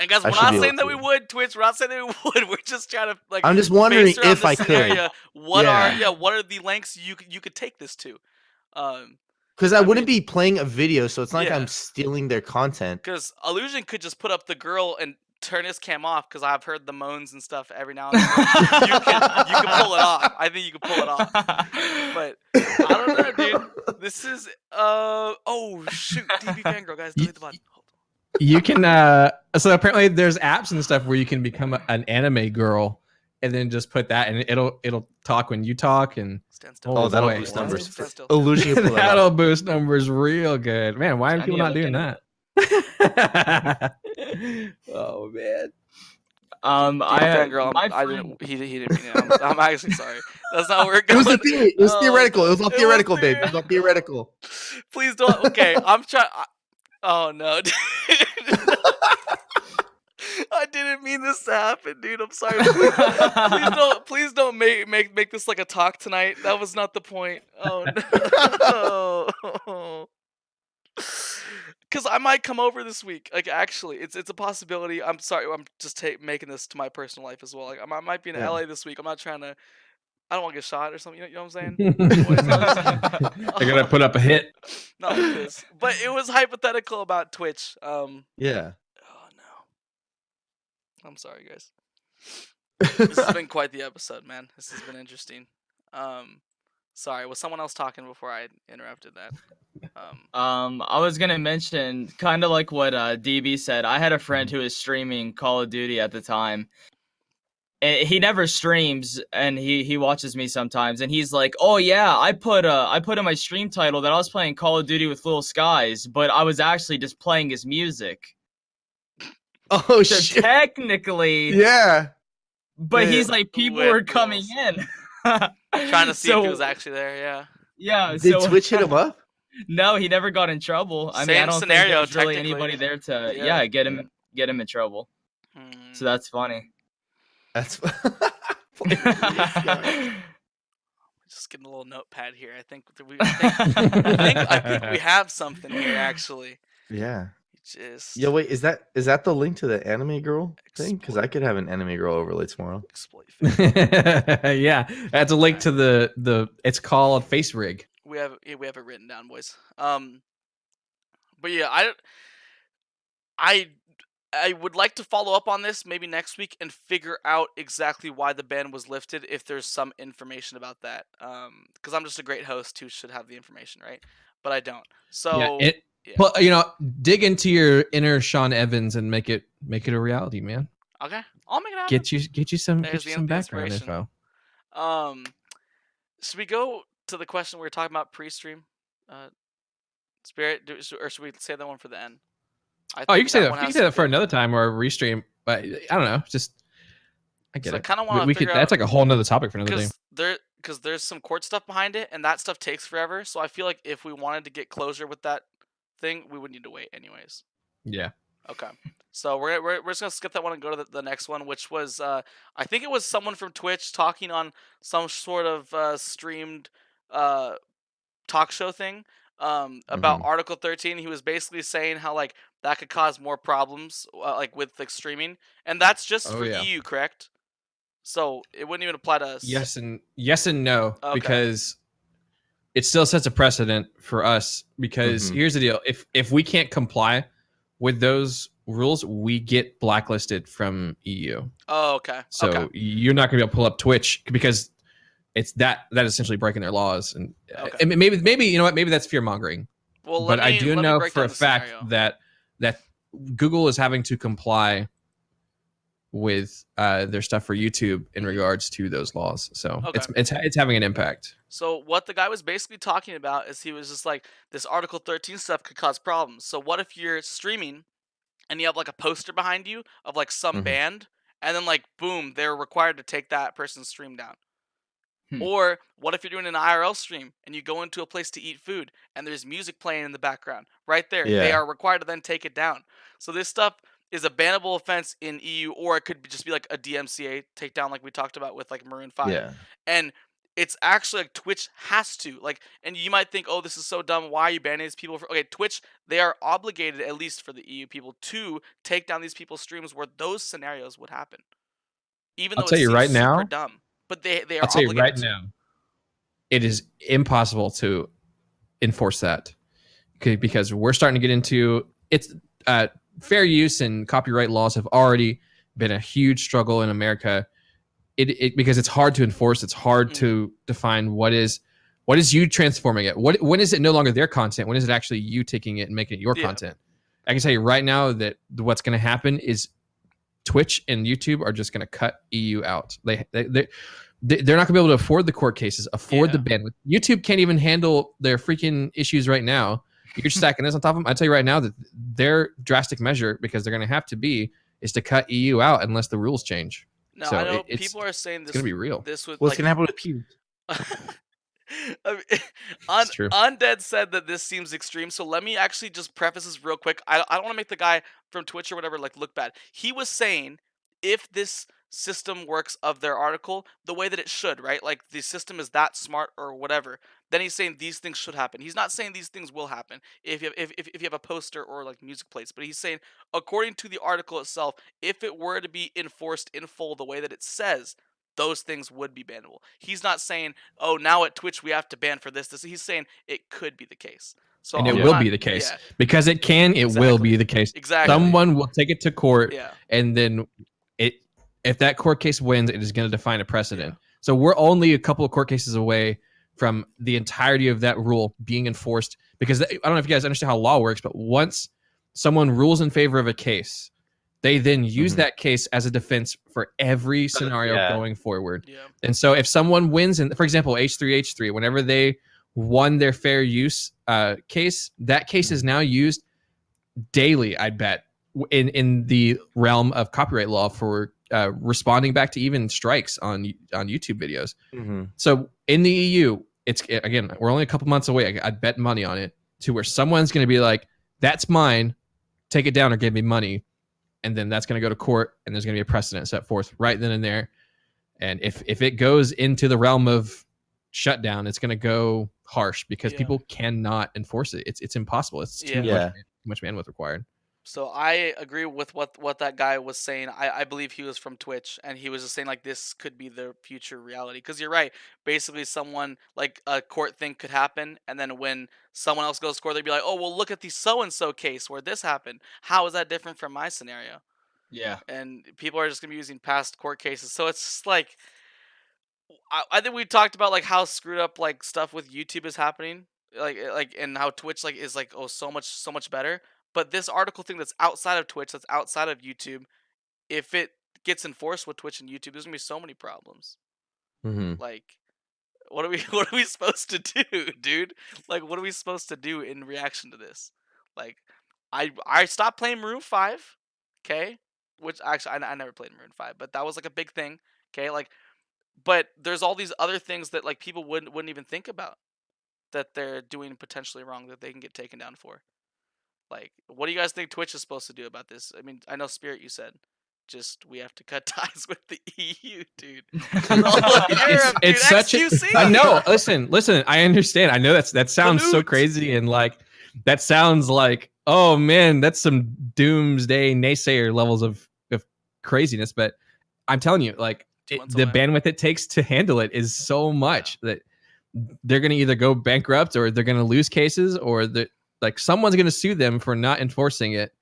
And guys, I we're should not be able saying that we to. would, Twitch. We're not saying that we would. We're just trying to like. I'm just wondering based around if this I could. scenario, what Yeah. are the lengths you could take this to? Because I I wouldn't mean- be playing a video, so it's not like Yeah. I'm stealing their content. Because Illusion could just put up the girl and turn his cam off. Because I've heard the moans and stuff every now and then. you can pull it off. I think you can pull it off. But I don't know, dude. This is oh shoot, DB fangirl, guys, delete the button. Hold on. You can so apparently there's apps and stuff where you can become an anime girl and then just put that and it'll talk when you talk and Stand still. Oh, that'll boy. boost What? numbers. Stand still. Illusion, pull that That'll up. boost numbers real good. Man, why are I people need to not look doing into that? Oh man. DB I fangirl, my I friend, didn't. He didn't mean it. I'm actually sorry. That's not where it It was goes. a theory. It was Oh, theoretical. It was all it was theoretical, babe. It was all theoretical. theoretical. Please don't. Okay, I'm trying. Oh no. I didn't mean this to happen, dude. I'm sorry. Please don't make this like a talk tonight. That was not the point. Oh no. Because I might come over this week. Like, actually, it's a possibility. I'm sorry. I'm just making this to my personal life as well. Like, I might be in Yeah. LA this week. I'm not trying to. I don't want to get shot or something. You know what I'm saying? I gotta put up a hit. Not like this. But it was hypothetical about Twitch. Yeah. Oh no. I'm sorry, guys. This has been quite the episode, man. This has been interesting. Sorry, was someone else talking before I interrupted that? I was gonna mention kind of like what DB said. I had a friend who was streaming Call of Duty at the time. He never streams, and he watches me sometimes, and he's like, "Oh yeah, I put in my stream title that I was playing Call of Duty with Little Skies, but I was actually just playing his music." Oh So shit. technically, Yeah. but Yeah. he's like, people With were coming Wills. in, Trying to see if he So- was actually there. Yeah. Yeah. Did Twitch hit him up? No, he never got in trouble. I mean, Same I don't scenario, think there's really technically. anybody there to Yeah. get him in trouble. Hmm. So that's funny. That's Just getting a little notepad here. I think I think we have something here actually. yeah. Just Yo, wait, is that the link to the anime girl thing? Because I could have an anime girl overlay tomorrow. exploit. Fake. Yeah, that's a link to the. It's called Face Rig. We have it written down, boys. But yeah, I would like to follow up on this maybe next week and figure out exactly why the ban was lifted if there's some information about that. Because I'm just a great host who should have the information, right? But I don't. So yeah. Well, dig into your inner Sean Evans and make it a reality, man. Okay, I'll make it happen. Get you some There's the background inspiration. info. Should we go to the question we were talking about pre-stream? Spirit, or should we save that one for the end? I Oh, you think can say that. one You can has say some that for good. another time or a restream. But I don't know. Just I get So I it. kind of We, want to we could. figure That's out like a whole nother topic for another day. because there's some court stuff behind it, and that stuff takes forever. So I feel like if we wanted to get closure with that thing, we would need to wait anyways. Yeah. Okay. So we're just gonna skip that one and go to the next one, which was I think it was someone from Twitch talking on some sort of streamed uh talk show thing about Article 13. He was basically saying how like that could cause more problems like with like streaming, and that's just Oh for yeah. EU, correct? So it wouldn't even apply to us. Yes and no, Okay. because it still sets a precedent for us. Because here's the deal: if we can't comply with those rules, we get blacklisted from EU. Oh, okay. So Okay. you're not going to be able to pull up Twitch because it's that is essentially breaking their laws. And Okay. and maybe you know what? Maybe that's fear mongering. Well, But I do let me know break for down a the fact scenario. that Google is having to comply with their stuff for YouTube in regards to those laws. So Okay. it's having an impact. So what the guy was basically talking about is he was just like this Article 13 stuff could cause problems. So what if you're streaming and you have like a poster behind you of like some band, and then like boom, they're required to take that person's stream down? Or what if you're doing an IRL stream and you go into a place to eat food and there's music playing in the background? Right there. They Yeah. are required to then take it down. So this stuff is a bannable offense in EU, or it could just be like a DMCA takedown like we talked about with like Maroon 5. Yeah. And it's actually like Twitch has to like, and you might think, oh, this is so dumb. Why are you banning these people? Okay, Twitch, they are obligated, at least for the EU people, to take down these people's streams where those scenarios would happen. Even I'll though it tell you seems right super now. dumb, but they I'll are tell you right obligated to. now. It is impossible to enforce that. Okay, because we're starting to get into it's fair use and copyright laws have already been a huge struggle in America. It because it's hard to enforce. It's hard to define what is you transforming it. When is it no longer their content? When is it actually you taking it and making it your content? I can tell you right now that what's going to happen is Twitch and YouTube are just going to cut EU out. They're not going to be able to afford the court cases, afford the bandwidth. YouTube can't even handle their freaking issues right now. You're stacking this on top of them. I tell you right now that their drastic measure, because they're going to have to be, is to cut EU out unless the rules change. No, so I know people are saying this it's going to be real. This would What's like gonna happen with Pew? I mean, It's true. Undead said that this seems extreme, so let me actually just preface this real quick. I don't want to make the guy from Twitch or whatever like look bad. He was saying if this system works of their article the way that it should, right? Like the system is that smart or whatever. Then he's saying these things should happen. He's not saying these things will happen if you have, if you have a poster or like music plates, but he's saying according to the article itself, if it were to be enforced in full the way that it says, those things would be bannable. He's not saying, "Oh, now at Twitch we have to ban for this." He's saying it could be the case. So And it I'm will not- be the case. Yeah, Because it can, it will Exactly. be the case. exactly. Someone will take it to court, Yeah. and then if that court case wins, it is going to define a precedent. So we're only a couple of court cases away from the entirety of that rule being enforced. Because I don't know if you guys understand how law works, but once someone rules in favor of a case, they then use that case as a defense for every scenario going forward. Yeah. And so if someone wins, for example, H3H3, whenever they won their fair use case, that case is now used daily, I bet, in the realm of copyright law for responding back to even strikes on YouTube videos. So in the EU, it's again, we're only a couple months away. I'd bet money on it to where someone's going to be like, "That's mine, take it down or give me money," and then that's going to go to court, and there's going to be a precedent set forth right then and there. And if it goes into the realm of shutdown, it's going to go harsh because people cannot enforce it. It's impossible. It's too much bandwidth required. So I agree with what that guy was saying. I believe he was from Twitch, and he was just saying like this could be the future reality. Because you're right. Basically, someone like a court thing could happen, and then when someone else goes to court, they'd be like, "Oh, well, look at the so and so case where this happened. How is that different from my scenario?" Yeah. And people are just gonna be using past court cases. So it's just like I think we talked about like how screwed up like stuff with YouTube is happening, like and how Twitch like is like so much better. But this article thing that's outside of Twitch, that's outside of YouTube, if it gets enforced with Twitch and YouTube, there's gonna be so many problems. Like what are we what are we supposed to do, dude? Like, what are we supposed to do in reaction to this? Like, I stopped playing Maroon 5, okay? Which actually I never played Maroon 5, but that was like a big thing, okay? Like, but there's all these other things that like people wouldn't even think about that they're doing potentially wrong that they can get taken down for. Like, what do you guys think Twitch is supposed to do about this? I mean, I know Spirit, you said just we have to cut ties with the EU, dude. Oh, Europe, dude. It's such a. XQC. I know. Listen. I understand. I know that sounds so Salute. crazy and like that sounds like, oh man, that's some doomsday naysayer levels of craziness. But I'm telling you, like the away. bandwidth it takes to handle it is so much that they're going to either go bankrupt or they're going to lose cases or like someone's going to sue them for not enforcing it.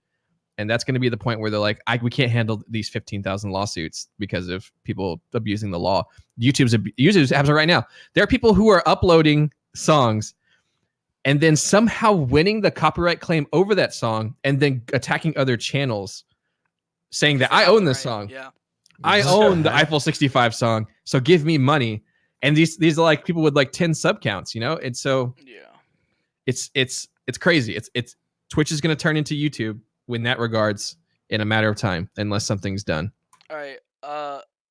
And that's going to be the point where they're like, we can't handle these 15,000 lawsuits because of people abusing the law. YouTube's happens right now. There are people who are uploading songs and then somehow winning the copyright claim over that song and then attacking other channels saying that I own this song. Yeah. I own the Eiffel 65 song, so give me money. And these are like people with like 10 sub counts, you know? And so it's crazy. It's Twitch is going to turn into YouTube in that regards in a matter of time unless something's done. All right.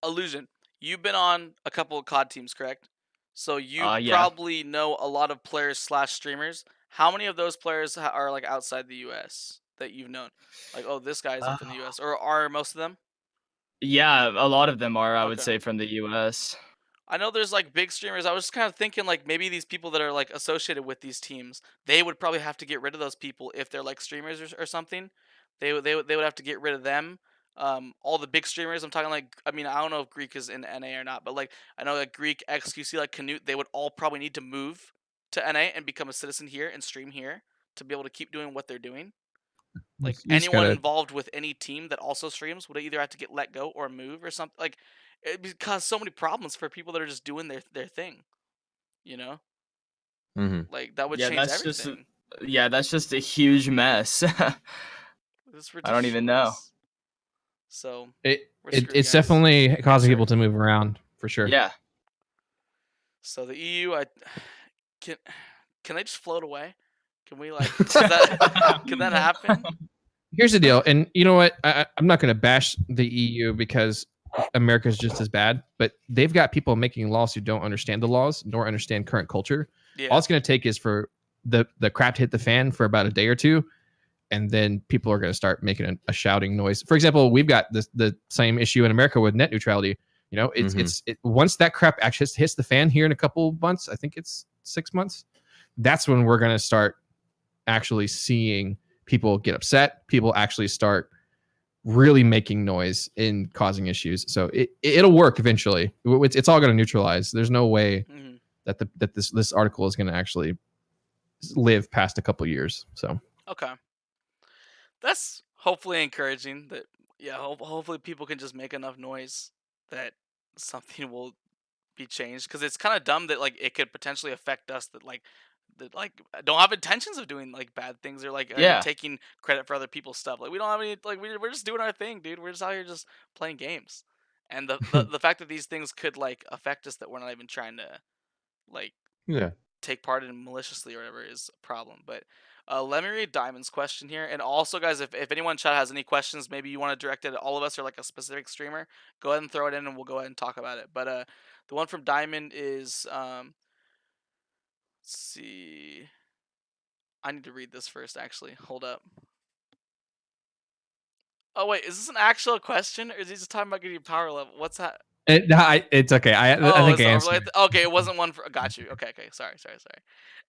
Illusion, you've been on a couple of COD teams, correct? So you probably know a lot of players / streamers. How many of those players are like outside the US that you've known? Like, oh, this guy's from the US, or are most of them? Yeah, a lot of them are, I would say, from the US. I know there's like big streamers. I was just kind of thinking like maybe these people that are like associated with these teams, they would probably have to get rid of those people if they're like streamers or something. They would have to get rid of them. All the big streamers. I'm talking like, I mean, I don't know if Greek is in NA or not, but like I know that Greek, XQC, like Canute, they would all probably need to move to NA and become a citizen here and stream here to be able to keep doing what they're doing. Like anyone involved with any team that also streams would either have to get let go or move or something. Like it cause so many problems for people that are just doing their thing. You know, like that would change everything. That's just a huge mess. I don't even know. So it's definitely causing people to move around for sure. Yeah. So the EU, can they just float away? Can we like can that happen? Here's the deal, and you know what? I'm not going to bash the EU because America's just as bad, but they've got people making laws who don't understand the laws nor understand current culture. Yeah. All it's going to take is for the crap to hit the fan for about a day or two, and then people are going to start making a shouting noise. For example, we've got the same issue in America with net neutrality. You know, it's once that crap actually hits the fan here in a couple months, I think it's 6 months, that's when we're going to start actually seeing people get upset. People actually start really making noise and causing issues. So it'll work eventually. It's all going to neutralize. There's no way that this article is going to actually live past a couple years. So okay, that's hopefully encouraging. That hopefully people can just make enough noise that something will be changed. Because it's kind of dumb that like it could potentially affect us. That like don't have intentions of doing like bad things or like taking credit for other people's stuff. Like we don't have any like we're just doing our thing, dude. We're just out here just playing games. And the fact that these things could like affect us that we're not even trying to like take part in maliciously or whatever is a problem. But let me read Diamond's question here. And also guys, if anyone in chat has any questions, maybe you want to direct it at all of us or like a specific streamer, go ahead and throw it in and we'll go ahead and talk about it. But the one from Diamond is let's see. I need to read this first, actually. Hold up. Oh, wait. Is this an actual question? Or is he just talking about getting power level? What's that? It's okay. I think I answered. Okay, it wasn't one for... Got you. Okay. Sorry.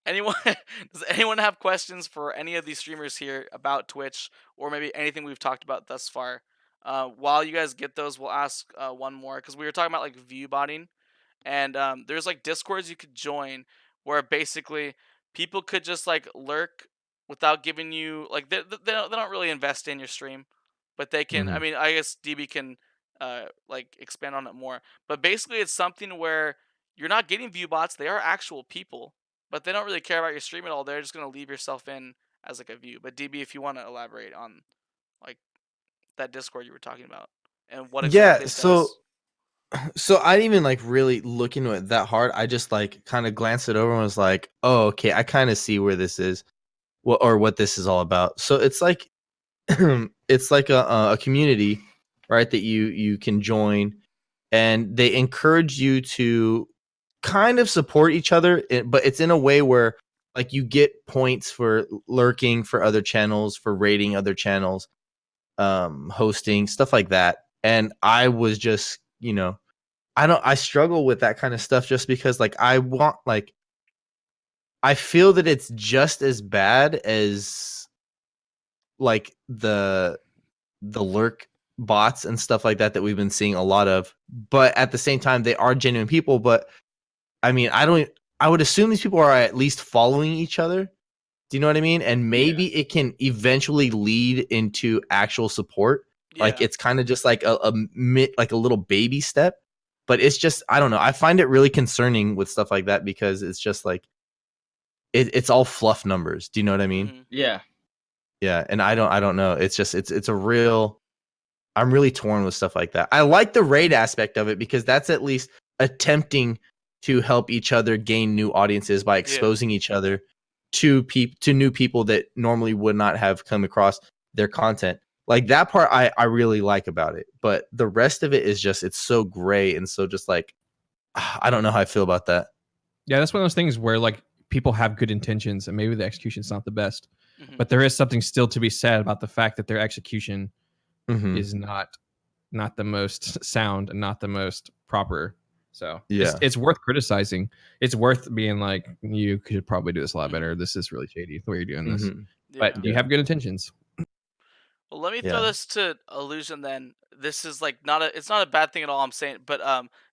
Anyone... Does anyone have questions for any of these streamers here about Twitch? Or maybe anything we've talked about thus far? While you guys get those, we'll ask one more. Because we were talking about, like, view botting. And there's, like, Discords you could join where basically... people could just like lurk without giving you like they don't really invest in your stream, but they can. I mean, I guess DB can like expand on it more. But basically, it's something where you're not getting view bots. They are actual people, but they don't really care about your stream at all. They're just gonna leave yourself in as like a view. But DB, if you want to elaborate on like that Discord you were talking about and what exactly it does. So I didn't even like really look into it that hard. I just like kind of glanced it over and was like, oh, okay, I kind of see where this is, or what this is all about. So it's like it's like a community, right? That you can join, and they encourage you to kind of support each other, but it's in a way where like you get points for lurking for other channels, for rating other channels, hosting stuff like that. And I was just, I struggle with that kind of stuff just because like I feel that it's just as bad as like the lurk bots and stuff like that we've been seeing a lot of. But at the same time, they are genuine people. But I mean, I would assume these people are at least following each other. Do you know what I mean? And maybe it can eventually lead into actual support. Like Yeah. it's kind of just like like a little baby step. But it's just, I don't know. I find it really concerning with stuff like that because it's just like it's all fluff numbers. Do you know what I mean? Mhm. Yeah. Yeah, and I don't know. It's just it's a real. I'm really torn with stuff like that. I like the raid aspect of it because that's at least attempting to help each other gain new audiences by exposing each other to new people that normally would not have come across their content. Like that part I really like about it. But the rest of it is just it's so gray and so just like I don't know how I feel about that. Yeah, that's one of those things where like people have good intentions and maybe the execution's not the best, Mhm. but there is something still to be said about the fact that their execution Mhm. is not the most sound and not the most proper. So Yeah. it's worth criticizing. It's worth being like, you could probably do this a lot better. Mhm. This is really shady the way you're doing this. Mhm. But Yeah. you have good intentions. Well, let me throw Yeah. this to Illusion then. This is like it's not a bad thing at all, I'm saying, but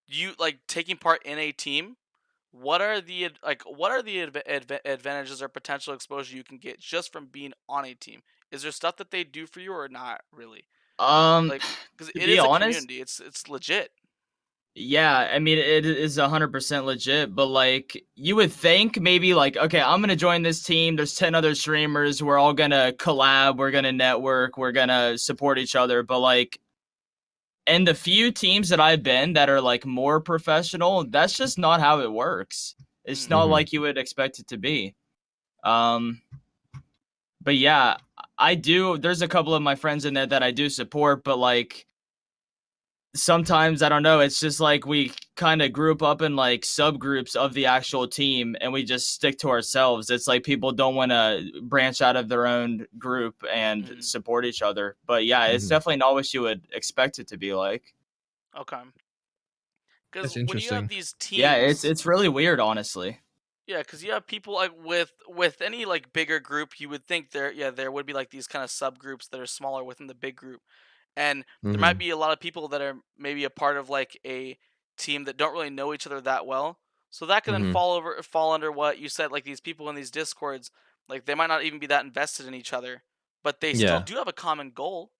you like taking part in a team. What are the advantages or potential exposure you can get just from being on a team? Is there stuff that they do for you or not really? Um, Like, because to it be is a honest, community. It's legit. yeah, I mean it is 100% legit, but like you would think maybe like, okay, I'm gonna join this team. There's 10 other streamers. We're all gonna collab. We're gonna network. We're gonna support each other. But like, in the few teams that I've been that are like more professional, that's just not how it works. It's not Mhm. like you would expect it to be. Um, but yeah, I do. There's a couple of my friends in there that I do support, but like sometimes I don't know, it's just like we kind of group up in like subgroups of the actual team and we just stick to ourselves. It's like people don't want to branch out of their own group and Mhm. support each other. But yeah, it's Mhm. definitely not what you would expect it to be like. Okay. Because That's when you have interesting. these Yeah, it's teams, it's really weird, honestly. yeah, because you have people like with any like bigger group, you would think there would be like these kind of subgroups that are smaller within the big group. And there might Mhm. be a lot of people that are maybe a part of like a team that don't really know each other that well. So that can then Mhm. fall under what you said, like these people in these discords, like they might not even be that invested in each other, but they still Yeah. do have a common goal.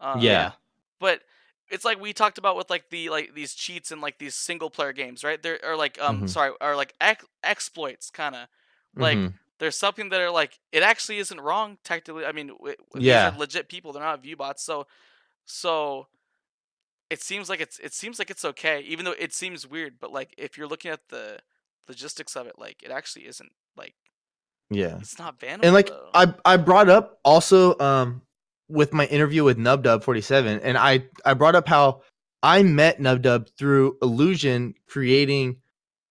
Yeah. Yeah. But it's like we talked about with like these cheats and like these single player games, right? There are like Mhm. sorry, are like exploits kind of like Mhm. there's something that are like it actually isn't wrong technically. I mean, these are Yeah. legit people; they're not view bots. So it seems like it's okay, even though it seems weird. But like if you're looking at the logistics of it, like it actually isn't like Yeah. it's not And bannable like though. I brought up also with my interview with Nubdub 47, and I brought up how I met Nubdub through Illusion creating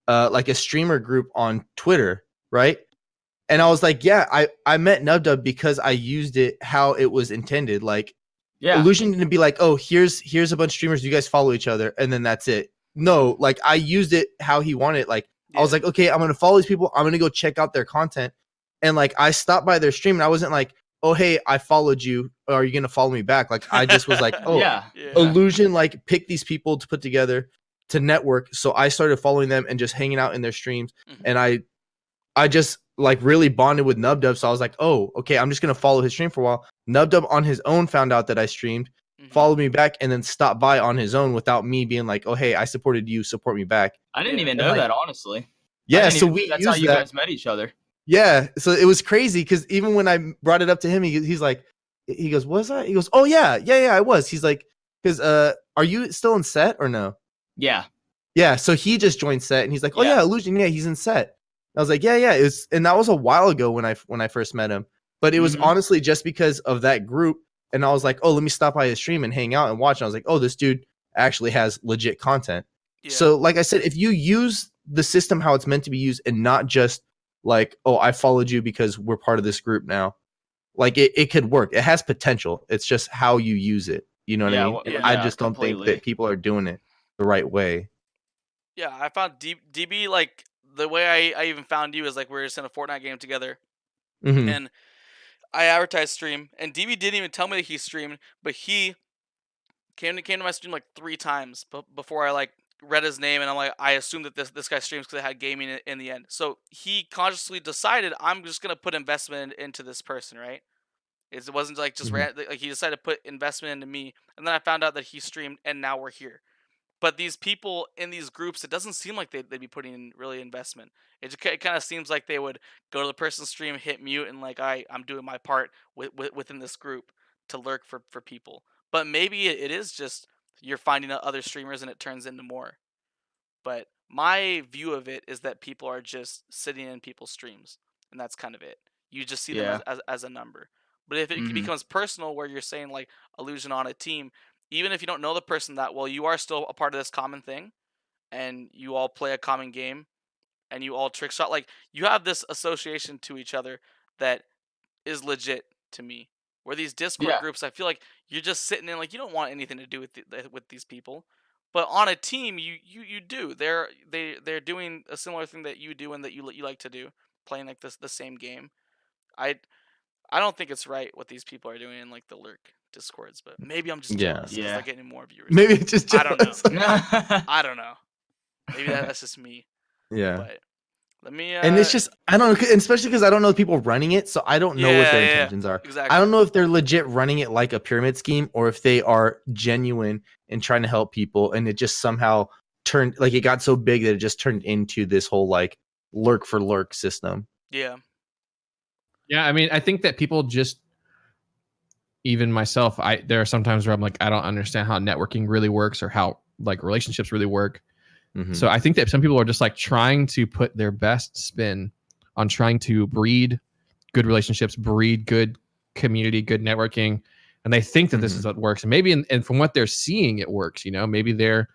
like a streamer group on Twitter, right? And I was like, yeah, I met Nubdub because I used it how it was intended. Like Yeah. Illusion didn't be like, oh, here's a bunch of streamers, you guys follow each other, and then that's it. No, like I used it how he wanted. Like I was Yeah. like, okay, I'm gonna follow these people, I'm gonna go check out their content. And like I stopped by their stream and I wasn't like, oh hey, I followed you. Are you gonna follow me back? Like I just was like, oh, Yeah. Yeah. Yeah. Illusion like picked these people to put together to network. So I started following them and just hanging out in their streams. Mhm. And I just like really bonded with Nubdub. So I was like, oh, okay, I'm just gonna follow his stream for a while. Nubdub on his own found out that I streamed, Mhm. followed me back, and then stopped by on his own without me being like, oh hey, I supported you, support me back. I didn't Yeah. even And know like, that, honestly. I yeah, didn't so even we know that's how used you that. guys met each other. Yeah, so it was crazy because even when I brought it up to him, he's like, he goes, was I? He goes, oh yeah, I was. He's like, because are you still in set or no? Yeah. Yeah, so he just joined set and he's like, "Oh Yeah. yeah, Illusion, yeah, he's in set." I was like, "Yeah, yeah." It's and that was a while ago when I first met him. But it was Mhm. honestly just because of that group, and I was like, "Oh, let me stop by his stream and hang out and watch." And I was like, "Oh, this dude actually has legit content." Yeah. So, like I said, if you use the system how it's meant to be used and not just like, "Oh, I followed you because we're part of this group now." Like it could work. It has potential. It's just how you use it. You know what I Yeah. mean? And I Yeah. just don't think Completely. that people are doing it the right way. Yeah, I found DB like the way I even found you is like we were just in a Fortnite game together, Hmm. and I advertised stream, and DB didn't even tell me that he streamed, but he came to my stream like 3 times before I like read his name, and I'm like I assumed that this guy streams because it had gaming in the end. So he consciously decided I'm just gonna put investment into this person, right? It wasn't like just Hmm. like he decided to put investment into me, and then I found out that he streamed, and now we're here. But these people in these groups, it doesn't seem like they'd be putting in really investment. It kind of seems like they would go to the person's stream, hit mute, and like I'm doing my part within this group to lurk for people. But maybe it is just you're finding out other streamers and it turns into more. But my view of it is that people are just sitting in people's streams, and that's kind of it. You just see them Yeah. as a number. But if it Mhm. becomes personal, where you're saying like illusion on a team, even if you don't know the person that well, you are still a part of this common thing, and you all play a common game, and you all trick shot. Like you have this association to each other that is legit to me. Where these Discord Yeah. groups, I feel like you're just sitting in like you don't want anything to do with these people, but on a team you do. They're doing a similar thing that you do and that you like to do, playing like the same game. I I don't think it's right what these people are doing in like the lurk discords, but maybe I'm just Yeah. jealous because they're Yeah. getting more viewers than Maybe me. it's just I don't know. jealous. I don't know. Maybe that's just me. Yeah. But let me And it's just I don't know, and especially because I don't know the people running it, so I don't know what their yeah, intentions are. I exactly. don't know if they're legit running it like a pyramid scheme or if they are genuine and trying to help people, and it just somehow turned like it got so big that it just turned into this whole like lurk for lurk system. Yeah. Yeah, I mean, I think that people just, even myself, there are sometimes where I'm like, I don't understand how networking really works or how like relationships really work. Mhm. So I think that some people are just like trying to put their best spin on trying to breed good relationships, breed good community, good networking, and they think that this is what works. And maybe, and from what they're seeing, it works. You know, maybe they're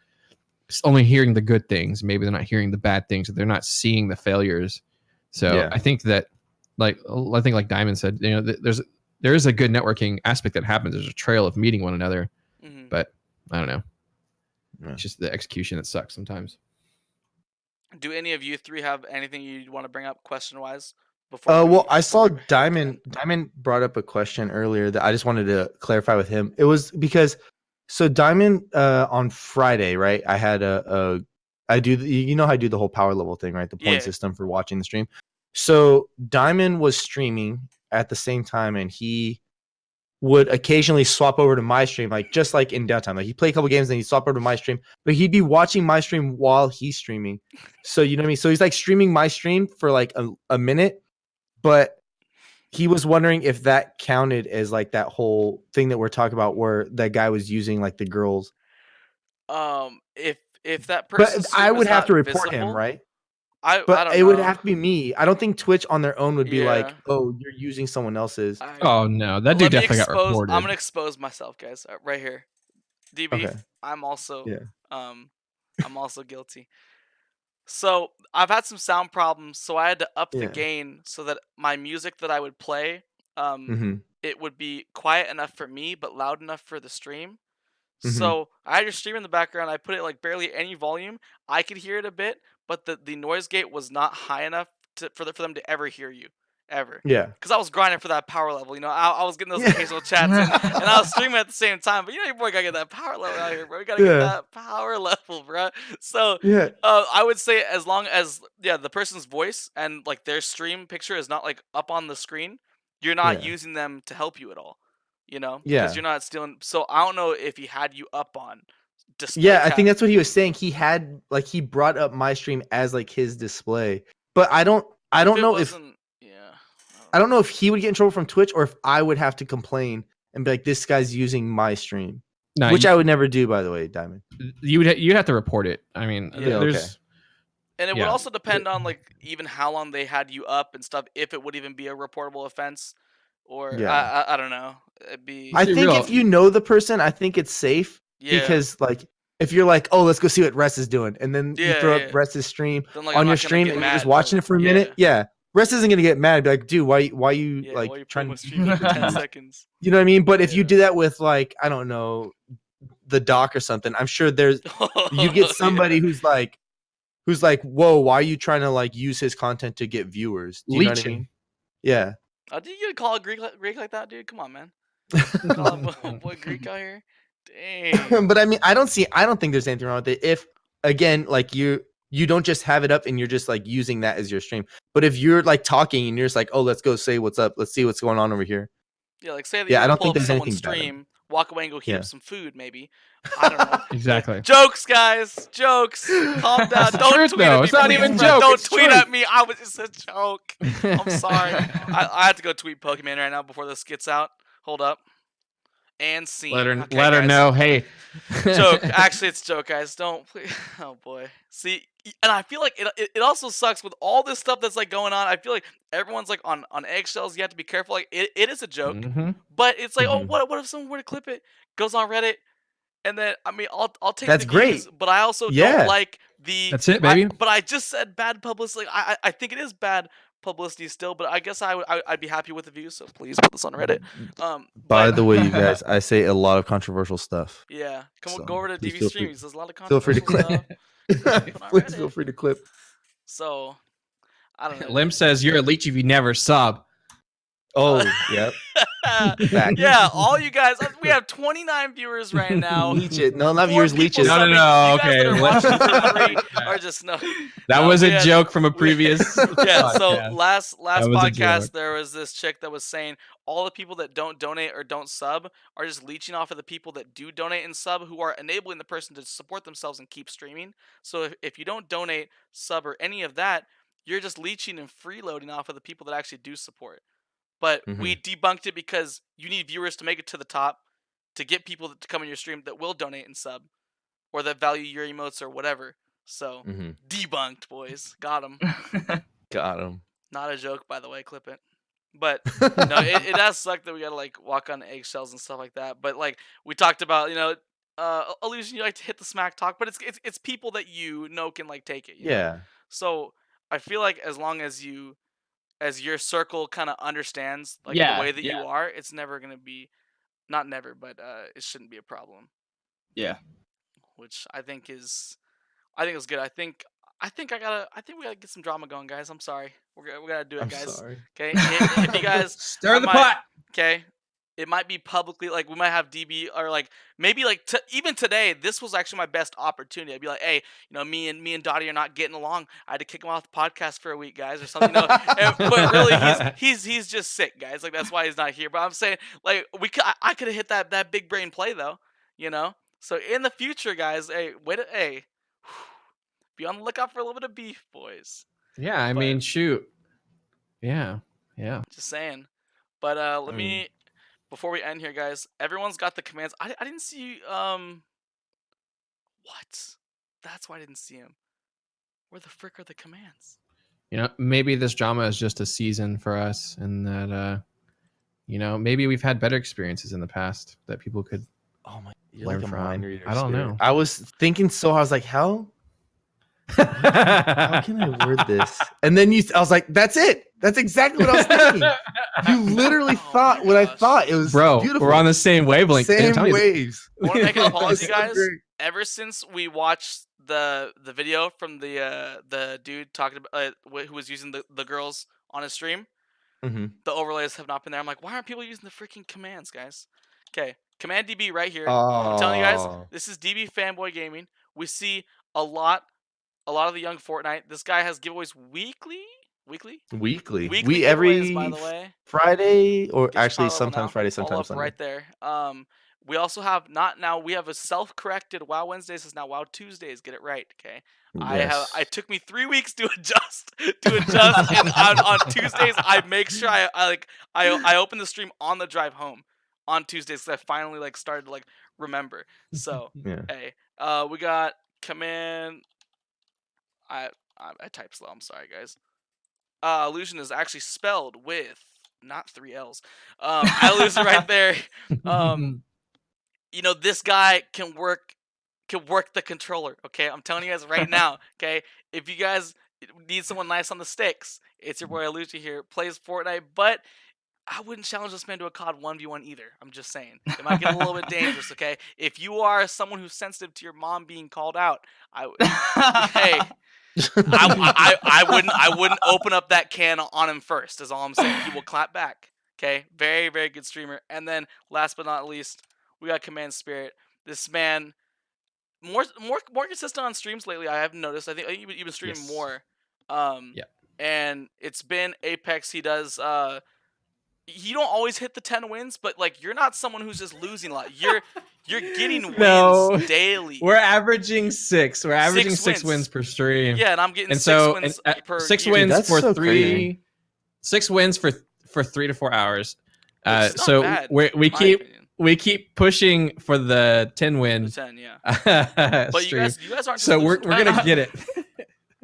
only hearing the good things. Maybe they're not hearing the bad things. They're not seeing the failures. So Yeah. I think that, like I think, like Diamond said, you know, there is a good networking aspect that happens. There's a trail of meeting one another, Hmm. but I don't know. Yeah. It's just the execution that sucks sometimes. Do any of you three have anything you want to bring up question wise before Well, I before saw we head to the Diamond. end? Diamond brought up a question earlier that I just wanted to clarify with him. It was because so Diamond on Friday, right? I had I do you know how I do the whole power level thing, right? The point Yeah. system for watching the stream. So Diamond was streaming at the same time, and he would occasionally swap over to my stream, like just like in downtime. Like he'd play a couple games, then he'd swap over to my stream, but he'd be watching my stream while he's streaming. So you know what I mean? So he's like streaming my stream for like a minute, but he was wondering if that counted as like that whole thing that we're talking about where that guy was using like the girls. If that But person's I stream would is have not to report him, visible, right? I But don't it would know. have to be me. I don't think Twitch on their own would be like, Yeah. "Oh, you're using someone else's." I Oh no, that dude let me definitely got expose. I'm reported. gonna expose myself, guys, right here. DB, Okay. I'm also Yeah. um I'm also guilty. So I've had some sound problems, so I had to up the Yeah. gain so that my music that I would play, um, Mhm. it would be quiet enough for me but loud enough for the stream. Mhm. So I had your stream in the background. I put it like barely any volume. I could hear it a bit, but the noise gate was not high enough for them to ever hear you, ever. Yeah. Because I was grinding for that power level. You know, I was getting those Yeah. occasional chats in, and I was streaming at the same time. But you know, your boy gotta get that power level out here, bro. We gotta get Yeah. that power level, bro. So Yeah. I would say as long as the person's voice and like their stream picture is not like up on the screen, you're not Yeah. using them to help you at all. You know, because Yeah. you're not stealing. So I don't know if he had you up on display Yeah, I think cap. that's what he was saying. He had like he brought up my stream as like his display. But I If don't it know if wasn't, yeah, I don't know if he would get in trouble from Twitch or if I would have to complain and be like, this guy's using my stream. No, which I would never do, by the way, Diamond. you'd have to report it. I mean, Yeah, there's And it would Yeah. also depend on like even how long they had you up and stuff. If it would even be a reportable offense, or Yeah. I don't know. It'd be I Be think real. if you know the person, I think it's safe yeah, because like if you're like, oh, let's go see what Rest is doing, and then you Yeah, throw yeah. up Rest's stream then like I'm on your not gonna stream get and you're mad, just watching but it for a minute, yeah, Rest isn't gonna get mad. Be like, dude, why you yeah. like While you're playing trying my to, stream for 10 seconds. you know what I mean? But if you Yeah. do that with like, I don't know, the doc or something, I'm sure there's you get somebody Yeah. who's like, whoa, why are you trying to like use his content to get viewers? Do you know what I Leeching. mean? Yeah. Did you call a Greek like that, dude? Come on, man. Call him boy Greek out here. Dang. But I mean, I don't think there's anything wrong with it. If again, like you don't just have it up and you're just like using that as your stream. But if you're like talking and you're just like, oh, let's go say what's up. Let's see what's going on over here. Yeah, like say that Yeah, you I were to don't pull think up there's someone's anything bad. stream, walk away and go heat Yeah. up some food, maybe. I don't know. Exactly. Jokes, guys. Jokes. Calm down. That's the Don't truth, tweet though. at me. It's not please, even bro. joke, Don't it's tweet truth. at me. It's a joke. I'm sorry. I have to go tweet Pokemon right now before this gets out. Hold up. And scene. let her Okay, let her guys. know. Hey, Joke. Actually, it's joke, guys. Don't. Oh boy. See, and I feel like it also sucks with all this stuff that's like going on. I feel like everyone's like on eggshells. You have to be careful. Like it is a joke, Mhm. but it's like, oh, Mhm. what if someone were to clip it, goes on Reddit, and then I mean, I'll take That's the views, great. but I also Yeah. don't like the. That's it, baby. But I just said bad publicity. Like, I think it is bad publicity still, but I guess I'd be happy with the views. So please put this on Reddit. By But the way, you guys, I say a lot of controversial stuff. yeah, So, go over to please DV feel stream. free- There's a lot of Feel free to controversial clip. stuff. Put on Please feel Reddit. free to clip. So I don't know. Lim says you're a leech if you never sub. Oh, yep. Fact. Yeah, all you guys. We have 29 viewers right now. Leech it. No, not 4 viewers, people leeches. No, subbing. no, You guys that okay. are watching for free are just no. That No, was we a had- joke from a we- previous. Yeah. So podcast. last That was a podcast joke. there was this chick that was saying all the people that don't donate or don't sub are just leeching off of the people that do donate and sub, who are enabling the person to support themselves and keep streaming. So if you don't donate, sub, or any of that, you're just leeching and freeloading off of the people that actually do support. But we debunked it because you need viewers to make it to the top to get people to come in your stream that will donate and sub or that value your emotes or whatever. So debunked, boys. Got them. Got him. Not a joke, by the way. Clip it. But no, it does suck that we gotta like walk on eggshells and stuff like that. But like we talked about, Illusion, you like to hit the smack talk, but it's people that you know can like take it. you know? Yeah. So I feel like as long as your circle kind of understands like Yeah, the way that yeah. you are, it's never gonna be, not never, but it shouldn't be a problem. Yeah. Which I think is good. I think we gotta get some drama going, guys. I'm sorry, we gotta do it, I'm guys. sorry. Okay, if you guys Stir the pot. Okay, it might be publicly, like we might have DB, or like maybe like even today, this was actually my best opportunity. I'd be like, hey, me and Dottie are not getting along. I had to kick him off the podcast for a week, guys, or something. But really, he's just sick, guys. Like that's why he's not here. But I'm saying, like I could have hit that big brain play though, So in the future, guys, hey, be on the lookout for a little bit of beef, boys. Yeah, I mean, shoot. Yeah. Just saying. But let me, before we end here, guys, everyone's got the commands. I didn't see what? That's why I didn't see him. Where the frick are the commands? Maybe this drama is just a season for us, and that maybe we've had better experiences in the past that people could. Oh my! You're Learn like a from. mind reader. I don't Spirit. know. I was thinking so. I was like, how can I word this? And then I was like, that's it. That's exactly what I was thinking. You literally Oh thought my what I gosh. thought. It was Bro, beautiful. we're on the same wavelength. Same I'm telling you, waves. I want to make an apology, So guys. great. Ever since we watched the video from the dude talking about who was using the girls on his stream, Mhm. the overlays have not been there. I'm like, why aren't people using the freaking commands, guys? Okay, Command DB right here. I'm telling you guys, Oh. this is DB Fanboy Gaming. We see a lot of the young Fortnite. This guy has giveaways weekly. Weekly. Weekly We giveaways, every by the way. Friday, or Get your actually power level now. sometimes Friday, All sometimes up Sunday. right there. We also have we have a self-corrected WoW Wednesdays is now WoW Tuesdays. Get it right, okay? Yes. It took me 3 weeks to adjust, and on Tuesdays I make sure I open the stream on the drive home. on Tuesdays. 'Cause I finally like started to like remember. So Yeah. hey, we got command. I I type slow. I'm sorry, guys. Illusion is actually spelled with not 3 L's. I lose it right there. You know, this guy can work the controller. Okay, I'm telling you guys right now. Okay, if you guys need someone nice on the sticks, it's your boy Illusion here. Plays Fortnite, but I wouldn't challenge this man to a COD 1v1 either. I'm just saying. It might get a little bit dangerous, okay? If you are someone who's sensitive to your mom being called out, hey, I wouldn't open up that can on him first, is all I'm saying. He will clap back. Okay? Very, very good streamer. And then last but not least, we got Command Spirit. This man more consistent on streams lately, I have noticed. I think you've been streaming Yes. more. Yeah. And it's been Apex. He does you don't always hit the 10 wins, but like you're not someone who's just losing a lot. You're getting wins No. daily. We're averaging 6. We're averaging 6 wins per stream. Yeah, and I'm getting And 6 so wins per 6 year. wins that's for so 3 crazy. 6 wins for 3 to 4 hours. Which is not So bad, we in my keep opinion. we keep pushing for the 10 The win 10, yeah. But stream. you guys aren't just So we're losing gonna get it.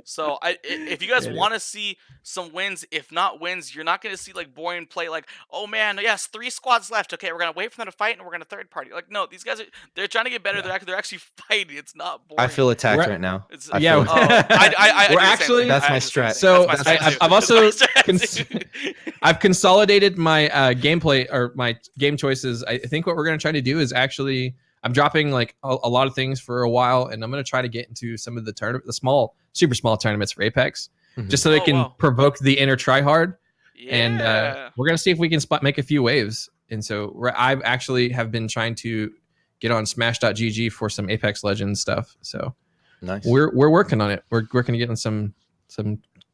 So if you guys Yeah, want to see some wins, if not wins, you're not going to see like boring play like, oh man, yes, 3 squads left. Okay, we're going to wait for them to fight and we're going to third party. Like, no, these guys they're trying to get better. Yeah. They're actually fighting. It's not boring. I feel attacked We're- right now. It's, I yeah, feel we're- attacked. I We're do the same actually- thing. That's I my do the same strat. thing. So That's my strat too. I've also That's my strat too. I've consolidated my gameplay or my game choices. I think what we're gonna try to do is actually I'm dropping like a lot of things for a while, and I'm gonna try to get into some of the super small tournaments for Apex, Mhm. just so they Oh, can wow. provoke the inner tryhard. Yeah. And we're gonna see if we can make a few waves. And so I've actually have been trying to get on Smash.gg for some Apex Legends stuff. So Nice. we're working on it. We're working to get in some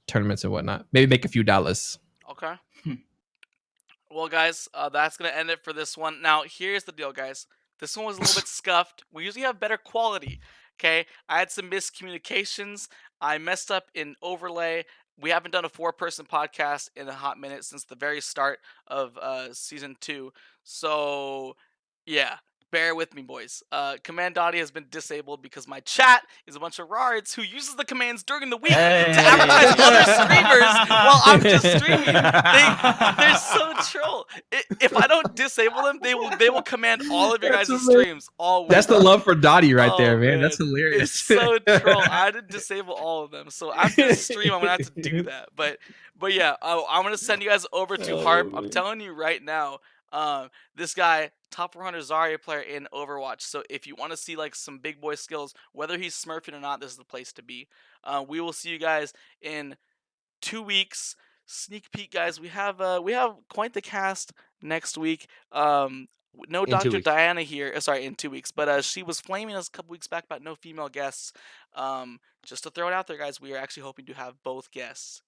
tournaments and whatnot. Maybe make a few dollars. Okay. Well, guys, that's going to end it for this one. Now, here's the deal, guys. This one was a little bit scuffed. We usually have better quality, okay? I had some miscommunications. I messed up in overlay. We haven't done a 4-person podcast in a hot minute since the very start of Season 2. So, yeah. Bear with me, boys. Command audio has been disabled because my chat is a bunch of rards who uses the commands during the week to advertise other streamers while I'm just streaming. They're so troll. If I don't disable them, they will command all of your guys' That's streams all week. That's the love for Dottie right Oh, there, man. That's man. hilarious. It's so troll. I had to disable all of them. So after this stream, I'm gonna have to do that. But yeah, I'm gonna send you guys over to Harp. I'm telling you right now, this guy, top 400 Zarya player in Overwatch. So if you want to see like some big boy skills, whether he's smurfing or not, this is the place to be. We will see you guys in 2 weeks. Sneak peek, guys. We have quite the cast next week. No In 2 Dr. weeks. Diana here. Sorry, in 2 weeks. But she was flaming us a couple weeks back about no female guests. Just to throw it out there, guys, we are actually hoping to have both guests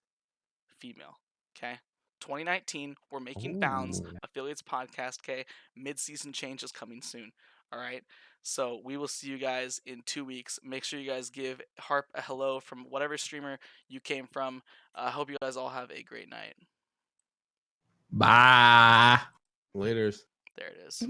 female. Okay. 2019, we're making Bounds Ooh. Affiliates Podcast. Okay, mid-season change is coming soon. All right. So we will see you guys in 2 weeks. Make sure you guys give Harp a hello from whatever streamer you came from. I hope you guys all have a great night. Bye. Laters. There it is.